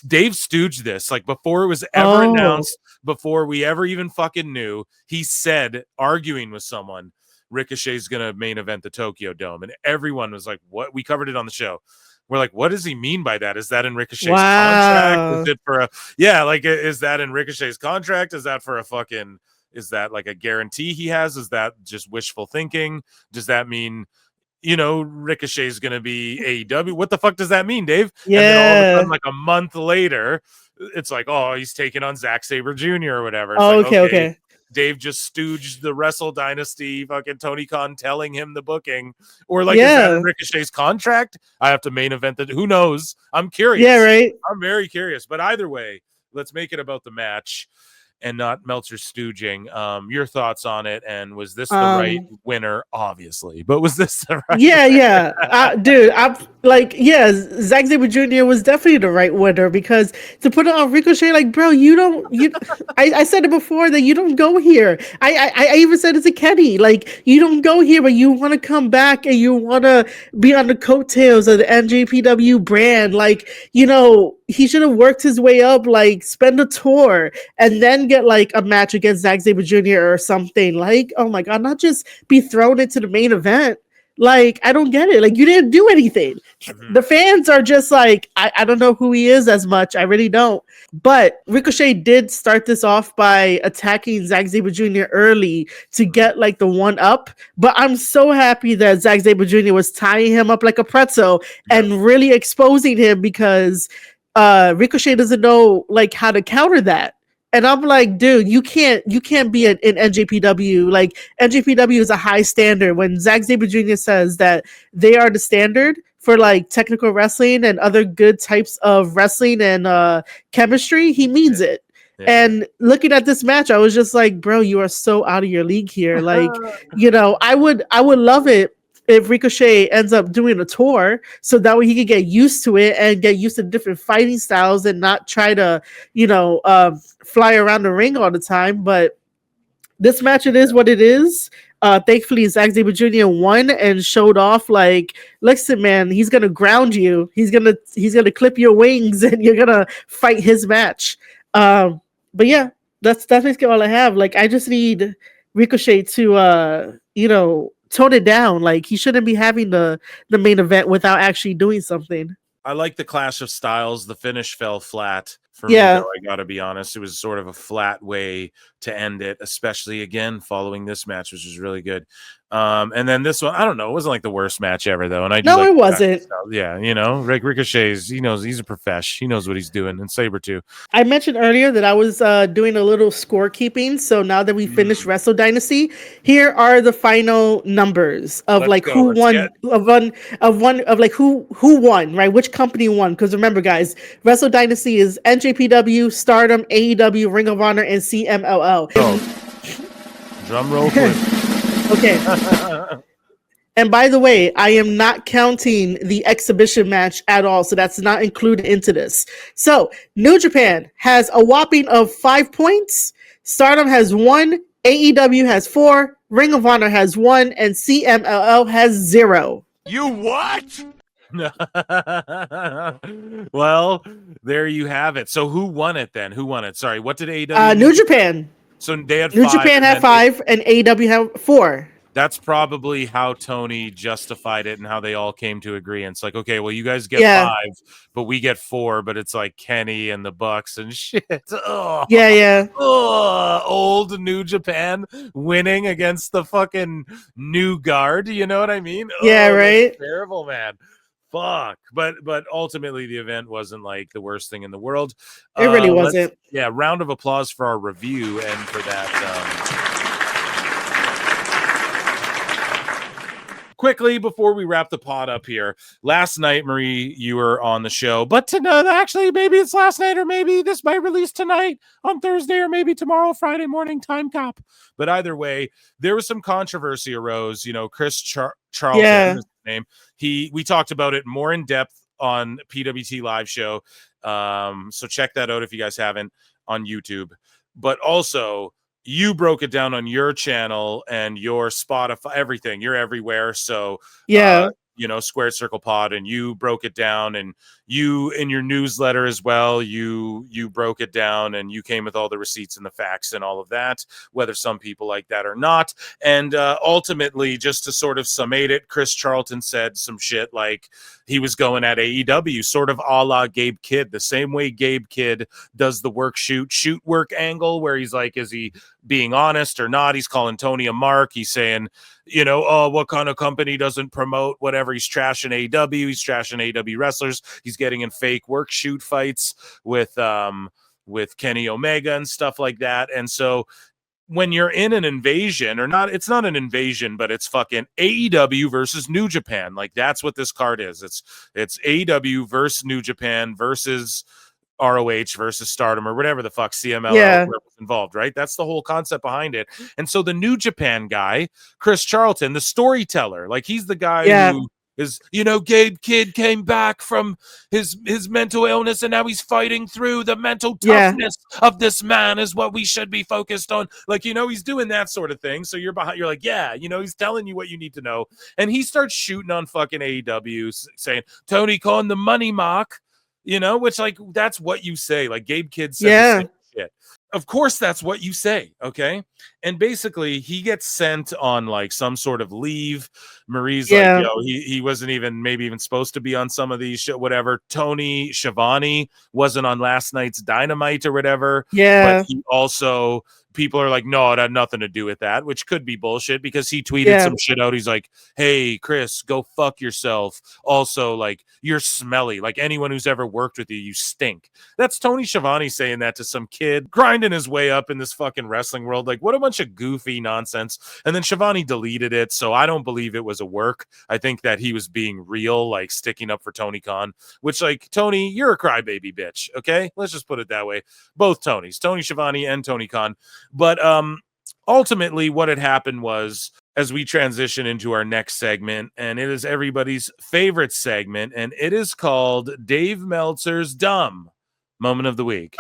Dave stooged this. Like before it was ever announced, before we ever even fucking knew, he said, arguing with someone, Ricochet's gonna main event the Tokyo Dome, and everyone was like, what? We covered it on the show. We're like, what does he mean by that? Is that in Ricochet's contract? Is it for is that in Ricochet's contract? Is that for a fucking, is that like a guarantee he has? Is that just wishful thinking? Does that mean, you know, Ricochet's gonna be AEW? What the fuck does that mean, Dave? And then all of a sudden, like a month later, it's like, oh, he's taking on Zack Sabre Jr. or whatever. It's okay. Dave just stooged the Wrestle Dynasty, fucking Tony Khan telling him the booking. Or like, is that in Ricochet's contract? I have to main event that. Who knows? I'm curious. Yeah, right. I'm very curious. But either way, let's make it about the match and not Meltzer stooging. Your thoughts on it, and was this the right winner? Obviously, but was this the right? Yeah. Dude, Like, yeah, Zack Sabre Jr. was definitely the right winner because to put it on Ricochet, like, bro, you don't, you. I said it before that you don't go here. I even said it to Kenny, like, you don't go here, but you want to come back and you want to be on the coattails of the NJPW brand. Like, he should have worked his way up, like, spend a tour and then get like a match against Zack Sabre Jr. or something. Like, oh my god, not just be thrown into the main event. Like, I don't get it. Like, you didn't do anything. The fans are just like, I don't know who he is as much. I really don't. But Ricochet did start this off by attacking Zack Sabre Jr. early to get like the one up. But I'm so happy that Zack Sabre Jr. was tying him up like a pretzel and really exposing him because Ricochet doesn't know like how to counter that. And I'm like, dude, you can't be in NJPW. Like, NJPW is a high standard. When Zack Sabre Jr. says that they are the standard for like technical wrestling and other good types of wrestling and chemistry, he means it. And looking at this match, I was just like, bro, you are so out of your league here. Like, I would love it if Ricochet ends up doing a tour so that way he could get used to it and get used to different fighting styles and not try to, fly around the ring all the time. But this match, it is what it is. Thankfully, Zack Sabre Jr. won and showed off. Like, listen, man, he's gonna ground you. He's gonna clip your wings, and you're gonna fight his match. But yeah, that's basically all I have. Like, I just need Ricochet to tone it down. Like, he shouldn't be having the main event without actually doing something. I like the clash of styles. The finish fell flat for me, though, I gotta be honest. It was sort of a flat way to end it, especially again following this match, which was really good. And then this one, I don't know, it wasn't like the worst match ever though. And I do it wasn't. Yeah, Ricochet's, he knows, he's a profesh. He knows what he's doing, and Sabre too. I mentioned earlier that I was doing a little scorekeeping. So now that we finished Wrestle Dynasty, here are the final numbers of who won, who won, right? Which company won? Because remember, guys, Wrestle Dynasty is NJPW, Stardom, AEW, Ring of Honor, and CMLL. Drum roll, please. Okay. And by the way, I am not counting the exhibition match at all, so that's not included into this. So, New Japan has a whopping of 5 points. Stardom has 1, AEW has 4, Ring of Honor has 1, and CMLL has 0. You what? Well, there you have it. So who won it then? Who won it? Sorry, what did AEW? New Japan. So they had New Japan had 5, and AEW had 4. That's probably how Tony justified it and how they all came to agree. And it's like, okay, well, you guys get 5, but we get 4. But it's like Kenny and the Bucks and shit. Oh, old New Japan winning against the fucking new guard. You know what I mean? Yeah, right. Terrible, man. Fuck. But ultimately, the event wasn't like the worst thing in the world. It really wasn't. Yeah, round of applause for our review and for that. Quickly, before we wrap the pod up here, last night, Marie, you were on the show, but actually, maybe it's last night, or maybe this might release tonight on Thursday, or maybe tomorrow, Friday morning, time cop. But either way, there was some controversy arose. Chris Charlton, his name. We talked about it more in depth on PWT live show. So check that out if you guys haven't on YouTube. But also, you broke it down on your channel and your Spotify, everything. You're everywhere. So, Squared Circle Pod, and you broke it down, and you in your newsletter as well, you broke it down, and you came with all the receipts and the facts and all of that, whether some people like that or not. And ultimately, just to sort of summate it, Chris Charlton said some shit like he was going at AEW, sort of a la Gabe Kidd, the same way Gabe Kidd does the shoot work angle, where he's like, is he being honest or not? He's calling Tony a mark. He's saying, what kind of company doesn't promote whatever? He's trashing AEW. He's trashing AEW wrestlers. He's getting in fake shoot fights with Kenny Omega and stuff like that. And so when you're in an invasion, or not, it's not an invasion, but it's fucking AEW versus New Japan. Like, that's what this card is. It's AEW versus New Japan versus ROH versus Stardom, or whatever the fuck CMLL was involved, right? That's the whole concept behind it. And so the New Japan guy, Chris Charlton, the storyteller, like, he's the guy who is, Gabe Kid came back from his mental illness and now he's fighting through the mental toughness of this man is what we should be focused on. Like, he's doing that sort of thing. So you're like, yeah, he's telling you what you need to know. And he starts shooting on fucking AEW saying, Tony Khan, the money mark, which like, that's what you say. Like Gabe Kid said the same shit. Of course, that's what you say. Okay. And basically he gets sent on like some sort of leave. Marie's like, he wasn't maybe even supposed to be on some of these shit, whatever. Tony Schiavone wasn't on last night's Dynamite or whatever. But he also, people are like, no, it had nothing to do with that, which could be bullshit because he tweeted some shit out. He's like, hey, Chris, go fuck yourself. Also, like, you're smelly. Like anyone who's ever worked with you, you stink. That's Tony Schiavone saying that to some kid grinding his way up in this fucking wrestling world. Like, what a bunch of goofy nonsense. And then Schiavone deleted it. So I don't believe it was a work. I think that he was being real, like sticking up for Tony Khan, which like, Tony, you're a crybaby bitch. Okay. Let's just put it that way. Both Tonys, Tony Schiavone and Tony Khan. But ultimately what had happened was, as we transition into our next segment, and it is everybody's favorite segment, and it is called Dave Meltzer's Dumb Moment of the Week.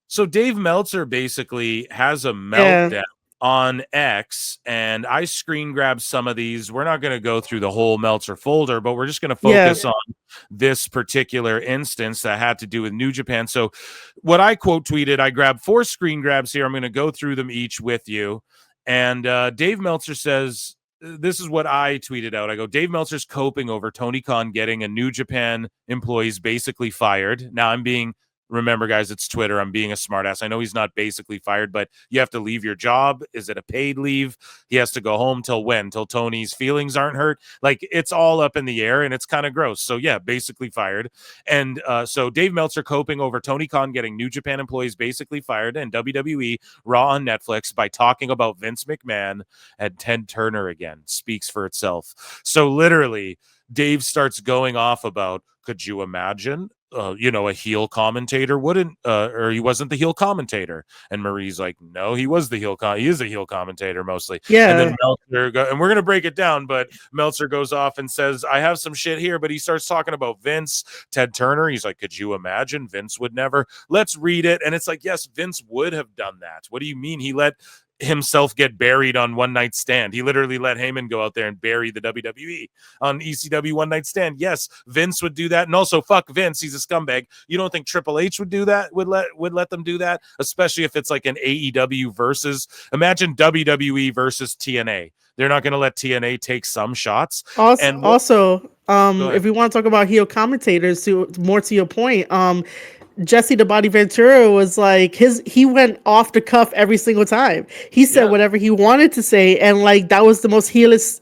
So Dave Meltzer basically has a meltdown on X, and I screen grabbed some of these. We're not going to go through the whole Meltzer folder, but we're just going to focus on this particular instance that had to do with New Japan. So what I quote tweeted, I grabbed 4 screen grabs here. I'm going to go through them each with you. And Dave Meltzer says, this is what I tweeted out. I go, Dave Meltzer's coping over Tony Khan getting a New Japan employees basically fired. Now remember, guys, it's Twitter. I'm being a smartass. I know he's not basically fired, but you have to leave your job. Is it a paid leave? He has to go home till when? Till Tony's feelings aren't hurt? Like, it's all up in the air, and it's kind of gross. So, yeah, basically fired. And so Dave Meltzer coping over Tony Khan getting New Japan employees basically fired and WWE Raw on Netflix by talking about Vince McMahon and Ted Turner again. Speaks for itself. So, literally, Dave starts going off about, could you imagine? A heel commentator wouldn't, or he wasn't the heel commentator. And Marie's like, no, he was the heel. He is a heel commentator mostly. And then Meltzer, and we're gonna break it down, but Meltzer goes off and says, I have some shit here, but he starts talking about Vince, Ted Turner. He's like, could you imagine? Vince would never. Let's read it. And it's like, yes, Vince would have done that. What do you mean? He let himself get buried on One Night Stand. He literally let Heyman go out there and bury the WWE on ECW One Night Stand. Yes, Vince would do that. And also, fuck Vince, he's a scumbag. You don't think Triple H would do that? Would let them do that? Especially if it's like an AEW versus, imagine WWE versus TNA. They're not going to let TNA take some shots. Also, if we want to talk about heel commentators, more to your point, Jesse the Body Ventura was like he went off the cuff every single time. He said whatever he wanted to say, and like that was the most heelish,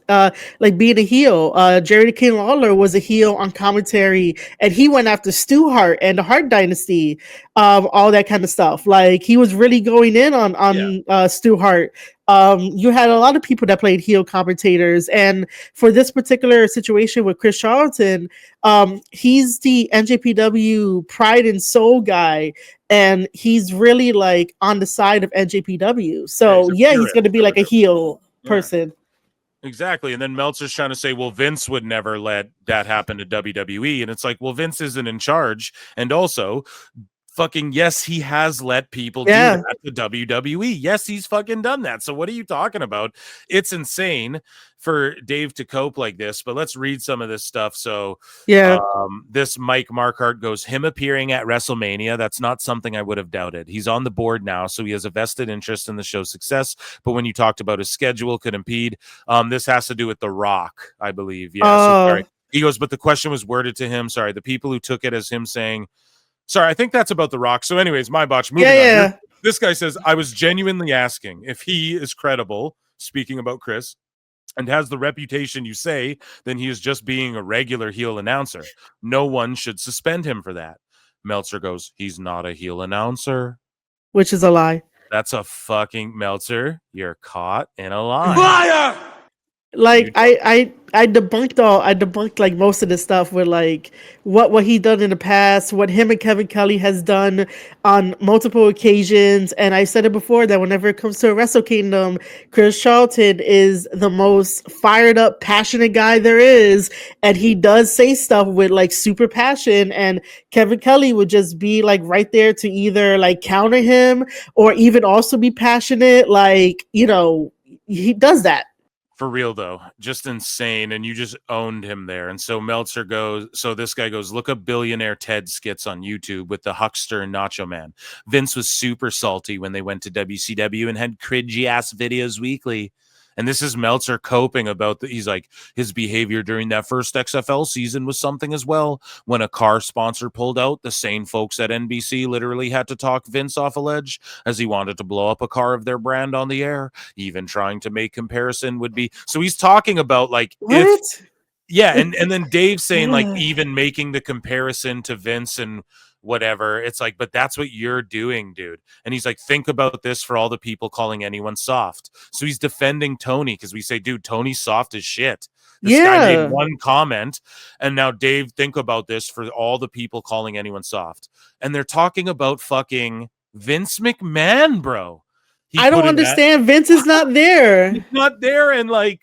like being a heel. Jerry the King Lawler was a heel on commentary, and he went after Stu Hart and the Hart Dynasty, all that kind of stuff. Like he was really going in on Stu Hart. You had a lot of people that played heel commentators, and for this particular situation with Chris Charlton, he's the NJPW pride and soul guy, and he's really like on the side of NJPW. So he's going to be like a heel person. Exactly. And then Meltzer's trying to say, well, Vince would never let that happen to WWE. And it's like, well, Vince isn't in charge. And also, fucking yes, he has let people do that to WWE. Yes, he's fucking done that. So what are you talking about? It's insane for Dave to cope like this, but let's read some of this stuff. So this Mike Markart goes, him appearing at WrestleMania, that's not something I would have doubted. He's on the board now, so he has a vested interest in the show's success. But when you talked about his schedule could impede, this has to do with The Rock, I believe. So sorry. He goes, but the question was worded to him. Sorry, the people who took it as him saying, sorry, I think that's about The Rock. So anyways, my botch. Moving on. This guy says, I was genuinely asking if he is credible, speaking about Chris, and has the reputation you say, then he is just being a regular heel announcer. No one should suspend him for that. Meltzer goes, he's not a heel announcer. Which is a lie. That's a fucking Meltzer. You're caught in a lie. Liar! Like I debunked like most of the stuff with like what he done in the past, what him and Kevin Kelly has done on multiple occasions, and I said it before that whenever it comes to Wrestle Kingdom, Chris Charlton is the most fired up, passionate guy there is, and he does say stuff with like super passion, and Kevin Kelly would just be like right there to either like counter him or even also be passionate, like he does that. For real though, just insane, and you just owned him there. And so Meltzer goes, so this guy goes, look up billionaire Ted skits on YouTube with the Huckster and Nacho Man. Vince was super salty when they went to WCW and had cringy ass videos weekly. And this is Meltzer coping about he's like, his behavior during that first XFL season was something as well. When a car sponsor pulled out, the sane folks at NBC literally had to talk Vince off a ledge as he wanted to blow up a car of their brand on the air. Even trying to make comparison would be. So he's talking about like, What? and then Dave saying like even making the comparison to Vince and whatever. It's like, but that's what you're doing, dude. And he's like, think about this for all the people calling anyone soft. So he's defending Tony because we say, dude, Tony's soft as shit. This guy made one comment, and now Dave, think about this for all the people calling anyone soft. And they're talking about fucking Vince McMahon, bro. I don't understand. Vince is not there. He's not there, and like,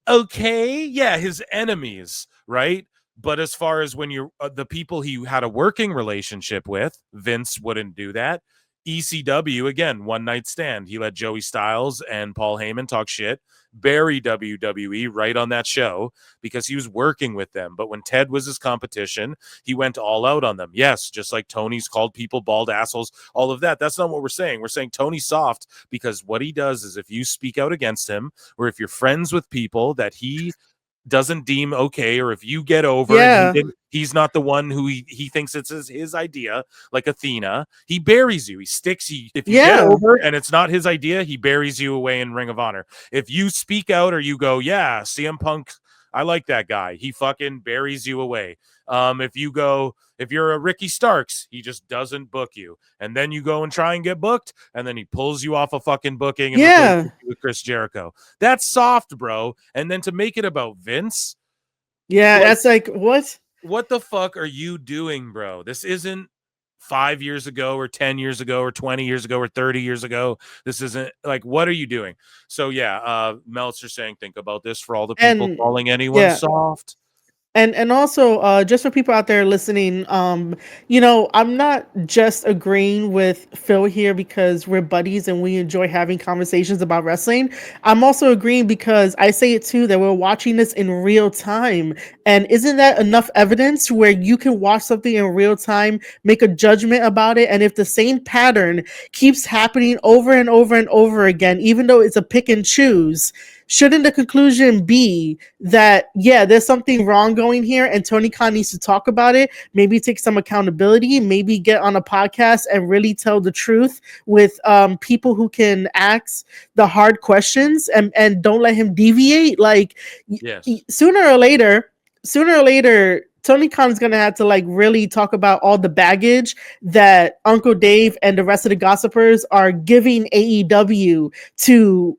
okay, yeah, his enemies, right? But as far as when you're the people he had a working relationship with, Vince wouldn't do that. ECW, again, one night stand. He let Joey Styles and Paul Heyman talk shit, bury WWE right on that show because he was working with them. But when Ted was his competition, he went all out on them. Yes, just like Tony's called people bald assholes, all of that. That's not what we're saying. We're saying Tony's soft because what he does is if you speak out against him or if you're friends with people that he doesn't deem okay, or if you get over and he's not the one who he thinks it's his idea, like Athena, he buries you. He sticks you. If you get over and it's not his idea, he buries you away in Ring of Honor. If you speak out or you go, yeah, CM Punk, I like that guy, he fucking buries you away. If you're a Ricky Starks, he just doesn't book you. And then you go and try and get booked, and then he pulls you off a fucking booking and replaces you with Chris Jericho. That's soft, bro. And then to make it about Vince. Yeah, that's like, what? What the fuck are you doing, bro? This isn't 5 years ago or 10 years ago or 20 years ago or 30 years ago. This isn't like, what are you doing? So yeah, Meltzer saying, think about this for all the people calling anyone soft. And also, just for people out there listening, I'm not just agreeing with Phil here because we're buddies and we enjoy having conversations about wrestling. I'm also agreeing because I say it too, that we're watching this in real time. And isn't that enough evidence where you can watch something in real time, make a judgment about it? And if the same pattern keeps happening over and over and over again, even though it's a pick and choose, shouldn't the conclusion be that, yeah, there's something wrong going here and Tony Khan needs to talk about it, maybe take some accountability, maybe get on a podcast and really tell the truth with people who can ask the hard questions and don't let him deviate? Like, sooner or later, Tony Khan's going to have to like really talk about all the baggage that Uncle Dave and the rest of the gossipers are giving AEW to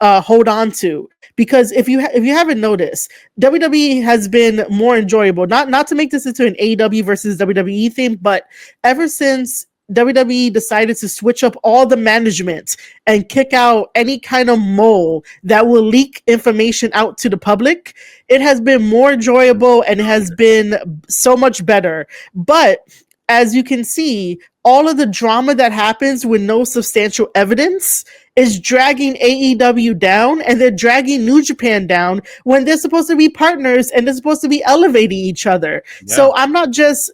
hold on to, because if you haven't noticed, WWE has been more enjoyable. Not to make this into an AEW versus WWE thing, but ever since WWE decided to switch up all the management and kick out any kind of mole that will leak information out to the public, it has been more enjoyable and has been so much better. But as you can see, all of the drama that happens with no substantial evidence is dragging AEW down, and they're dragging New Japan down when they're supposed to be partners and they're supposed to be elevating each other. Yeah. So I'm not just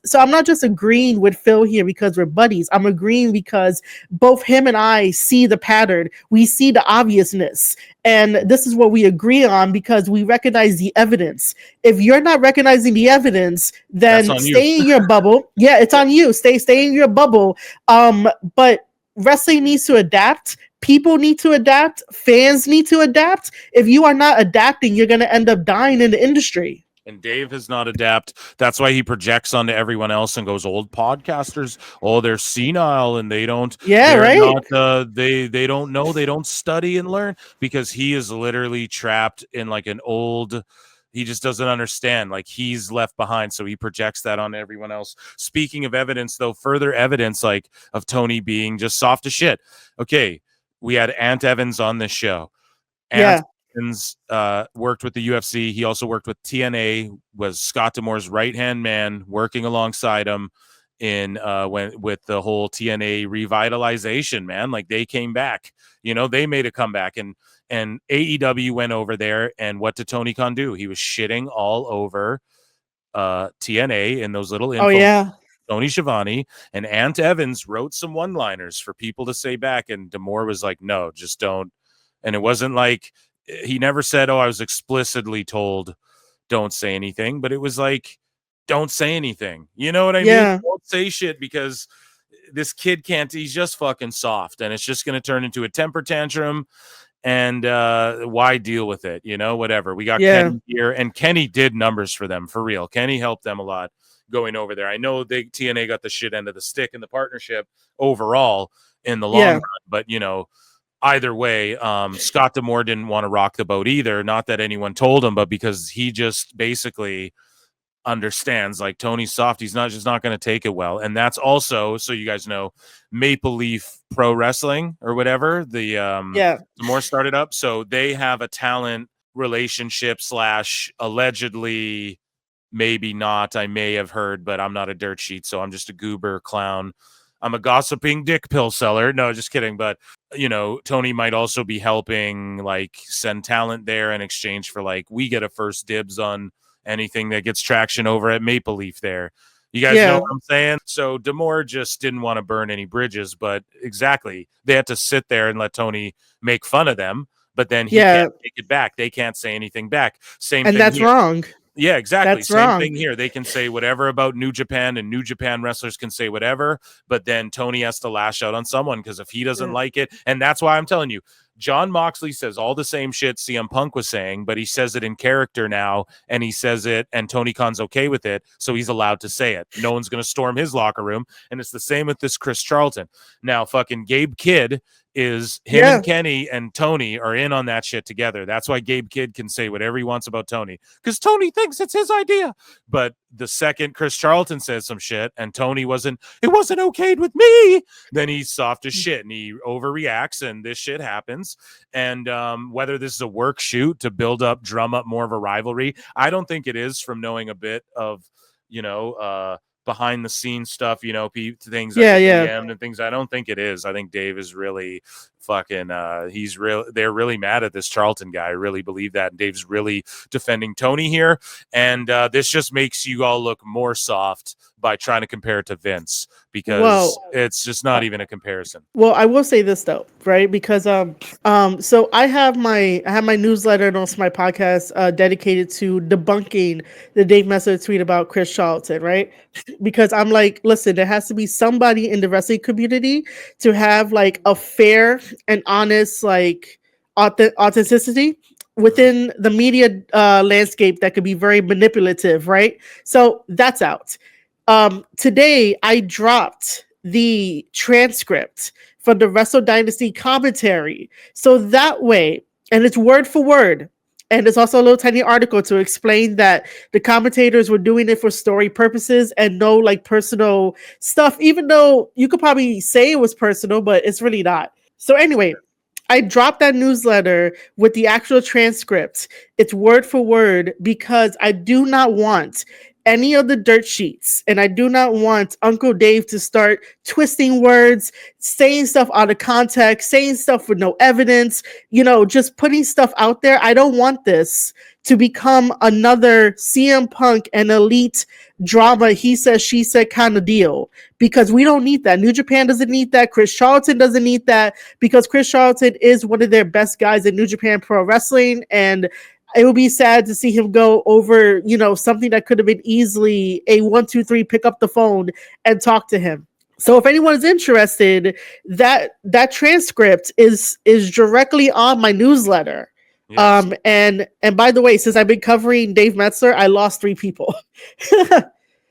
agreeing with Phil here because we're buddies. I'm agreeing because both him and I see the pattern. We see the obviousness. And this is what we agree on because we recognize the evidence. If you're not recognizing the evidence, then stay in your bubble. Yeah, it's on you. Stay in your bubble. But wrestling needs to adapt. People need to adapt. Fans need to adapt. If you are not adapting, you're going to end up dying in the industry. And Dave has not adapted. That's why he projects onto everyone else and goes, "Old podcasters, oh, they're senile and they don't. Yeah, They're right. not. They don't know. They don't study and learn because he is literally trapped in like an old. He just doesn't understand. Like he's left behind, so he projects that on everyone else. Speaking of evidence, though, further evidence like of Tony being just soft as shit. Okay, we had Ant Evans on this show. Ant worked with the UFC. He also worked with TNA, was Scott D'Amore's right-hand man, working alongside him in with the whole TNA revitalization, man. Like they came back, they made a comeback, and AEW went over there, and what did Tony Khan do? He was shitting all over TNA in those little info. Oh yeah. Tony Schiavone and Ant Evans wrote some one-liners for people to say back, and D'Amore was like, no, just don't. And it wasn't like he never said, oh, I was explicitly told don't say anything, but it was like, don't say anything. You know what I mean? Don't say shit because this kid can't, he's just fucking soft and it's just going to turn into a temper tantrum. And why deal with it? Whatever. We got Kenny here, and Kenny did numbers for them for real. Kenny helped them a lot going over there. I know TNA got the shit end of the stick in the partnership overall in the long run, but either way, Scott D'Amore didn't want to rock the boat either. Not that anyone told him, but because he just basically understands like Tony's soft. He's not going to take it well. And that's also, so you guys know, Maple Leaf Pro Wrestling or whatever, the D'Amore started up. So they have a talent relationship / allegedly, maybe not. I may have heard, but I'm not a dirt sheet, so I'm just a goober clown. I'm a gossiping dick pill seller. No, just kidding. But, Tony might also be helping like send talent there in exchange for like, we get a first dibs on anything that gets traction over at Maple Leaf there. You guys know what I'm saying? So D'Amore just didn't want to burn any bridges, but exactly. They had to sit there and let Tony make fun of them, but then he can't take it back. They can't say anything back. Same thing. And that's wrong. Yeah, exactly. That's Same wrong. thing here. They can say whatever about New Japan, and New Japan wrestlers can say whatever, but then Tony has to lash out on someone because if he doesn't like it, and that's why I'm telling you, John Moxley says all the same shit CM Punk was saying, but he says it in character now, and he says it, and Tony Khan's okay with it, so he's allowed to say it. No one's going to storm his locker room, and it's the same with this Chris Charlton. Now, fucking Gabe Kidd is him and Kenny and Tony are in on that shit together. That's why Gabe Kidd can say whatever he wants about Tony, because Tony thinks it's his idea. But the second Chris Charlton says some shit and Tony it wasn't okayed with me, then he's soft as shit and he overreacts and this shit happens. And whether this is a work shoot to drum up more of a rivalry, I don't think it is, from knowing a bit of, behind the scenes stuff, things DM'd and things. I don't think it is. I think Dave is really fucking they're really mad at this Charlton guy. I really believe that. And Dave's really defending Tony here. And this just makes you all look more soft by trying to compare it to Vince, because it's just not even a comparison. Well, I will say this though, right? Because so I have my newsletter and also my podcast dedicated to debunking the Dave Meltzer tweet about Chris Charlton, right? Because I'm like, listen, there has to be somebody in the wrestling community to have like a fair and honest like authenticity within the media landscape that could be very manipulative, right? So that's out. Today I dropped the transcript from the Wrestle Dynasty commentary. So that way, and it's word for word, and it's also a little tiny article to explain that the commentators were doing it for story purposes and no like personal stuff, even though you could probably say it was personal, but it's really not. So anyway, I dropped that newsletter with the actual transcript. It's word for word because I do not want any of the dirt sheets, and I do not want Uncle Dave to start twisting words, saying stuff out of context, saying stuff with no evidence, just putting stuff out there. I don't want this to become another CM Punk and Elite drama, he said, she said kind of deal, because we don't need that. New Japan doesn't need that. Chris Charlton doesn't need that, because Chris Charlton is one of their best guys in New Japan Pro Wrestling, and it would be sad to see him go over, something that could have been easily a 1, 2, 3, pick up the phone and talk to him. So if anyone's interested, that transcript is directly on my newsletter. Yes. And by the way, since I've been covering Dave Meltzer, I lost 3 people.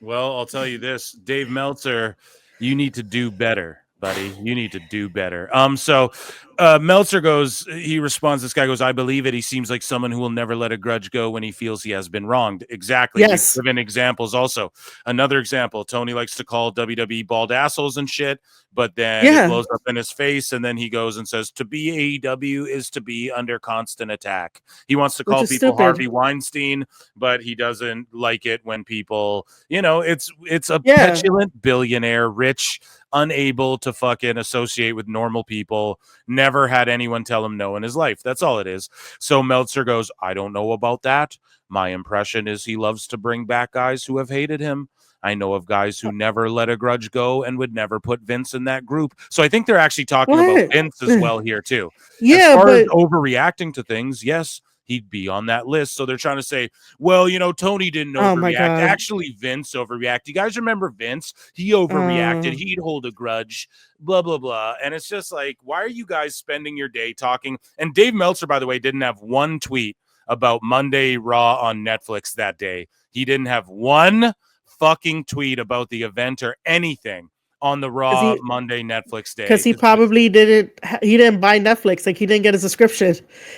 Well, I'll tell you this, Dave Meltzer, you need to do better, buddy. You need to do better. So Meltzer he responds, this guy goes, I believe it. He seems like someone who will never let a grudge go when he feels he has been wronged. Exactly. We've Yes. given examples also. Another example, Tony likes to call WWE bald assholes and shit, but then it blows up in his face, and then he goes and says, to be AEW is to be under constant attack. He wants to call people stupid. Harvey Weinstein, but he doesn't like it when people, it's a petulant billionaire, rich, unable to fucking associate with normal people, never had anyone tell him no in his life. That's all it is. So Meltzer goes, I don't know about that. My impression is he loves to bring back guys who have hated him. I know of guys who never let a grudge go and would never put Vince in that group. So I think they're actually talking about Vince as well here too. Yeah, as far as overreacting to things, yes, he'd be on that list. So they're trying to say, well, Tony didn't overreact. Actually, Vince overreacted. You guys remember Vince? He overreacted. He'd hold a grudge, blah, blah, blah. And it's just like, why are you guys spending your day talking? And Dave Meltzer, by the way, didn't have one tweet about Monday Raw on Netflix that day. He didn't have one fucking tweet about the event or anything on the Raw Monday Netflix day, because he probably didn't buy Netflix. Like, he didn't get a subscription.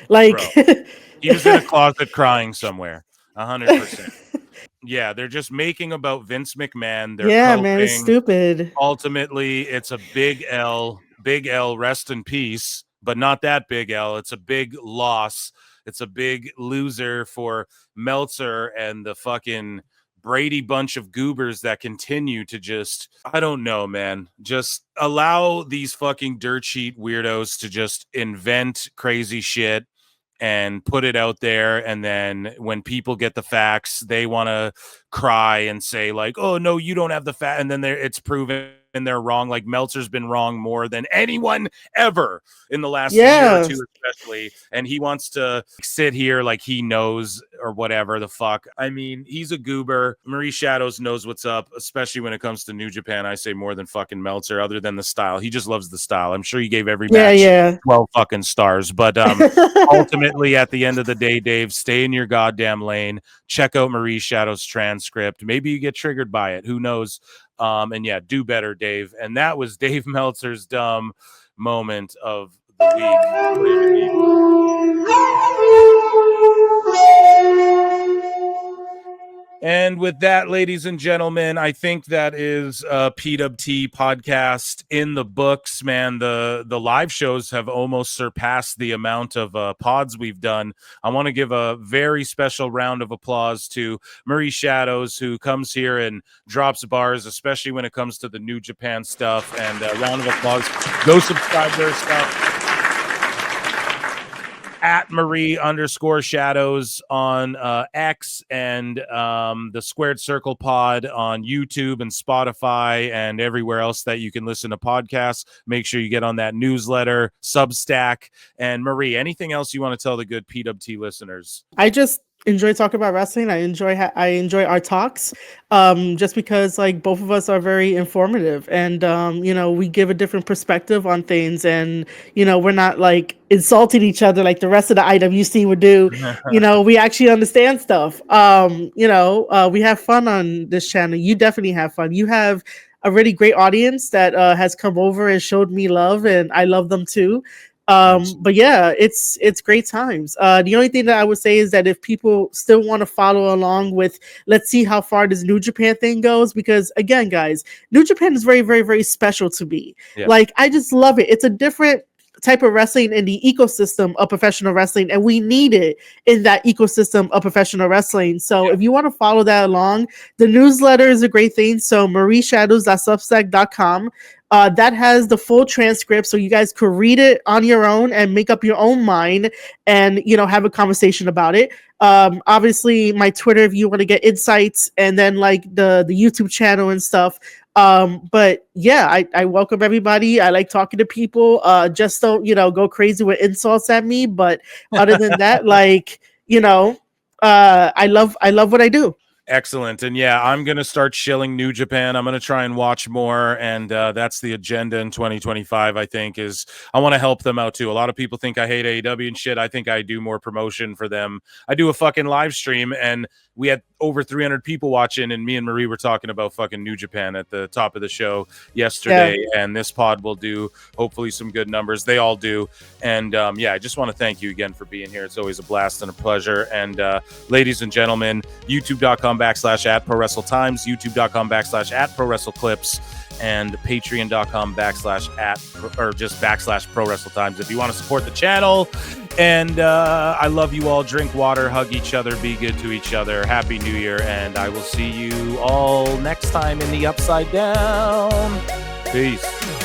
Like, he was in a closet crying somewhere. 100%. Yeah, they're just making about Vince McMahon. They're coping. Man, it's stupid. Ultimately, it's a big L, rest in peace, but not that big L. It's a big loss. It's a big loser for Meltzer and the fucking Brady bunch of goobers that continue to just, I don't know, man, just allow these fucking dirt sheet weirdos to just invent crazy shit and put it out there. And then when people get the facts, they want to cry and say like, oh no, you don't have the fact. And then it's proven they're wrong. Like, Meltzer's been wrong more than anyone ever in the last year or two, especially. And he wants to sit here like he knows or whatever the fuck. I mean, he's a goober. Marie Shadows knows what's up, especially when it comes to New Japan. I say more than fucking Meltzer, other than the style. He just loves the style. I'm sure he gave every match 12 fucking stars. But ultimately, at the end of the day, Dave, stay in your goddamn lane. Check out Marie Shadows' transcript. Maybe you get triggered by it. Who knows? And yeah, do better, Dave. And that was Dave Meltzer's dumb moment of the week. And with that, ladies and gentlemen, I think that is a PWT podcast in the books, man. The live shows have almost surpassed the amount of pods we've done. I want to give a very special round of applause to Marie Shadows, who comes here and drops bars, especially when it comes to the New Japan stuff. And a round of applause. Go subscribe to her stuff. At Marie_Shadows on X, and the Squared Circle Pod on YouTube and Spotify and everywhere else that you can listen to podcasts. Make sure you get on that newsletter, Substack. And Marie, anything else you want to tell the good PWT listeners? I just enjoy talking about wrestling. I enjoy our talks, just because like both of us are very informative, and we give a different perspective on things, and we're not like insulting each other like the rest of the IWC would do. We actually understand stuff. We have fun on this channel. You definitely have fun. You have a really great audience that has come over and showed me love, and I love them too. But yeah, it's great times. The only thing that I would say is that if people still want to follow along with, let's see how far this New Japan thing goes, because again, guys, New Japan is very, very, very special to me. Yeah. Like, I just love it. It's a different type of wrestling in the ecosystem of professional wrestling, and we need it in that ecosystem of professional wrestling. So if you want to follow that along, the newsletter is a great thing. So marieshadows.substack.com. That has the full transcript, so you guys could read it on your own and make up your own mind, and have a conversation about it. Obviously, my Twitter if you want to get insights, and then like the YouTube channel and stuff. But yeah, I welcome everybody. I like talking to people. Just don't go crazy with insults at me. But other than that, like I love what I do. Excellent. And yeah, I'm going to start shilling New Japan. I'm going to try and watch more. And that's the agenda in 2025, I think, is I want to help them out too. A lot of people think I hate AEW and shit. I think I do more promotion for them. I do a fucking live stream and we had over 300 people watching, and me and Marie were talking about fucking New Japan at the top of the show yesterday. Yeah. And this pod will do hopefully some good numbers. They all do. And yeah, I just want to thank you again for being here. It's always a blast and a pleasure. And ladies and gentlemen, youtube.com/@prowrestletimes, youtube.com/@prowrestleclips, and patreon.com/@prowrestletimes if you want to support the channel. And I love you all. Drink water, hug each other, be good to each other. Happy New Year, and I will see you all next time in the Upside Down. Peace.